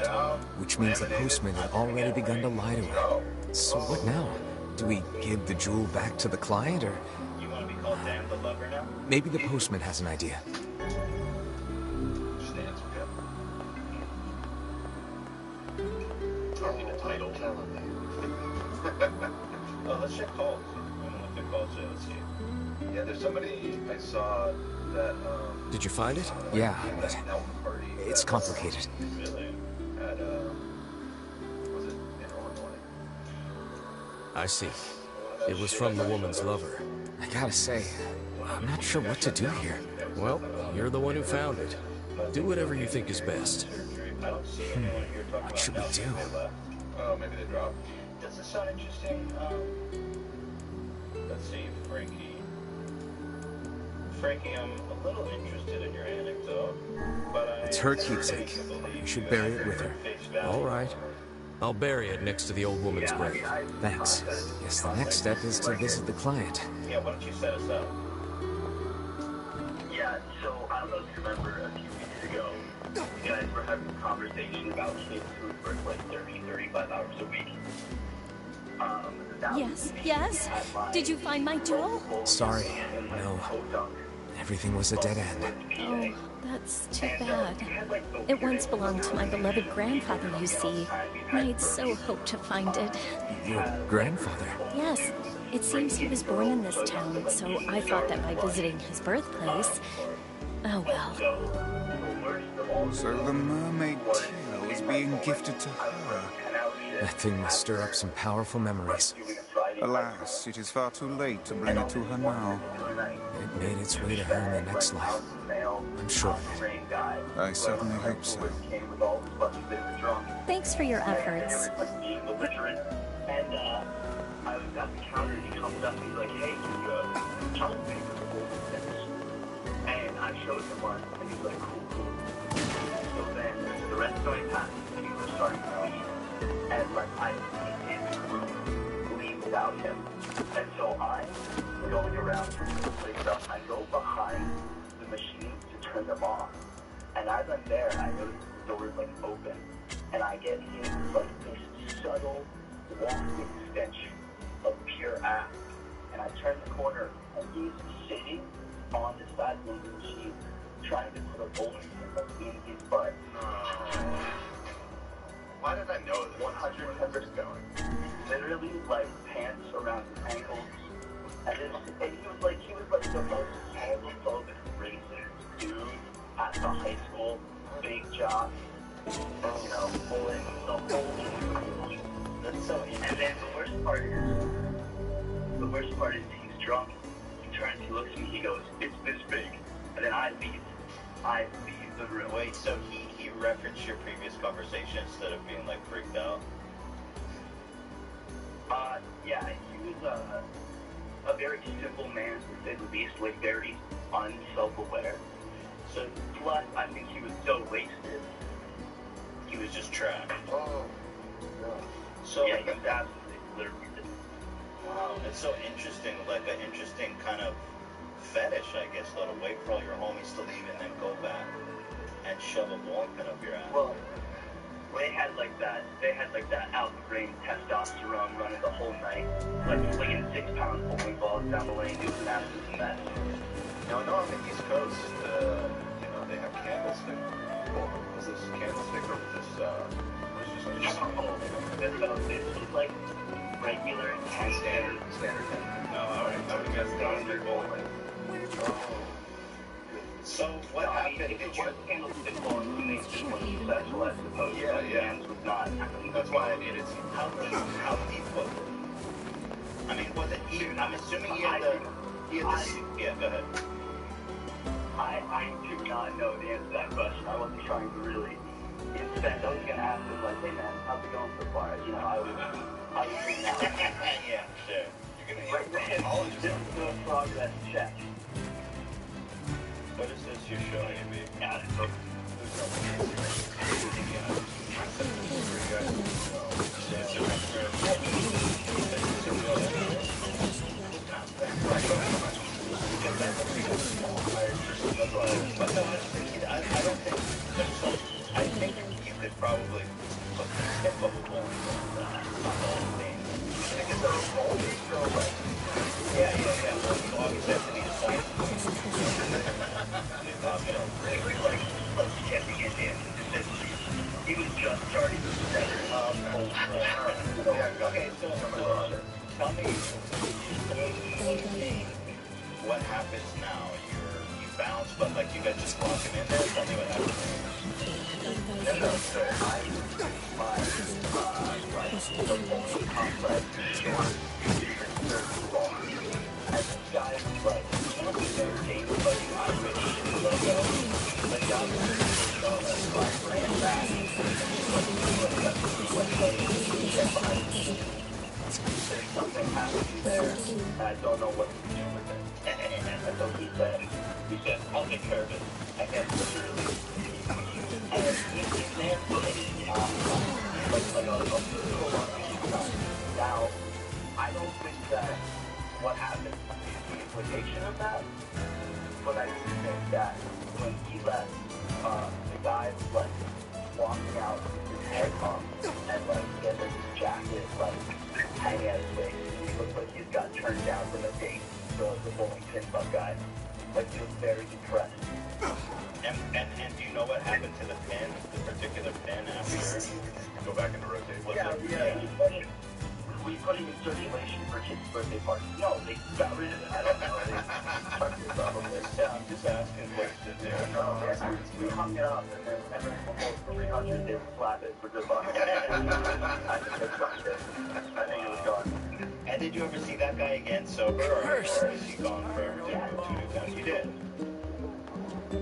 Which means the postman had already begun to lie to her. So what now? Do we give the jewel back to the client, or...
You want to be called Dan the Lover now?
Maybe the postman has an idea.
Just answer him. Tell me the title. Tell him
Oh, let's check calls. I don't know if they're calls yet. Let's see.
Yeah, there's somebody I saw that,
Did you find it? Yeah, but it's complicated.
Really?
At, was it in Illinois?
I see. It was from the woman's lover.
I gotta say, I'm not sure what to do here.
Well, you're the one who found it. Do whatever you think is best.
What should we do?
Oh, maybe they dropped.
Does this sound interesting? Let's see, Frankie. Frankie, I'm a little interested in your anecdote, but
It's her keepsake. You should bury it with her.
All right. I'll bury it next to the old woman's grave.
Thanks. Guess the next step is to visit the client.
Yeah, why don't you set us up?
Yeah, so I don't know if you remember a few weeks ago, you guys were having a conversation about kids who work like 30, 35 hours a week.
Yes, yes. Did you find my jewel?
Sorry, no. Everything was a dead end.
Oh, that's too bad. It once belonged to my beloved grandfather, you see. I'd so hoped to find it.
Your grandfather?
Yes. It seems he was born in this town, so I thought that by visiting his birthplace... Oh, well.
So the mermaid tear was being gifted to her.
That thing must stir up some powerful memories.
Alas, it is far too late to bring it to her now.
It made its way to her in the next life. I'm sure of it.
I certainly hope so.
Thanks for your efforts.
And I was at the counter and he comes up and he's like, hey, you chocolate paper for this. And I showed him one and he's like, cool. So then the rest of my time, people were starting to leave. And like I didn't leave without him. And so I'm going around to place stuff. I go behind the machine to turn them off. And as I'm there, I notice the door is like open. And I get hit like this subtle wafting stench of pure ass. And I turn the corner and he's sitting on the side of the machine trying to put a bowling pin in his butt.
Why did I know this? 100% going.
Literally like pants around his ankles. And he was like the most homophobic racist dude at the high school. Big job. You know, pulling the whole thing. That's so interesting. And then the worst part is he's drunk. He turns, he looks at me, he goes, it's this big. And then I leave the room.
Wait, so he referenced your previous conversation instead of being like freaked out?
Yeah, he was a very simple man, to say the least, like very unself-aware. So, plus, I think he was so wasted.
He was just trapped.
Oh, yeah.
So,
yeah, he was absolutely literally.
Wow, it's so interesting, like an interesting kind of fetish, I guess, though, to wait for all your homies to leave and then go back and shove a bowling pin up your ass.
Well, they had like that out the brain testosterone running the whole night, like flinging 6-pound bowling balls down the lane. It was an absolute mess.
No, on the East Coast, you know, they have candlestick. Was this candlestick or was this,
This is like regular
standard? No, alright, I would guess candlestick bowling.
So, what happened?
If it was candlestick bowling, you made this one special, I suppose.
Yeah.
Was not.
That's why I needed to.
How deep was it? I mean, was it even? I'm assuming he had the. Yeah, go ahead.
I do not know the answer to that question. I wasn't trying to really instead, I was gonna ask him like, hey man, how's it going so far? You know, I was doing that.
Yeah, sure.
You're gonna all of this is no progress check.
What is this you're showing me?
Yeah, it's okay.
I think you could probably put the tip of a ball on the whole thing. I think it's a whole so like, yeah. Well, you always have to be a point.
He was just starting to say,
okay, so tell me what happens now. You bounce, but like you guys just lock him in there. Tell me what happens.
So I my the whole complex and this guy was like, you know, he's never dated like I'm rich logo, but y'all like ran back. There's something happening there, and I don't know what to do with it. And so he said, I'll take care of it. I guess literally. And he's there now, I don't think that what happened is the implication of that, but I do think that when he left, the guy was like walking out with his head on and like he had his jacket like hanging out his waist. He looked like he's got turned down from a date, the bowling pin butt guy. Like he was very depressed.
And do you know what happened to the pin, the particular pin after?
Go back into rotate.
Yeah. We put it in circulation for kids' birthday parties. No, they got rid of it. I don't know.
I'm just asking questions here.
No, we hung it up, and then every before 300, they would slap it for good luck. I think it was gone.
And did you ever see that guy again sober, or is he gone forever to new towns? You did.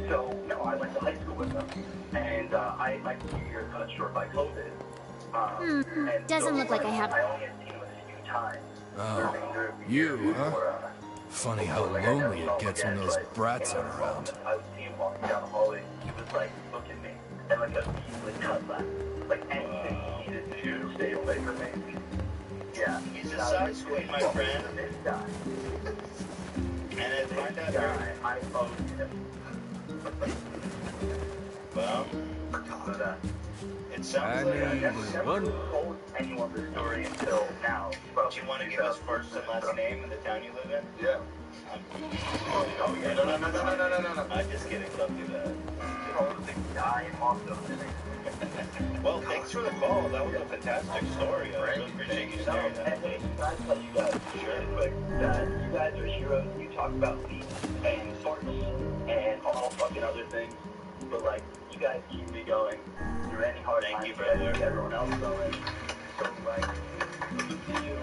So, no, I went to high school with him, and my senior year cut short by COVID. And
doesn't look like I have.
I only had seen him a few times.
Oh, you, huh? Funny how lonely it gets when those brats aren't around.
I would see him walking down the hallway. He would like look at me, and like he would cut back, like anything he needed to stay away from me. Yeah,
he's a side squid, my friend.
This guy.
And I find out
I loved him.
Well, it sounds like
I never told anyone the story until now.
Do you want to give us first and last name and the town you live in?
Yeah.
Oh yeah. No. I'm just kidding. Don't do that. Well, thanks for the call. That was a fantastic story. I really appreciate you sharing that.
And can I tell you guys really quick that you guys are heroes. You talk about beats and sports and all fucking other things, but like you guys keep me going through any hard times.
Thank you, brother.
Keep everyone else going. So like, you.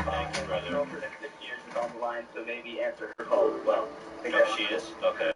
Thank you, brother.
My girlfriend of 6 years is on the line, so maybe answer her call as well.
Oh, she is? Okay.